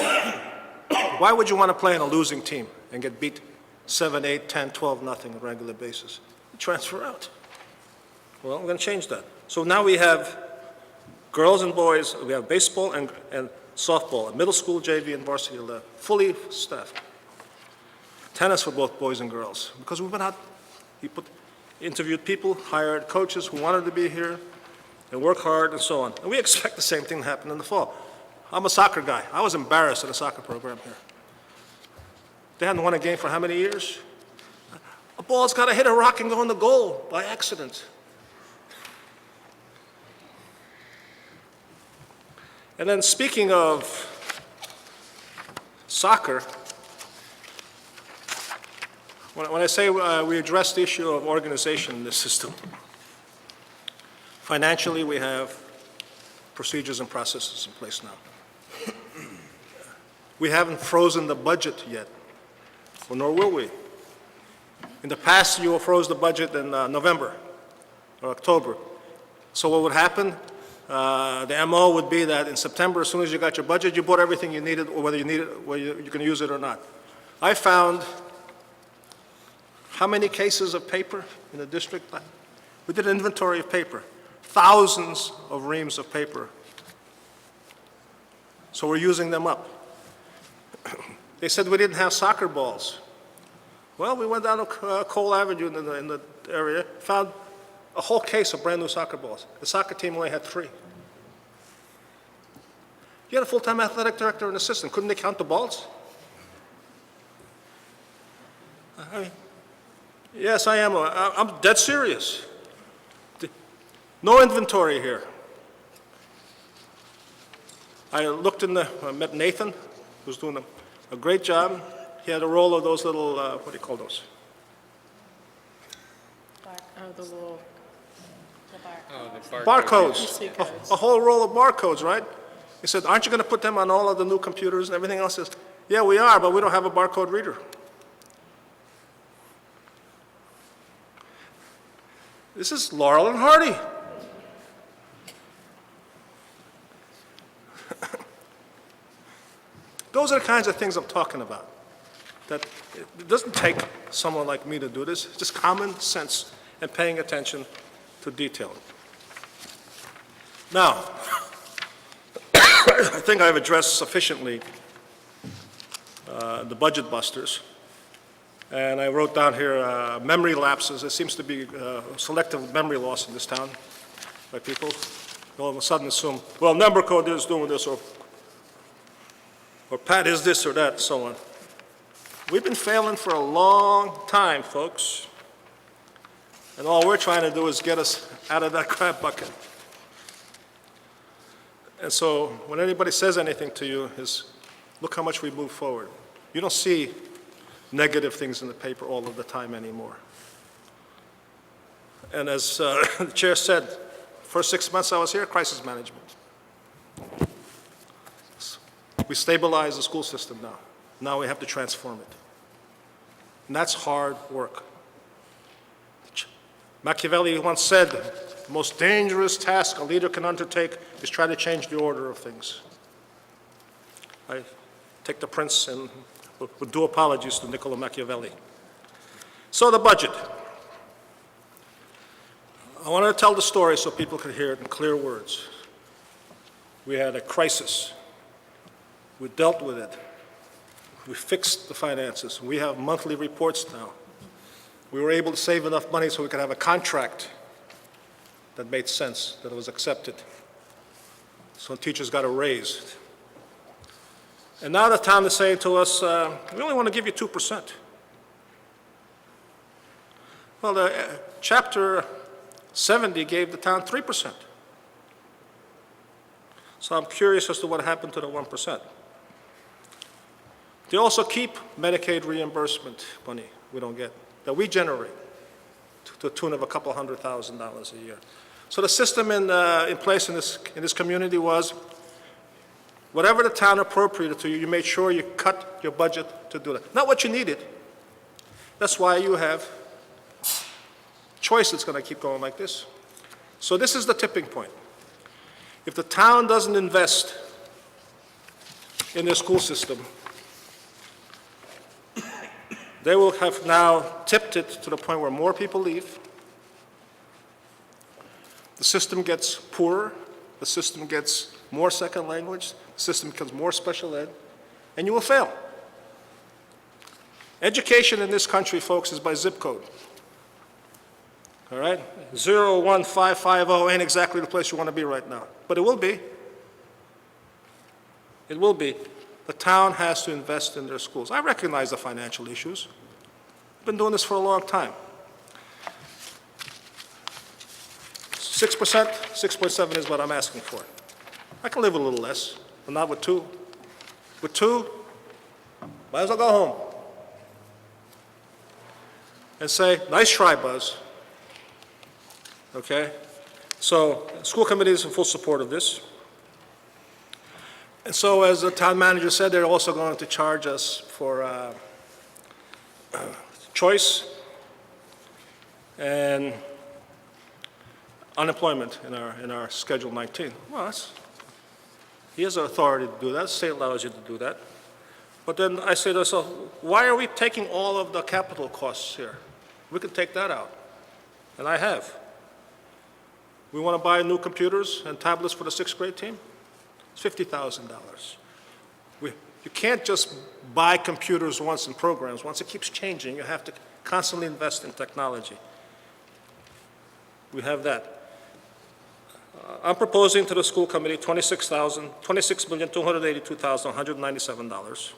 Why would you want to play on a losing team and get beat 7, 8, 10, 12, nothing on a regular basis? You transfer out. Well, we're going to change that. So now we have girls and boys, we have baseball and softball, middle school, JV, and varsity, fully staffed. Tennis for both boys and girls, because we went out, interviewed people, hired coaches who wanted to be here and work hard and so on. And we expect the same thing to happen in the fall. I'm a soccer guy. I was embarrassed at a soccer program here. They hadn't won a game for how many years? A ball's got to hit a rock and go in the goal by accident. And then speaking of soccer, when I say we address the issue of organization in this system, financially we have procedures and processes in place now. We haven't frozen the budget yet, well, nor will we. In the past, you froze the budget in November or October. So what would happen? The MO would be that in September, as soon as you got your budget, you bought everything you needed, or whether you need it, whether you can use it or not. I found how many cases of paper in the district? We did an inventory of paper, thousands of reams of paper. So we're using them up. They said we didn't have soccer balls. Well, we went down to Cole Avenue in the area, found a whole case of brand new soccer balls. The soccer team only had 3. You had a full-time athletic director and assistant. Couldn't they count the balls? I mean, yes, I am. I'm dead serious. No inventory here. I looked in I met Nathan, who was doing a great job. He had a roll of those little, what do you call those? The little... Barcodes. A whole roll of barcodes, right? He said, aren't you going to put them on all of the new computers and everything else? Says, yeah, we are, but we don't have a barcode reader. This is Laurel and Hardy. Those are the kinds of things I'm talking about. That it doesn't take someone like me to do this. It's just common sense and paying attention to detail. Now, I think I've addressed sufficiently the budget busters. And I wrote down here memory lapses. There seems to be selective memory loss in this town by people. all of a sudden assume, well, number code is doing this, or Pat is this or that, and so on. We've been failing for a long time, folks. And all we're trying to do is get us out of that crab bucket. And so when anybody says anything to you is, look how much we moved forward. You don't see negative things in the paper all of the time anymore. And as the chair said, first 6 months I was here, crisis management. We stabilize the school system now. Now we have to transform it. And that's hard work. Machiavelli once said, the most dangerous task a leader can undertake is try to change the order of things. I take the prince and with due apologies to Niccolo Machiavelli. So the budget. I wanted to tell the story so people could hear it in clear words. We had a crisis. We dealt with it. We fixed the finances. We have monthly reports now. We were able to save enough money so we could have a contract that made sense, that was accepted. So teachers got a raise. And now the town is saying to us, we only want to give you 2%. Well, the Chapter 70 gave the town 3%. So I'm curious as to what happened to the 1%. They also keep Medicaid reimbursement money we don't get, that we generate, to the tune of a couple $100,000 a year. So the system in place in this community was, whatever the town appropriated to you, you made sure you cut your budget to do that. Not what you needed. That's why you have choice that's going to keep going like this. So this is the tipping point. If the town doesn't invest in their school system, they will have now tipped it to the point where more people leave. The system gets poorer. The system gets more second language. The system becomes more special ed, and you will fail. Education in this country, folks, is by zip code. All right? 01550 ain't exactly the place you want to be right now, but it will be. It will be. The town has to invest in their schools. I recognize the financial issues. I've been doing this for a long time. 6%, 6.7 is what I'm asking for. I can live with a little less, but not with 2. With 2, might as well go home and say, nice try, Buzz. Okay? So, the school committee is in full support of this. And so, as the town manager said, they're also going to charge us for choice and unemployment in our Schedule 19. Well, he has the authority to do that. The state allows you to do that. But then I say to myself, why are we taking all of the capital costs here? We could take that out. And I have. We want to buy new computers and tablets for the 6th grade team? It's $50,000. You can't just buy computers once and programs. Once it keeps changing, you have to constantly invest in technology. We have that. I'm proposing to the school committee $26,282,197.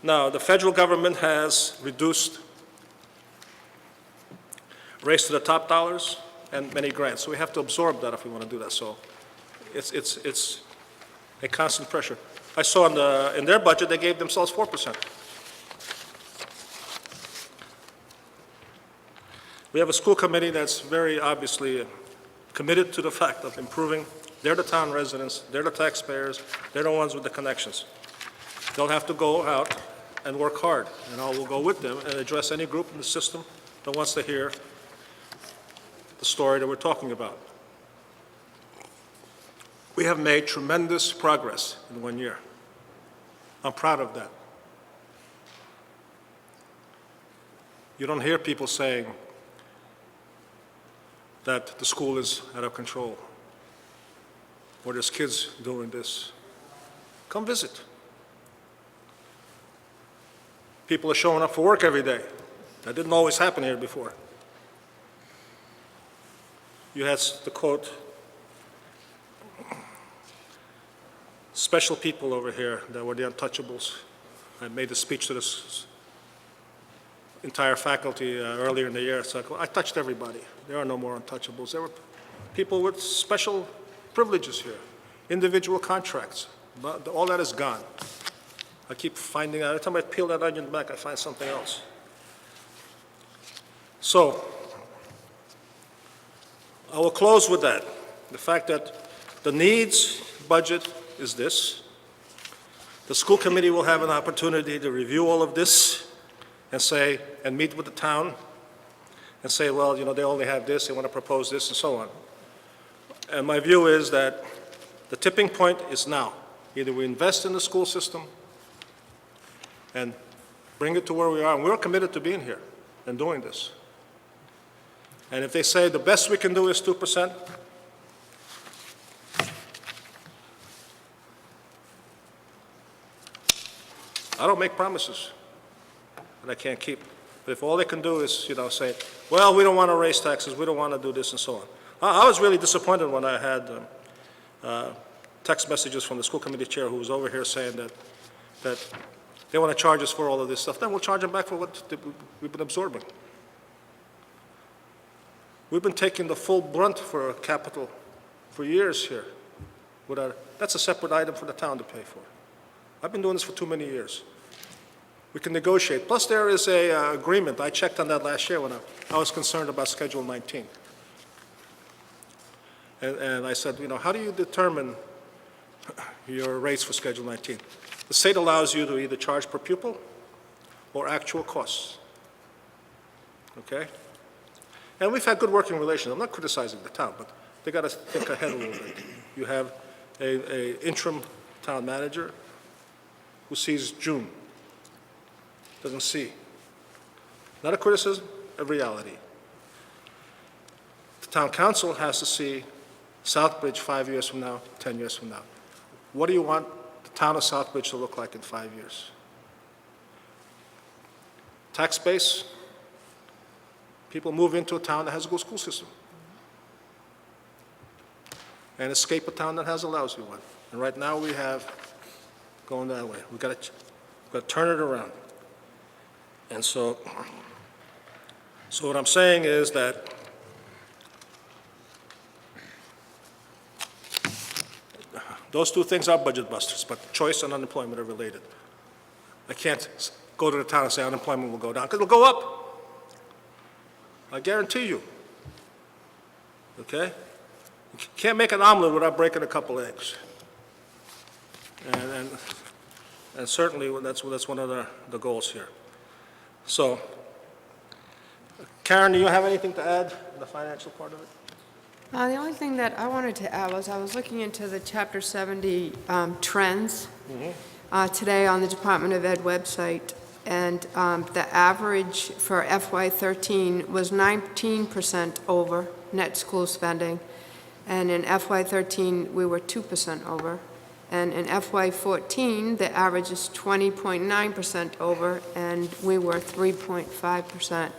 Now, the federal government has reduced race to the top dollars and many grants, so we have to absorb that if we want to do that. So it's a constant pressure. I saw in their budget they gave themselves 4%. We have a school committee that's very obviously committed to the fact of improving. They're the town residents, they're the taxpayers, they're the ones with the connections. They'll have to go out and work hard, and I will go with them and address any group in the system that wants to hear the story that we're talking about. We have made tremendous progress in 1 year. I'm proud of that. You don't hear people saying that the school is out of control or there's kids doing this. Come visit. People are showing up for work every day. That didn't always happen here before. you had the quote, special people over here that were the untouchables. I made a speech to this entire faculty earlier in the year. It's like, well, I touched everybody. There are no more untouchables. There were people with special privileges here, individual contracts. But all that is gone. I keep finding out, every time I peel that onion back, I find something else. So, I will close with that. The fact that the needs budget is this. The school committee will have an opportunity to review all of this and say, and meet with the town and say, well, you know, they only have this, they want to propose this, and so on. And my view is that the tipping point is now. Either we invest in the school system and bring it to where we are, and we're committed to being here and doing this. And if they say the best we can do is 2%, I don't make promises that I can't keep. But if all they can do is, you know, say, well, we don't want to raise taxes, we don't want to do this, and so on. I was really disappointed when I had text messages from the school committee chair who was over here saying that they want to charge us for all of this stuff. Then we'll charge them back for what we've been absorbing. We've been taking the full brunt for capital for years here. That's a separate item for the town to pay for. I've been doing this for too many years. We can negotiate. Plus, there is an agreement. I checked on that last year when I was concerned about Schedule 19. And I said, you know, how do you determine your rates for Schedule 19? The state allows you to either charge per pupil or actual costs. Okay? And we've had good working relations. I'm not criticizing the town, but they got to think ahead a little bit. You have an interim town manager who sees June, doesn't see. Not a criticism, a reality. The town council has to see Southbridge 5 years from now, 10 years from now. What do you want the town of Southbridge to look like in 5 years? Tax base, people move into a town that has a good school system and escape a town that has a lousy one. And right now we have going that way. We've got to turn it around. And so what I'm saying is that those two things are budget busters, but choice and unemployment are related. I can't go to the town and say unemployment will go down, because it'll go up. I guarantee you. Okay? You can't make an omelet without breaking a couple eggs. And certainly that's one of the goals here. So, Karen, do you have anything to add in the financial part of it? The only thing that I wanted to add was I was looking into the Chapter 70 trends today on the Department of Ed website, and the average for FY13 was 19% over net school spending, and in FY13 we were 2% over. And in FY14, the average is 20.9% over, and we were 3.5%.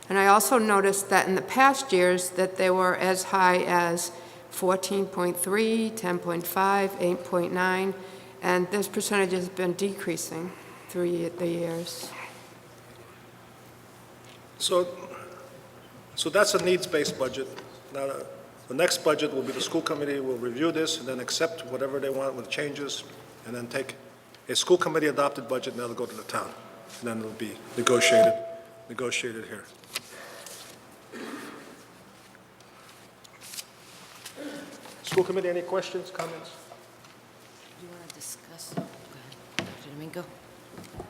And I also noticed that in the past years that they were as high as 14.3, 10.5, 8.9, and this percentage has been decreasing through the years. So that's a needs-based budget. Now, the next budget will be the school committee will review this and then accept whatever they want with changes, and then take a school committee adopted budget, and that'll go to the town. And then it'll be negotiated here. School committee, any questions, comments? Do you want to discuss? Go ahead. Dr. Domingo.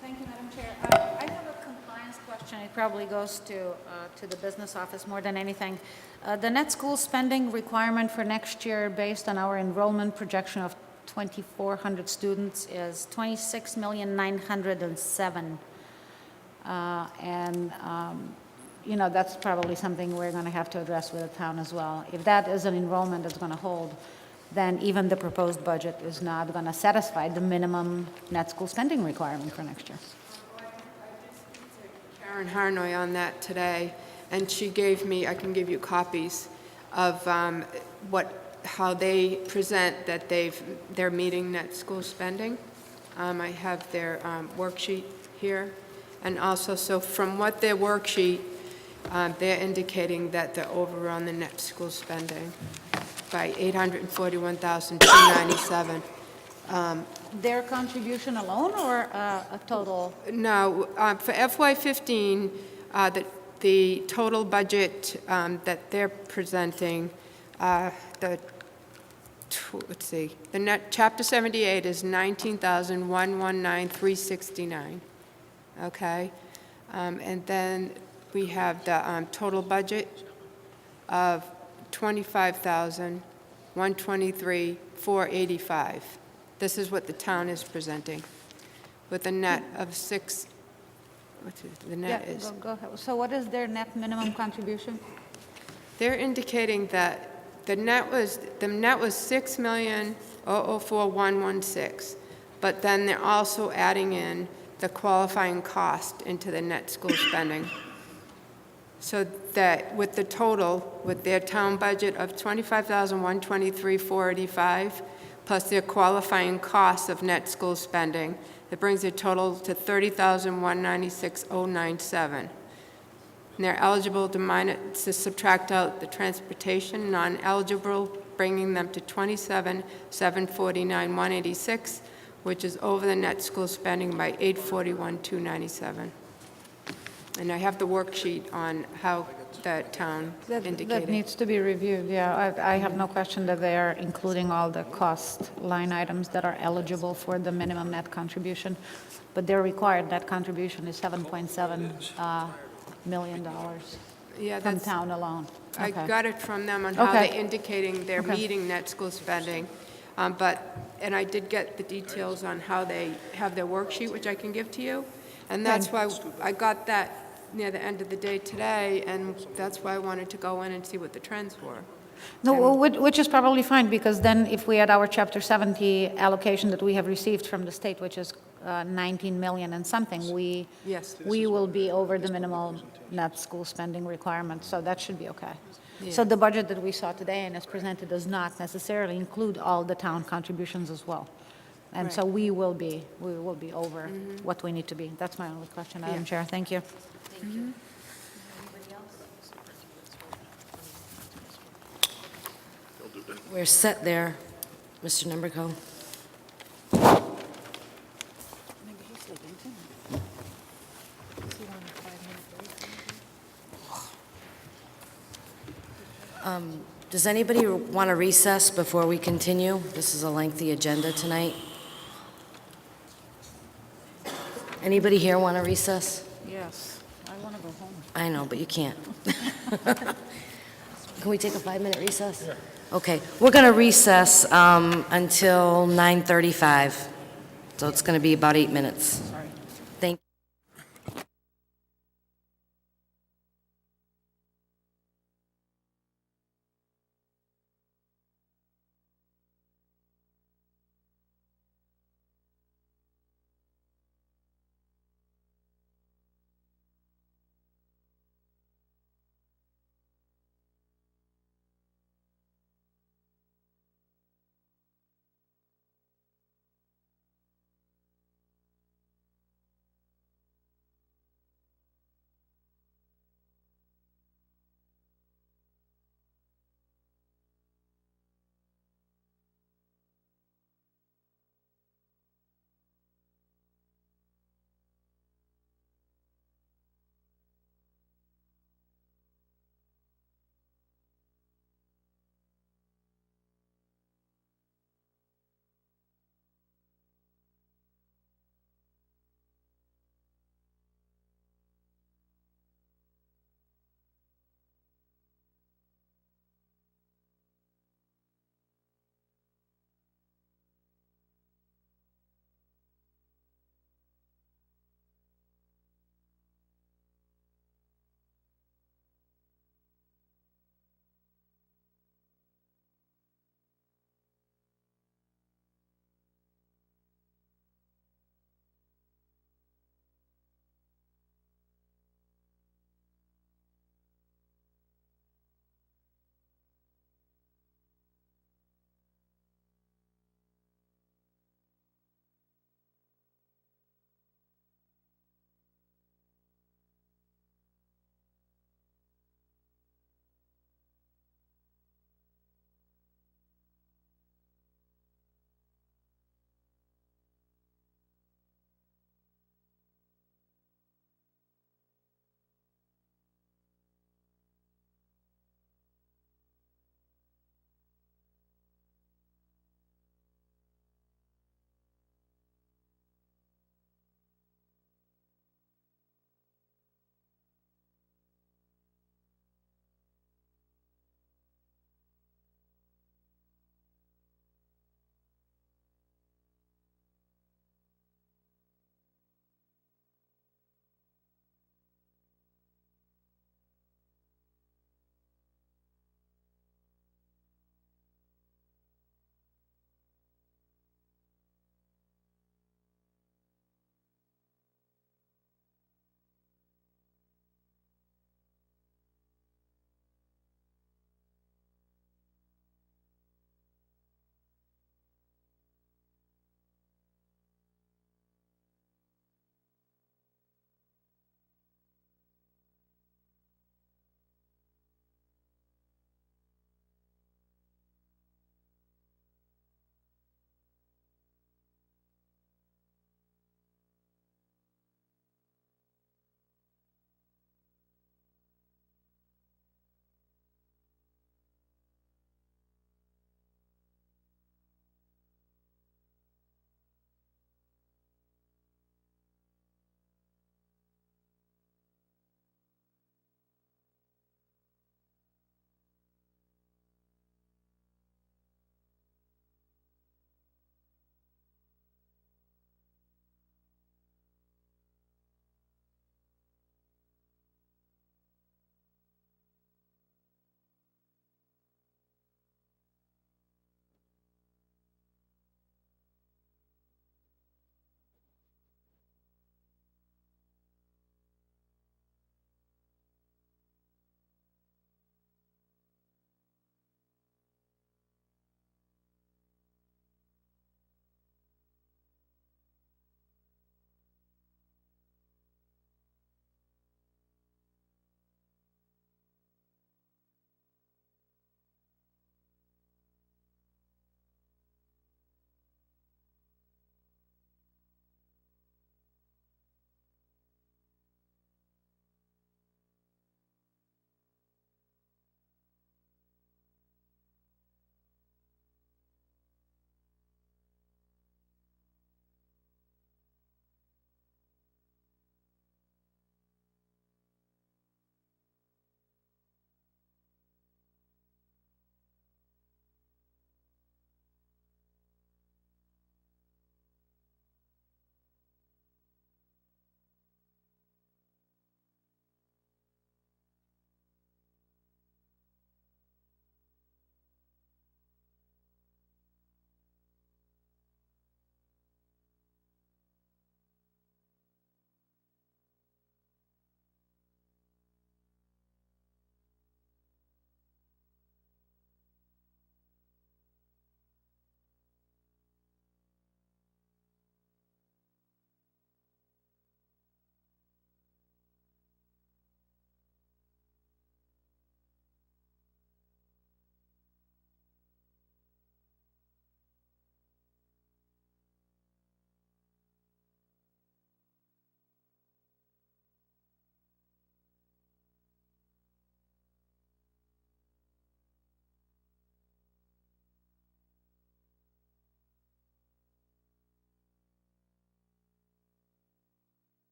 Thank you, Madam Chair. I have a compliance question. It probably goes to the business office more than anything. The net school spending requirement for next year, based on our enrollment projection of 2,400 students, is $26,907,000. You know, that's probably something we're going to have to address with the town as well. If that is an enrollment that's going to hold, then even the proposed budget is not going to satisfy the minimum net school spending requirement for next year. I just spoke to Karen Harnoy on that today, and she gave me, I can give you copies, of how they present that they're meeting net school spending. I have their worksheet here. And also, so from what their worksheet, they're indicating that they're over on the net school spending by $841,297. Their contribution alone or a total? No, for FY15, the total budget that they're presenting, let's see, the net, Chapter 78 is $19,119,369, okay? And then we have the total budget of $25,123,485. This is what the town is presenting, with a net of the net is. Go ahead. So what is their net minimum contribution? They're indicating that the net was $6,004,116, but then they're also adding in the qualifying cost into the net school spending. So that with the total, with their town budget of $25,123,485, plus their qualifying costs of net school spending, it brings the total to $30,196,097. And they're eligible to subtract out the transportation, non-eligible, bringing them to $27,749,186, which is over the net school spending by $841,297. And I have the worksheet on how the town indicated. That needs to be reviewed, yeah. I have no question that they are including all the cost line items that are eligible for the minimum net contribution, but their required net contribution is $7.7 million Yeah, from that's, town alone. I Okay. got it from them on how Okay. they're indicating they're Okay. meeting net school spending. And I did get the details on how they have their worksheet, which I can give to you. And that's why I got that near the end of the day today, and that's why I wanted to go in and see what the trends were. No, well, which is probably fine, because then if we add our Chapter 70 allocation that we have received from the state, which is 19 million and something, we will be over the minimal net school spending requirement, so that should be okay. So the budget that we saw today and is presented does not necessarily include all the town contributions as well. And so we will be over what we need to be. That's my only question, Madam Chair. Thank you. We're set there, Mr. Nemrico. Does anybody want to recess before we continue? This is a lengthy agenda tonight. Anybody here want to recess? Yes, I want to go home. I know, but you can't. Can we take a 5-minute recess? Yeah. Okay, we're going to recess until 9:35, so it's going to be about 8 minutes. Thank you.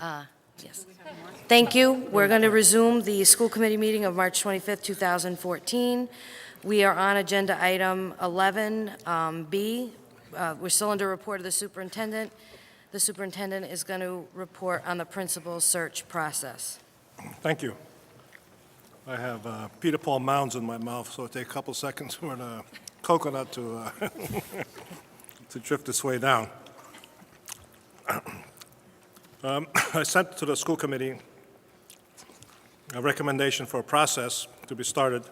Yes. Thank you. We're going to resume the school committee meeting of March 25th, 2014. We are on agenda item 11B. We're still under report of the superintendent. The superintendent is going to report on the principal search process. Thank you. I have Peter Paul Mounds in my mouth, so it'll take a couple seconds for the coconut to to drift its way down. I sent to the school committee a recommendation for a process to be started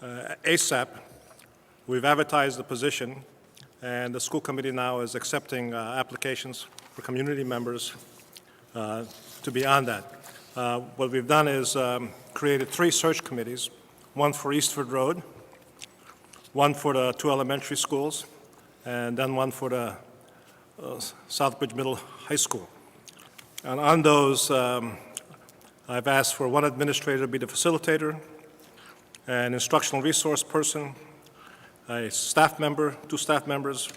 ASAP. We've advertised the position, and the school committee now is accepting applications for community members to be on that. What we've done is created 3 search committees, one for Eastford Road, one for the 2 elementary schools, and then one for the Southbridge Middle High School. And on those, I've asked for one administrator to be the facilitator, an instructional resource person, a staff member, 2 staff members,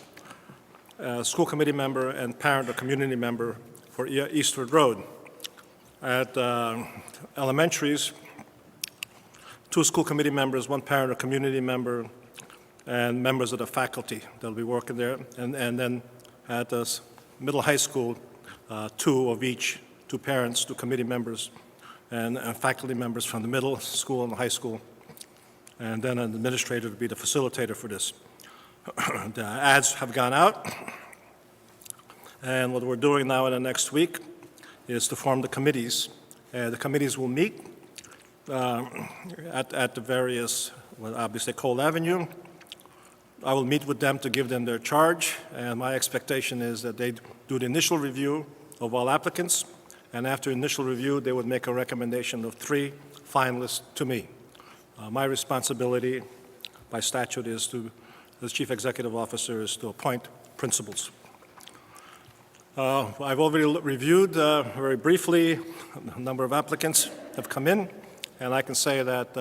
a school committee member, and parent or community member for Eastford Road. At elementaries, 2 school committee members, 1 parent or community member, and members of the faculty that'll be working there. And then at the middle high school, 2 of each, 2 parents, 2 committee members, and faculty members from the middle school and the high school, and then an administrator to be the facilitator for this. The ads have gone out, and what we're doing now in the next week is to form the committees. The committees will meet at the various, well, obviously Cole Avenue. I will meet with them to give them their charge, and my expectation is that they do the initial review of all applicants, and after initial review, they would make a recommendation of 3 finalists to me. My responsibility by statute is to, as Chief Executive Officer, is to appoint principals. I've already reviewed very briefly. A number of applicants have come in, and I can say that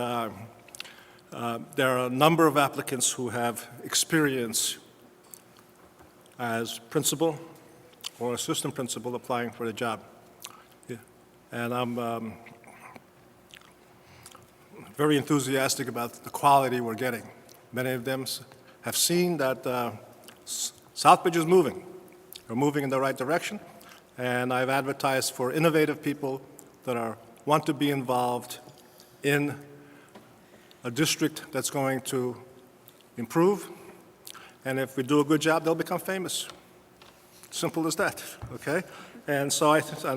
there are a number of applicants who have experience as principal or assistant principal applying for the job. Yeah. And I'm very enthusiastic about the quality we're getting. Many of them have seen that Southbridge is moving. We're moving in the right direction, and I've advertised for innovative people that want to be involved in a district that's going to improve, and if we do a good job, they'll become famous. Simple as that, okay? And so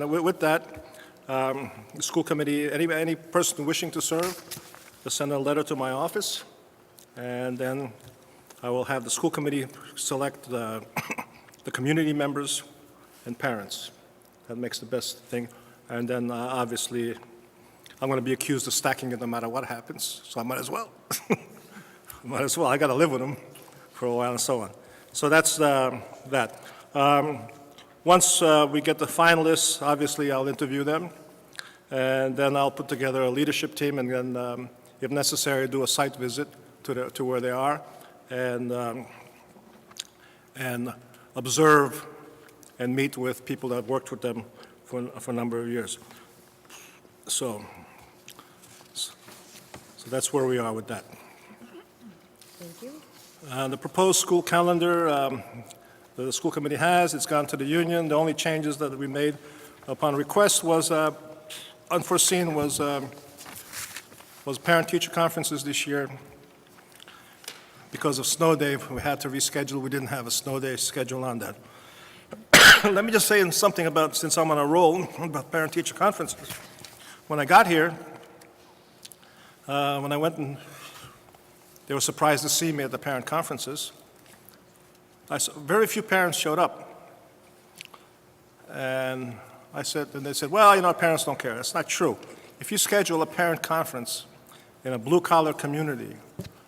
with that, the school committee, any person wishing to serve, to send a letter to my office, and then I will have the school committee select the community members and parents. That makes the best thing. And then obviously, I'm going to be accused of stacking it no matter what happens, so I might as well. Might as well. I got to live with them for a while and so on. So that's that. Once we get the finalists, obviously I'll interview them, and then I'll put together a leadership team, and then, if necessary, do a site visit to where they are, and observe and meet with people that have worked with them for a number of years. So that's where we are with that. Thank you. The proposed school calendar that the school committee has, it's gone to the union. The only changes that we made upon request was unforeseen was parent-teacher conferences this year. Because of snow day, we had to reschedule. We didn't have a snow day schedule on that. Let me just say something about, since I'm on a roll, about parent-teacher conferences. When I got here, when I went and they were surprised to see me at the parent conferences, very few parents showed up. And they said, well, you know, parents don't care. That's not true. If you schedule a parent conference in a blue-collar community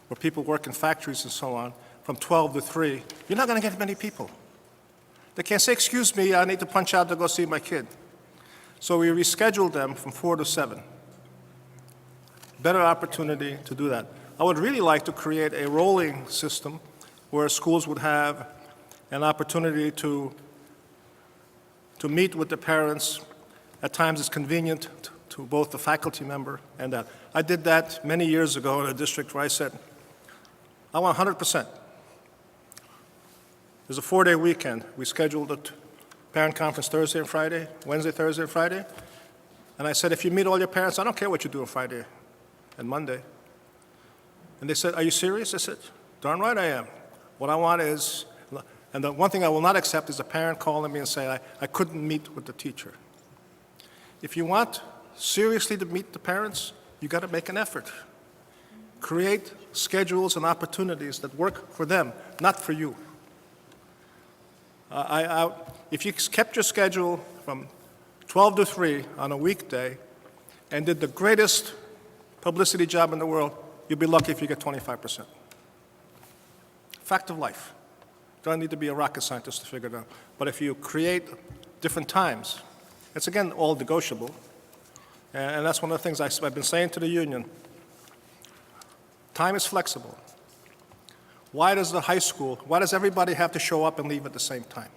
where people work in factories and so on, from 12 to 3, you're not going to get many people. They can't say, excuse me, I need to punch out to go see my kid. So we rescheduled them from 4 to 7. Better opportunity to do that. I would really like to create a rolling system where schools would have an opportunity to to meet with the parents. At times it's convenient to both the faculty member and that. I did that many years ago in a district where I said, I want 100%. There's a 4-day weekend. We scheduled a parent conference Thursday and Friday, Wednesday, Thursday, and Friday. And I said, if you meet all your parents, I don't care what you do on Friday and Monday. And they said, are you serious? I said, darn right I am. What I want is, and the one thing I will not accept is a parent calling me and saying, I couldn't meet with the teacher. If you want seriously to meet the parents, you got to make an effort. Create schedules and opportunities that work for them, not for you. If you kept your schedule from 12 to 3 on a weekday and did the greatest publicity job in the world, you'd be lucky if you get 25%. Fact of life. Don't need to be a rocket scientist to figure it out. But if you create different times, it's again all negotiable. And that's one of the things I've been saying to the union. Time is flexible. Why does the high school, why does everybody have to show up and leave at the same time?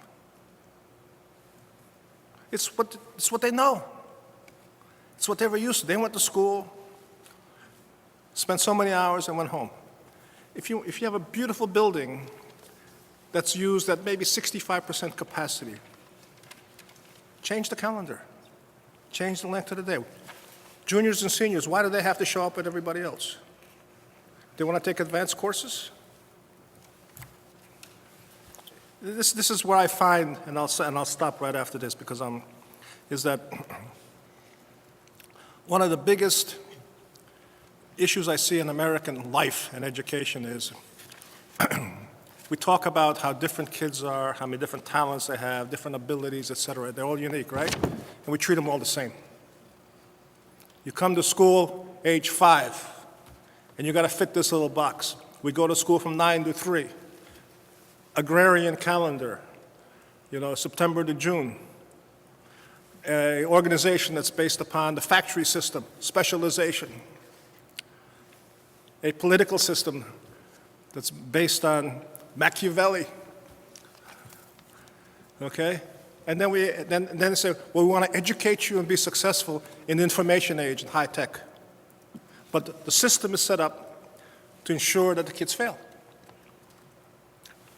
It's what they know. It's what they were used to. They went to school, spent so many hours, and went home. If you have a beautiful building that's used at maybe 65% capacity, change the calendar. Change the length of the day. Juniors and seniors, why do they have to show up with everybody else? They want to take advanced courses? This is where I find, and I'll stop right after this because is that one of the biggest issues I see in American life and education is we talk about how different kids are, how many different talents they have, different abilities, et cetera. They're all unique, right? And we treat them all the same. You come to school age 5, and you got to fit this little box. We go to school from 9 to 3. Agrarian calendar, September to June. An organization that's based upon the factory system, specialization. A political system that's based on Machiavelli. Okay? And then they say, well, we want to educate you and be successful in the information age and high tech. But the system is set up to ensure that the kids fail.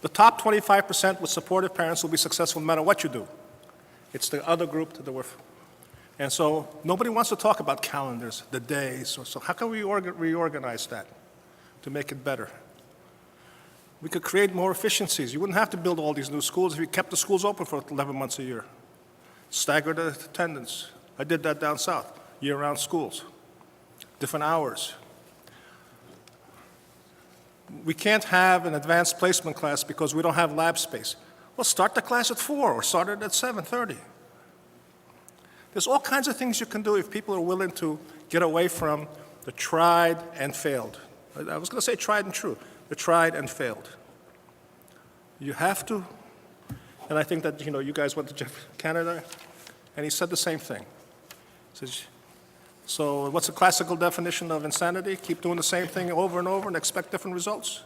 The top 25% with supportive parents will be successful no matter what you do. It's the other group that we're. And so nobody wants to talk about calendars, the days. So how can we reorganize that to make it better? We could create more efficiencies. You wouldn't have to build all these new schools if you kept the schools open for 11 months a year. Staggered attendance. I did that down south, year-round schools, different hours. We can't have an advanced placement class because we don't have lab space. Well, start the class at 4 or start it at 7:30. There's all kinds of things you can do if people are willing to get away from the tried and failed. I was going to say tried and true. The tried and failed. You have to, and I think that, you guys went to Canada, and he said the same thing. He says, so what's the classical definition of insanity? Keep doing the same thing over and over and expect different results?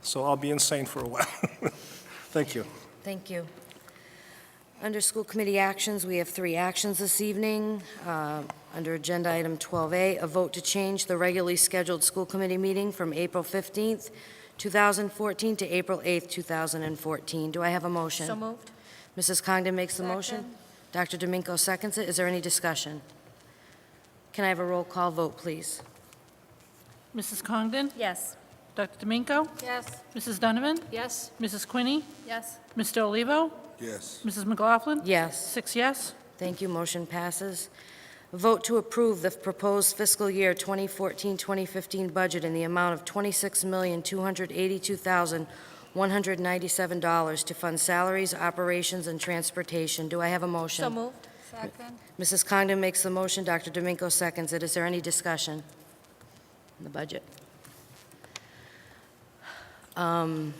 So I'll be insane for a while. Thank you. Thank you. Under school committee actions, we have 3 actions this evening. Under agenda item 12A, a vote to change the regularly scheduled school committee meeting from April 15th, 2014 to April 8th, 2014. Do I have a motion? So moved. Mrs. Congdon makes the motion. Dr. Domingo seconds it. Is there any discussion? Can I have a roll call vote, please? Mrs. Congdon? Yes. Dr. Domingo? Yes. Mrs. Donovan? Yes. Mrs. Quinney? Yes. Mr. Olivo? Yes. Mrs. McLaughlin? Yes. 6 yes. Thank you. Motion passes. Vote to approve the proposed fiscal year 2014-2015 budget in the amount of $26,282,197 to fund salaries, operations, and transportation. Do I have a motion? So moved. Second. Mrs. Congdon makes the motion. Dr. Domingo seconds it. Is there any discussion on the budget? None?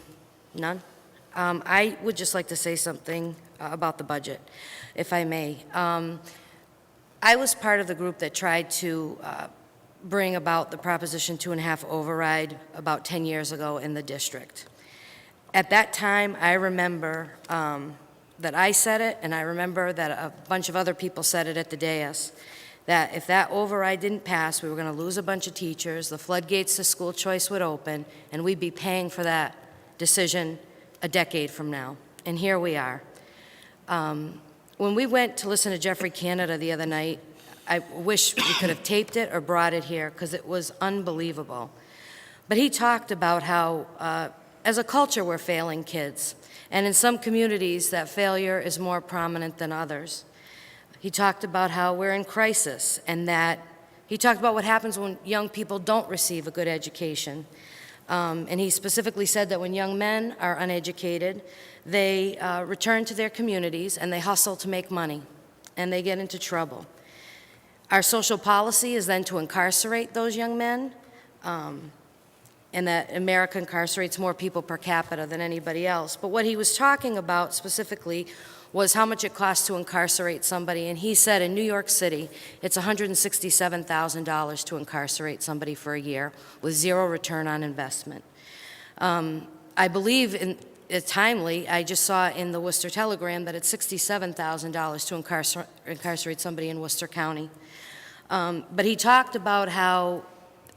I would just like to say something about the budget, if I may. I was part of the group that tried to bring about the Proposition 2.5 override about 10 years ago in the district. At that time, I remember that I said it, and I remember that a bunch of other people said it at the dais, that if that override didn't pass, we were going to lose a bunch of teachers, the floodgates to school choice would open, and we'd be paying for that decision a decade from now. And here we are. When we went to listen to Jeffrey Canada the other night, I wish we could have taped it or brought it here, because it was unbelievable. But he talked about how, as a culture, we're failing kids. And in some communities, that failure is more prominent than others. He talked about how we're in crisis, and that he talked about what happens when young people don't receive a good education. And he specifically said that when young men are uneducated, they return to their communities and they hustle to make money, and they get into trouble. Our social policy is then to incarcerate those young men, and that America incarcerates more people per capita than anybody else. But what he was talking about specifically was how much it costs to incarcerate somebody, and he said in New York City, it's $167,000 to incarcerate somebody for a year with zero return on investment. I believe it's timely, I just saw in the Worcester Telegram that it's $67,000 to incarcerate somebody in Worcester County. But he talked about how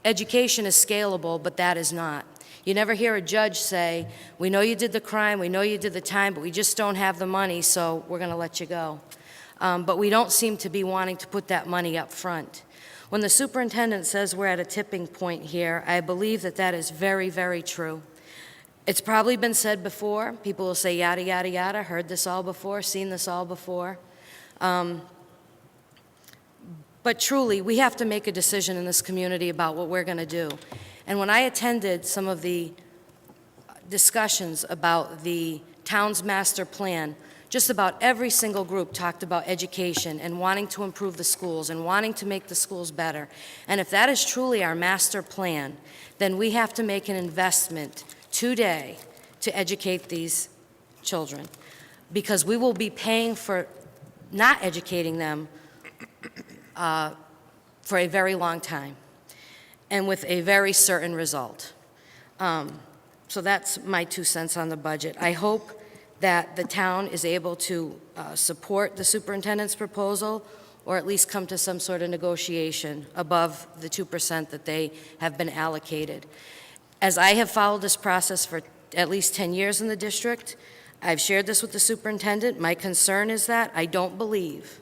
education is scalable, but that is not. You never hear a judge say, we know you did the crime, we know you did the time, but we just don't have the money, so we're going to let you go. But we don't seem to be wanting to put that money up front. When the superintendent says we're at a tipping point here, I believe that that is very, very true. It's probably been said before. People will say yada, yada, yada, heard this all before, seen this all before. But truly, we have to make a decision in this community about what we're going to do. And when I attended some of the discussions about the town's master plan, just about every single group talked about education and wanting to improve the schools and wanting to make the schools better. And if that is truly our master plan, then we have to make an investment today to educate these children, because we will be paying for not educating them for a very long time, and with a very certain result. So that's my 2 cents on the budget. I hope that the town is able to support the superintendent's proposal, or at least come to some sort of negotiation above the 2% that they have been allocated. As I have followed this process for at least 10 years in the district, I've shared this with the superintendent. My concern is that I don't believe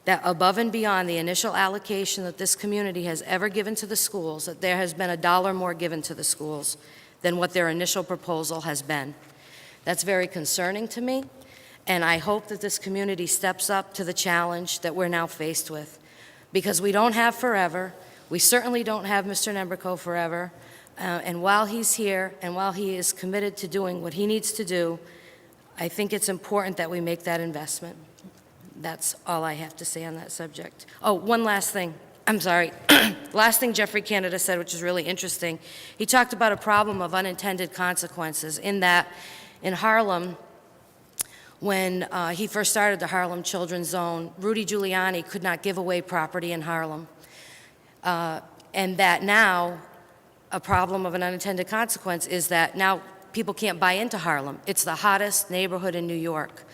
that above and beyond the initial allocation that this community has ever given to the schools, that there has been $1 more given to the schools than what their initial proposal has been. That's very concerning to me, and I hope that this community steps up to the challenge that we're now faced with, because we don't have forever. We certainly don't have Mr. Nembrico forever, and while he's here and while he is committed to doing what he needs to do, I think it's important that we make that investment. That's all I have to say on that subject. Oh, one last thing. I'm sorry. Last thing Jeffrey Canada said, which is really interesting. He talked about a problem of unintended consequences, in that in Harlem, when he first started the Harlem Children's Zone, Rudy Giuliani could not give away property in Harlem. And that now, a problem of an unintended consequence is that now people can't buy into Harlem. It's the hottest neighborhood in New York.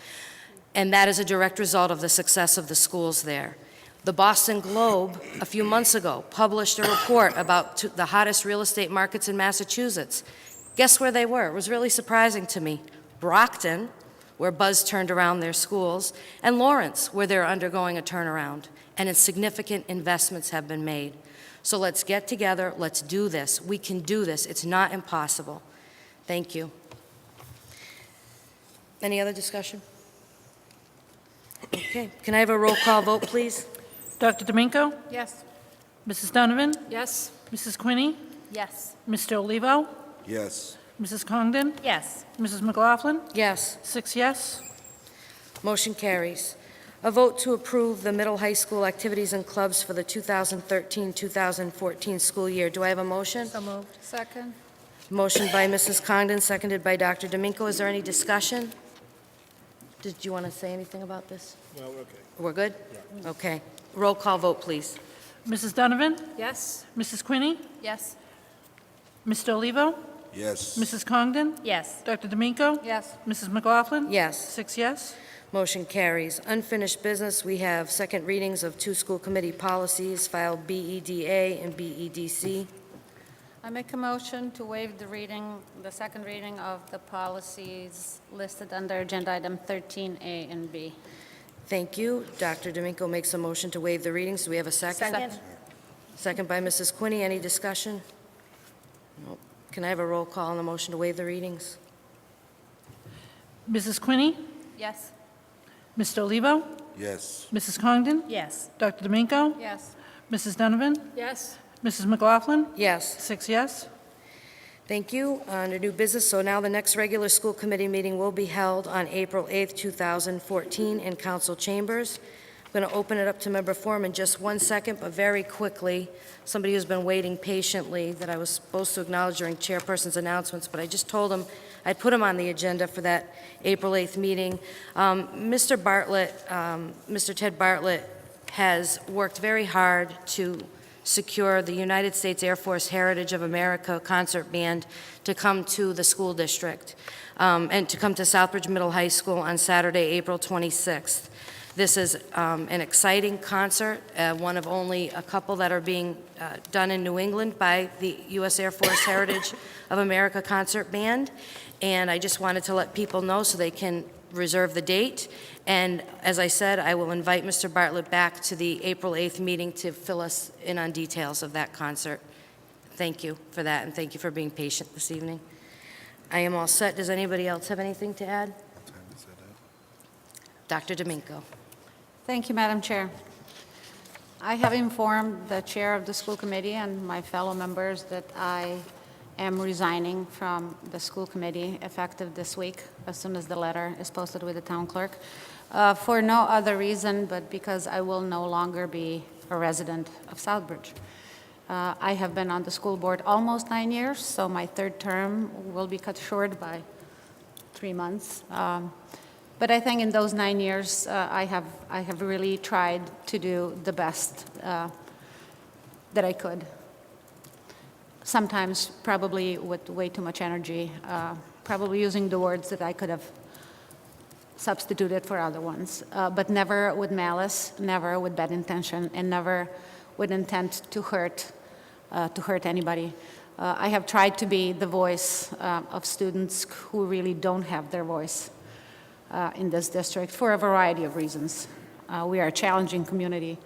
And that is a direct result of the success of the schools there. The Boston Globe, a few months ago, published a report about the hottest real estate markets in Massachusetts. Guess where they were? It was really surprising to me. Brockton, where Buzz turned around their schools, and Lawrence, where they're undergoing a turnaround, and significant investments have been made. So let's get together, let's do this. We can do this. It's not impossible. Thank you. Any other discussion? Okay, can I have a roll call vote, please? Dr. Domingo? Yes. Mrs. Donovan? Yes. Mrs. Quinney? Yes. Mr. Olivo? Yes. Mrs. Congdon? Yes. Mrs. McLaughlin? Yes. 6 yes. Motion carries. A vote to approve the middle high school activities and clubs for the 2013-2014 school year. Do I have a motion? So moved. Second. Motion by Mrs. Congdon, seconded by Dr. Domingo. Is there any discussion? Did you want to say anything about this? No, okay. We're good? Yeah. Okay. Roll call vote, please. Mrs. Donovan? Yes. Mrs. Quinney? Yes. Mr. Olivo? Yes. Mrs. Congdon? Yes. Dr. Domingo? Yes. Mrs. McLaughlin? Yes. 6 yes. Motion carries. Unfinished business, we have second readings of 2 school committee policies, filed BEDA and BEDC. I make a motion to waive the second reading of the policies listed under agenda item 13A and B. Thank you. Dr. D'Amico makes a motion to waive the readings. Do we have a second? Second. Second by Mrs. Quinney. Any discussion? Nope. Can I have a roll call on the motion to waive the readings? Mrs. Quinney? Yes. Mr. Olivo? Yes. Mrs. Congdon? Yes. Dr. D'Amico? Yes. Mrs. Donovan? Yes. Mrs. McLaughlin? Yes. 6 yes. Thank you. Under new business, so now the next regular school committee meeting will be held on April 8th, 2014 in council chambers. I'm going to open it up to member forum in just 1 second, but very quickly, somebody who's been waiting patiently that I was supposed to acknowledge during chairperson's announcements, but I just told him I'd put him on the agenda for that April 8th meeting. Mr. Bartlett, Mr. Ted Bartlett has worked very hard to secure the United States Air Force Heritage of America concert band to come to the school district and to come to Southbridge Middle High School on Saturday, April 26th. This is an exciting concert, one of only a couple that are being done in New England by the U.S. Air Force Heritage of America concert band, and I just wanted to let people know so they can reserve the date. And as I said, I will invite Mr. Bartlett back to the April 8th meeting to fill us in on details of that concert. Thank you for that, and thank you for being patient this evening. I am all set. Does anybody else have anything to add? Dr. D'Amico. Thank you, Madam Chair. I have informed the chair of the school committee and my fellow members that I am resigning from the school committee effective this week, as soon as the letter is posted with the town clerk, for no other reason but because I will no longer be a resident of Southbridge. I have been on the school board almost 9 years, so my third term will be cut short by 3 months. But I think in those 9 years, I have really tried to do the best that I could. Sometimes probably with way too much energy, probably using the words that I could have substituted for other ones, but never with malice, never with bad intention, and never with intent to hurt anybody. I have tried to be the voice of students who really don't have their voice in this district for a variety of reasons. We are a challenging community,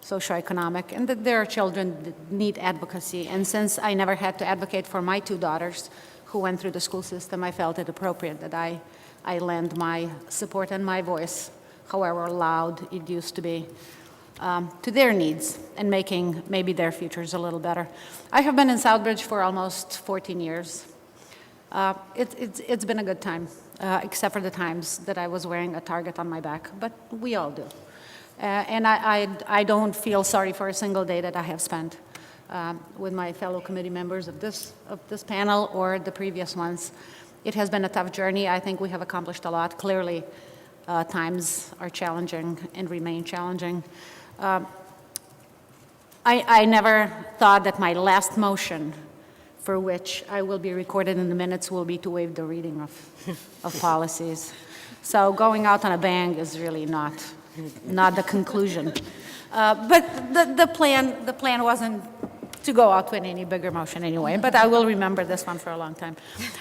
socioeconomic, and that there are children that need advocacy. And since I never had to advocate for my 2 daughters who went through the school system, I felt it appropriate that I lend my support and my voice, however loud it used to be, to their needs and making maybe their futures a little better. I have been in Southbridge for almost 14 years. It's been a good time, except for the times that I was wearing a target on my back, but we all do. And I don't feel sorry for a single day that I have spent with my fellow committee members of this panel or the previous ones. It has been a tough journey. I think we have accomplished a lot. Clearly, times are challenging and remain challenging. I never thought that my last motion, for which I will be recorded in the minutes, will be to waive the reading of policies. So going out on a bang is really not the conclusion. But the plan wasn't to go out with any bigger motion anyway, but I will remember this one for a long time.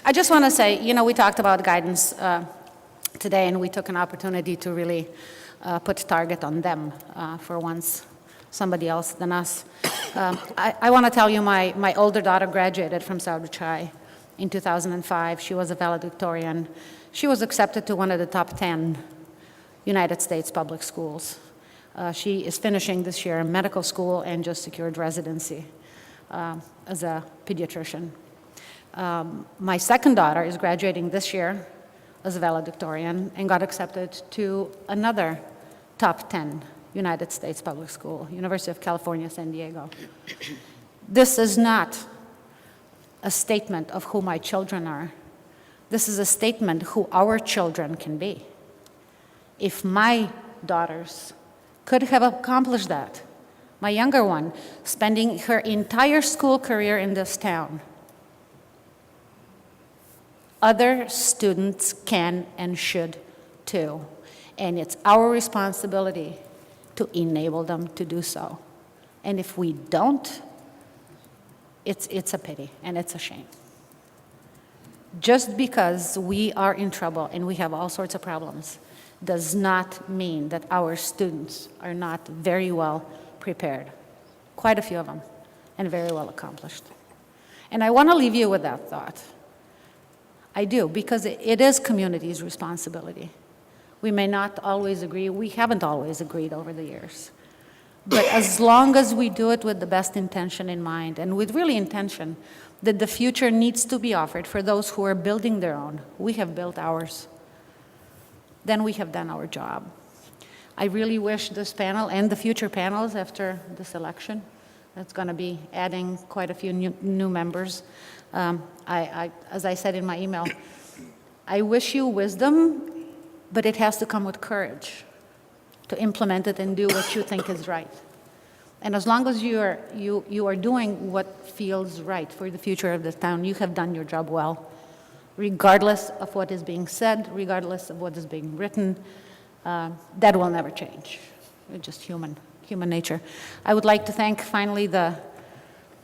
I just want to say, we talked about guidance today, and we took an opportunity to really put target on them for once, somebody else than us. I want to tell you, my older daughter graduated from Southbridge High in 2005. She was a valedictorian. She was accepted to one of the top 10 United States public schools. She is finishing this year in medical school and just secured residency as a pediatrician. My second daughter is graduating this year as a valedictorian and got accepted to another top 10 United States public school, University of California, San Diego. This is not a statement of who my children are. This is a statement who our children can be. If my daughters could have accomplished that, my younger one, spending her entire school career in this town, other students can and should too. And it's our responsibility to enable them to do so. And if we don't, it's a pity and it's a shame. Just because we are in trouble and we have all sorts of problems does not mean that our students are not very well prepared. Quite a few of them, and very well accomplished. And I want to leave you with that thought. I do, because it is community's responsibility. We may not always agree. We haven't always agreed over the years. But as long as we do it with the best intention in mind, and with really intention, that the future needs to be offered for those who are building their own. We have built ours. Then we have done our job. I really wish this panel and the future panels after this election, that's going to be adding quite a few new members. As I said in my email, I wish you wisdom, but it has to come with courage to implement it and do what you think is right. And as long as you are doing what feels right for the future of this town, you have done your job well, regardless of what is being said, regardless of what is being written. That will never change. It's just human nature. I would like to thank finally the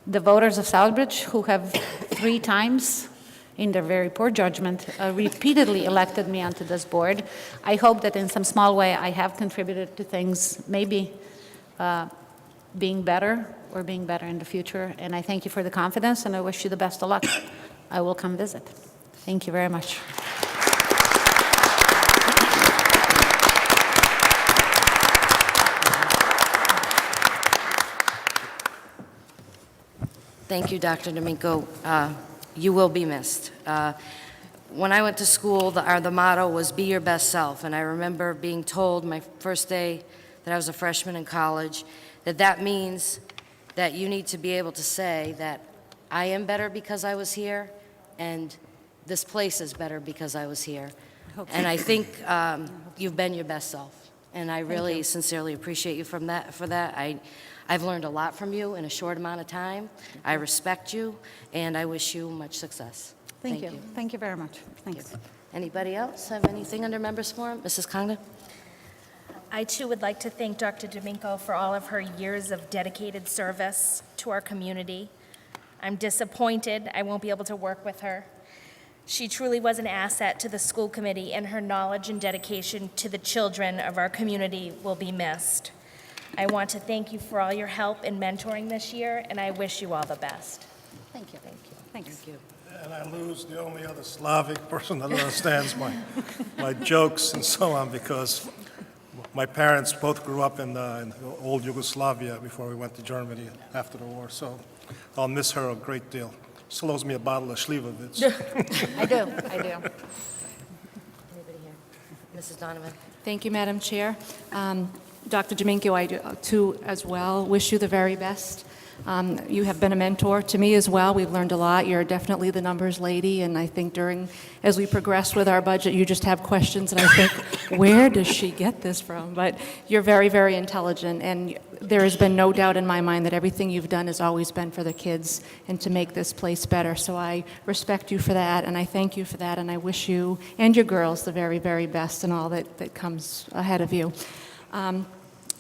voters of Southbridge who have 3 times, in their very poor judgment, repeatedly elected me onto this board. I hope that in some small way I have contributed to things maybe being better or being better in the future. And I thank you for the confidence, and I wish you the best of luck. I will come visit. Thank you very much. Thank you, Dr. D'Amico. You will be missed. When I went to school, the motto was be your best self. And I remember being told my first day that I was a freshman in college that means that you need to be able to say that I am better because I was here, and this place is better because I was here. And I think you've been your best self. And I really sincerely appreciate you for that. I've learned a lot from you in a short amount of time. I respect you, and I wish you much success. Thank you. Thank you very much. Thanks. Anybody else have anything under members' forum? Mrs. Congdon? I, too, would like to thank Dr. D'Amico for all of her years of dedicated service to our community. I'm disappointed I won't be able to work with her. She truly was an asset to the school committee, and her knowledge and dedication to the children of our community will be missed. I want to thank you for all your help in mentoring this year, and I wish you all the best. Thank you. Thank you. Thanks. Thank you. And I lose the only other Slavic person that understands my jokes and so on, because my parents both grew up in old Yugoslavia before we went to Germany after the war, so I'll miss her a great deal. Still owes me a bottle of Slivovitz. I do. Anybody here? Mrs. Donovan? Thank you, Madam Chair. Dr. D'Amico, I do, too, as well, wish you the very best. You have been a mentor to me as well. We've learned a lot. You're definitely the numbers lady, and I think as we progress with our budget, you just have questions, and I think, where does she get this from? But you're very, very intelligent, and there has been no doubt in my mind that everything you've done has always been for the kids and to make this place better. So I respect you for that, and I thank you for that, and I wish you and your girls the very, very best in all that comes ahead of you.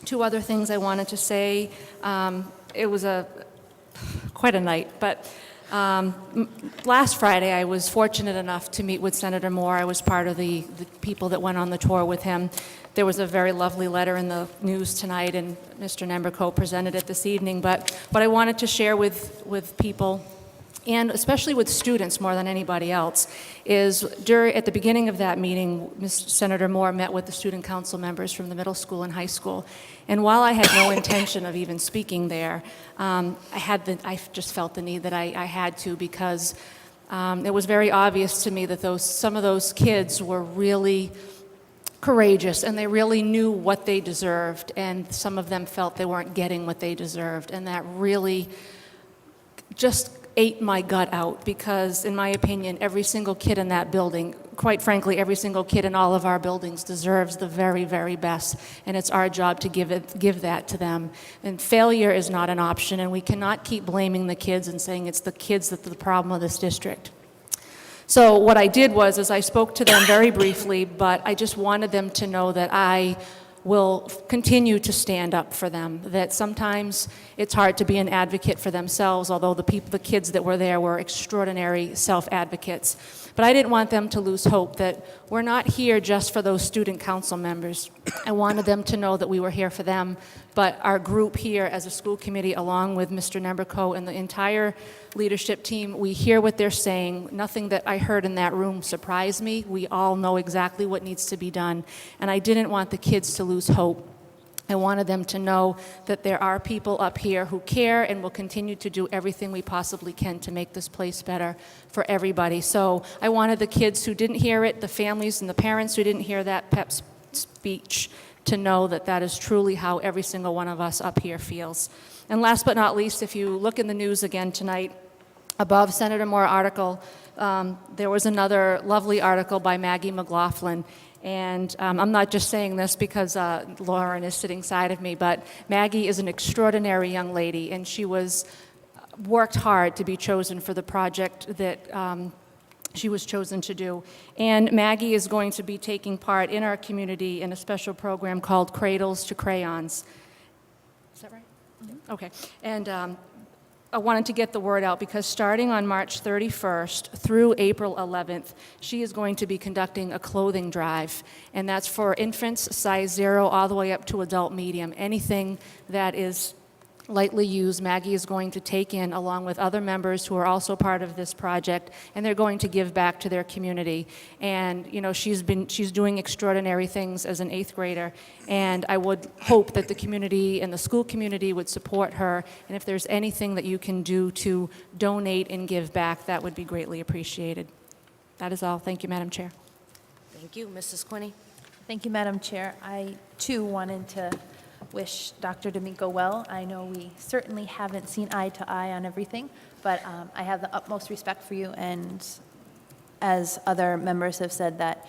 2 other things I wanted to say. It was quite a night, but last Friday I was fortunate enough to meet with Senator Moore. I was part of the people that went on the tour with him. There was a very lovely letter in the news tonight, and Mr. Nemberko presented it this evening. But what I wanted to share with people, and especially with students more than anybody else, is at the beginning of that meeting, Senator Moore met with the student council members from the middle school and high school. And while I had no intention of even speaking there, I just felt the need that I had to, because it was very obvious to me that some of those kids were really courageous, and they really knew what they deserved, and some of them felt they weren't getting what they deserved, and that really just ate my gut out, because in my opinion, every single kid in that building, quite frankly, every single kid in all of our buildings deserves the very, very best, and it's our job to give that to them. And failure is not an option, and we cannot keep blaming the kids and saying it's the kids that are the problem of this district. So what I did was, is I spoke to them very briefly, but I just wanted them to know that I will continue to stand up for them, that sometimes it's hard to be an advocate for themselves, although the kids that were there were extraordinary self-advocates. But I didn't want them to lose hope that we're not here just for those student council members. I wanted them to know that we were here for them, but our group here as a school committee, along with Mr. Nemberko and the entire leadership team, we hear what they're saying. Nothing that I heard in that room surprised me. We all know exactly what needs to be done, and I didn't want the kids to lose hope. I wanted them to know that there are people up here who care and will continue to do everything we possibly can to make this place better for everybody. So I wanted the kids who didn't hear it, the families and the parents who didn't hear that pep speech, to know that that is truly how every single one of us up here feels. And last but not least, if you look in the news again tonight, above Senator Moore's article, there was another lovely article by Maggie McLaughlin. And I'm not just saying this because Lauren is sitting side of me, but Maggie is an extraordinary young lady, and she worked hard to be chosen for the project that she was chosen to do. And Maggie is going to be taking part in our community in a special program called Cradles to Crayons. Is that right? Mm-hmm. Okay. And I wanted to get the word out because starting on March 31st through April 11th, she is going to be conducting a clothing drive, and that's for infants size 0 all the way up to adult medium. Anything that is lightly used, Maggie is going to take in along with other members who are also part of this project, and they're going to give back to their community. And you know, she's doing extraordinary things as an 8th grader, and I would hope that the community and the school community would support her, and if there's anything that you can do to donate and give back, that would be greatly appreciated. That is all. Thank you, Madam Chair. Thank you. Mrs. Quinney? Thank you, Madam Chair. I, too, wanted to wish Dr. D'Amico well. I know we certainly haven't seen eye to eye on everything, but I have the utmost respect for you, and as other members have said, that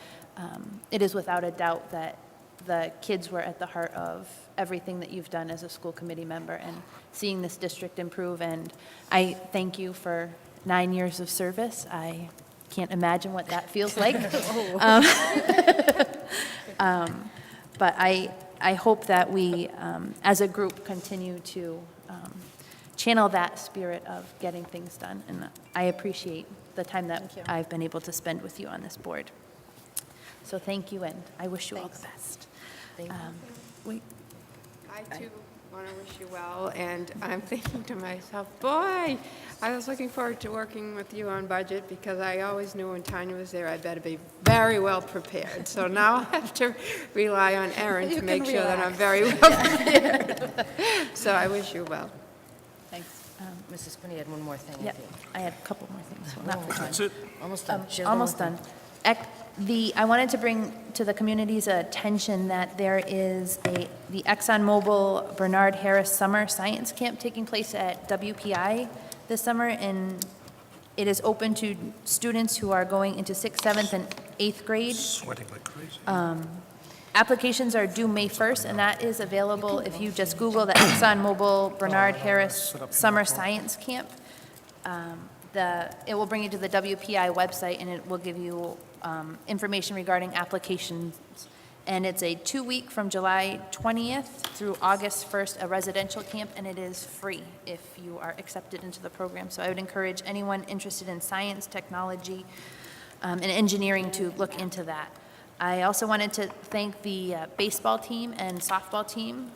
it is without a doubt that the kids were at the heart of everything that you've done as a school committee member and seeing this district improve, and I thank you for 9 years of service. I can't imagine what that feels like. But I hope that we, as a group, continue to channel that spirit of getting things done. And I appreciate the time that I've been able to spend with you on this board. So thank you, and I wish you all the best. Thank you. Wait. I, too, want to wish you well, and I'm thinking to myself, boy, I was looking forward to working with you on budget because I always knew when Tanya was there, I better be very well prepared. So now I have to rely on Erin to make sure that I'm very well prepared. So I wish you well. Thanks. Mrs. Quinney had one more thing. Yeah, I had a couple more things. Well, not for That's time. it. Almost done. She has one Almost more done. thing. I wanted to bring to the community's attention that there is the ExxonMobil Bernard Harris Summer Science Camp taking place at WPI this summer, and it is open to students who are going into 6th, 7th, and 8th grade. Sweating like crazy. Applications are due May 1st, and that is available if you just Google the ExxonMobil Bernard Harris Summer Science Camp. It will bring you to the WPI website, and it will give you information regarding applications. And it's a 2-week from July 20th through August 1st, a residential camp, and it is free if you are accepted into the program. So I would encourage anyone interested in science, technology, and engineering to look into that. I also wanted to thank the baseball team and softball team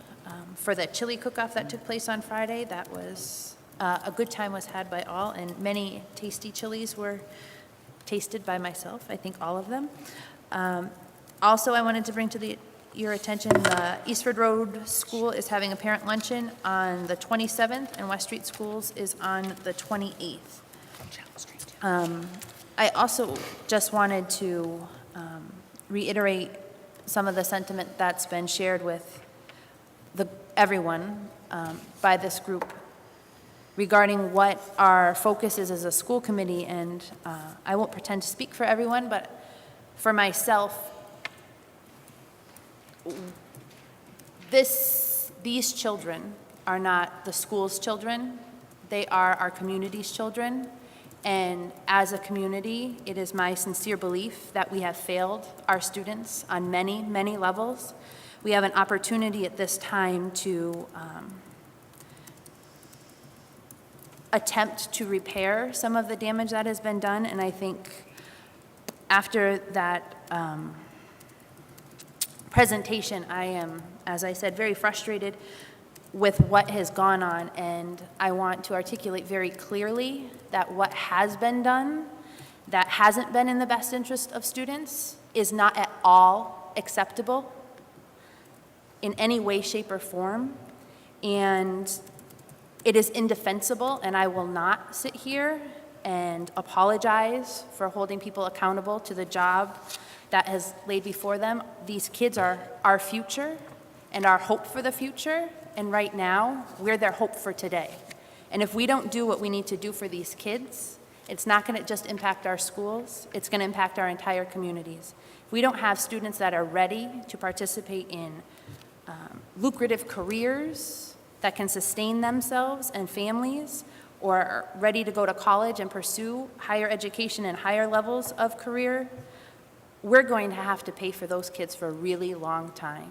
for the chili cook-off that took place on Friday. That was a good time was had by all, and many tasty chilies were tasted by myself, I think all of them. Also, I wanted to bring to your attention, the Eastford Road School is having a parent luncheon on the 27th, and West Street Schools is on the 28th. I also just wanted to reiterate some of the sentiment that's been shared with everyone by this group regarding what our focus is as a school committee, and I won't pretend to speak for everyone, but for myself, these children are not the school's children. They are our community's children, And as a community, it is my sincere belief that we have failed our students on many, many levels. We have an opportunity at this time to attempt to repair some of the damage that has been done, and I think after that presentation, I am, as I said, very frustrated with what has gone on, and I want to articulate very clearly that what has been done that hasn't been in the best interest of students is not at all acceptable in any way, shape, or form, and it is indefensible, and I will not sit here and apologize for holding people accountable to the job that has laid before them. These kids are our future and our hope for the future, and right now, we're their hope for today. And if we don't do what we need to do for these kids, it's not going to just impact our schools, it's going to impact our entire communities. If we don't have students that are ready to participate in lucrative careers that can sustain themselves and families, or are ready to go to college and pursue higher education and higher levels of career, we're going to have to pay for those kids for a really long time.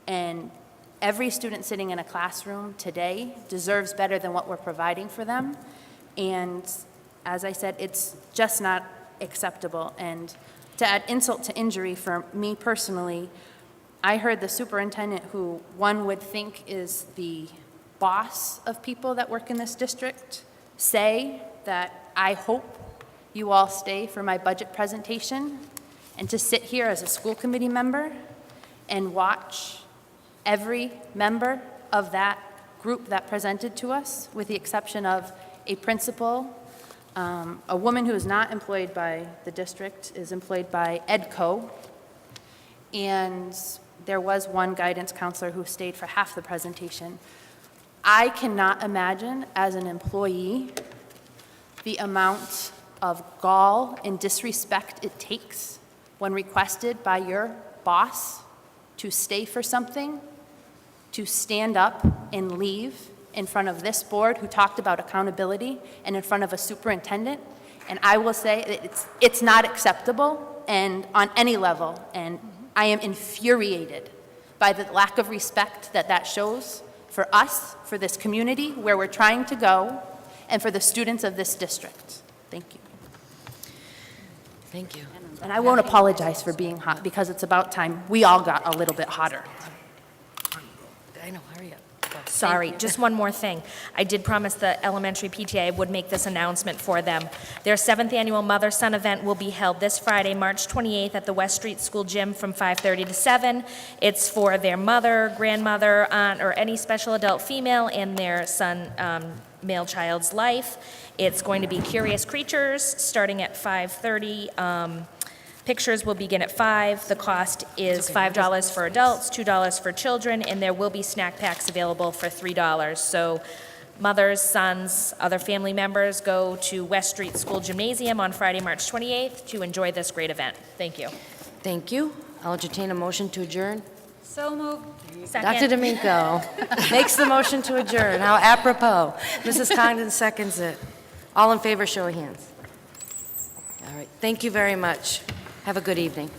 And every student sitting in a classroom today deserves better than what we're providing for them. And as I said, it's just not acceptable. And to add insult to injury for me personally, I heard the superintendent, who one would think is the boss of people that work in this district, say that I hope you all stay for my budget presentation, and to sit here as a school committee member and watch every member of that group that presented to us, with the exception of a principal, a woman who is not employed by the district, is employed by Edco, and there was one guidance counselor who stayed for half the presentation. I cannot imagine, as an employee, the amount of gall and disrespect it takes when requested by your boss to stay for something, to stand up and leave in front of this board who talked about accountability and in front of a superintendent. And I will say that it's not acceptable, and on any level, and I am infuriated by the lack of respect that that shows for us, for this community where we're trying to go, and for the students of this district. Thank you. Thank you. And I won't apologize for being hot, because it's about time we all got a little bit hotter. I know, hurry up. Sorry, just one more thing. I did promise the elementary PTA I would make this announcement for them. Their 7th annual Mother-Son event will be held this Friday, March 28th at the West Street School Gym from 5:30 to 7. It's for their mother, grandmother, aunt, or any special adult female in their son, male child's life. It's going to be Curious Creatures, starting at 5:30. Pictures will begin at 5. The cost is $5 for adults, $2 for children, and there will be snack packs available for $3. So mothers, sons, other family members, go to West Street School Gymnasium on Friday, March 28th to enjoy this great event. Thank you. Thank you. I'll entertain a motion to adjourn. So moved. Dr. Second. D'Amico makes the motion to adjourn. How apropos. Mrs. Condon seconds it. All in favor, show of hands. All right. Thank you very much. Have a good evening.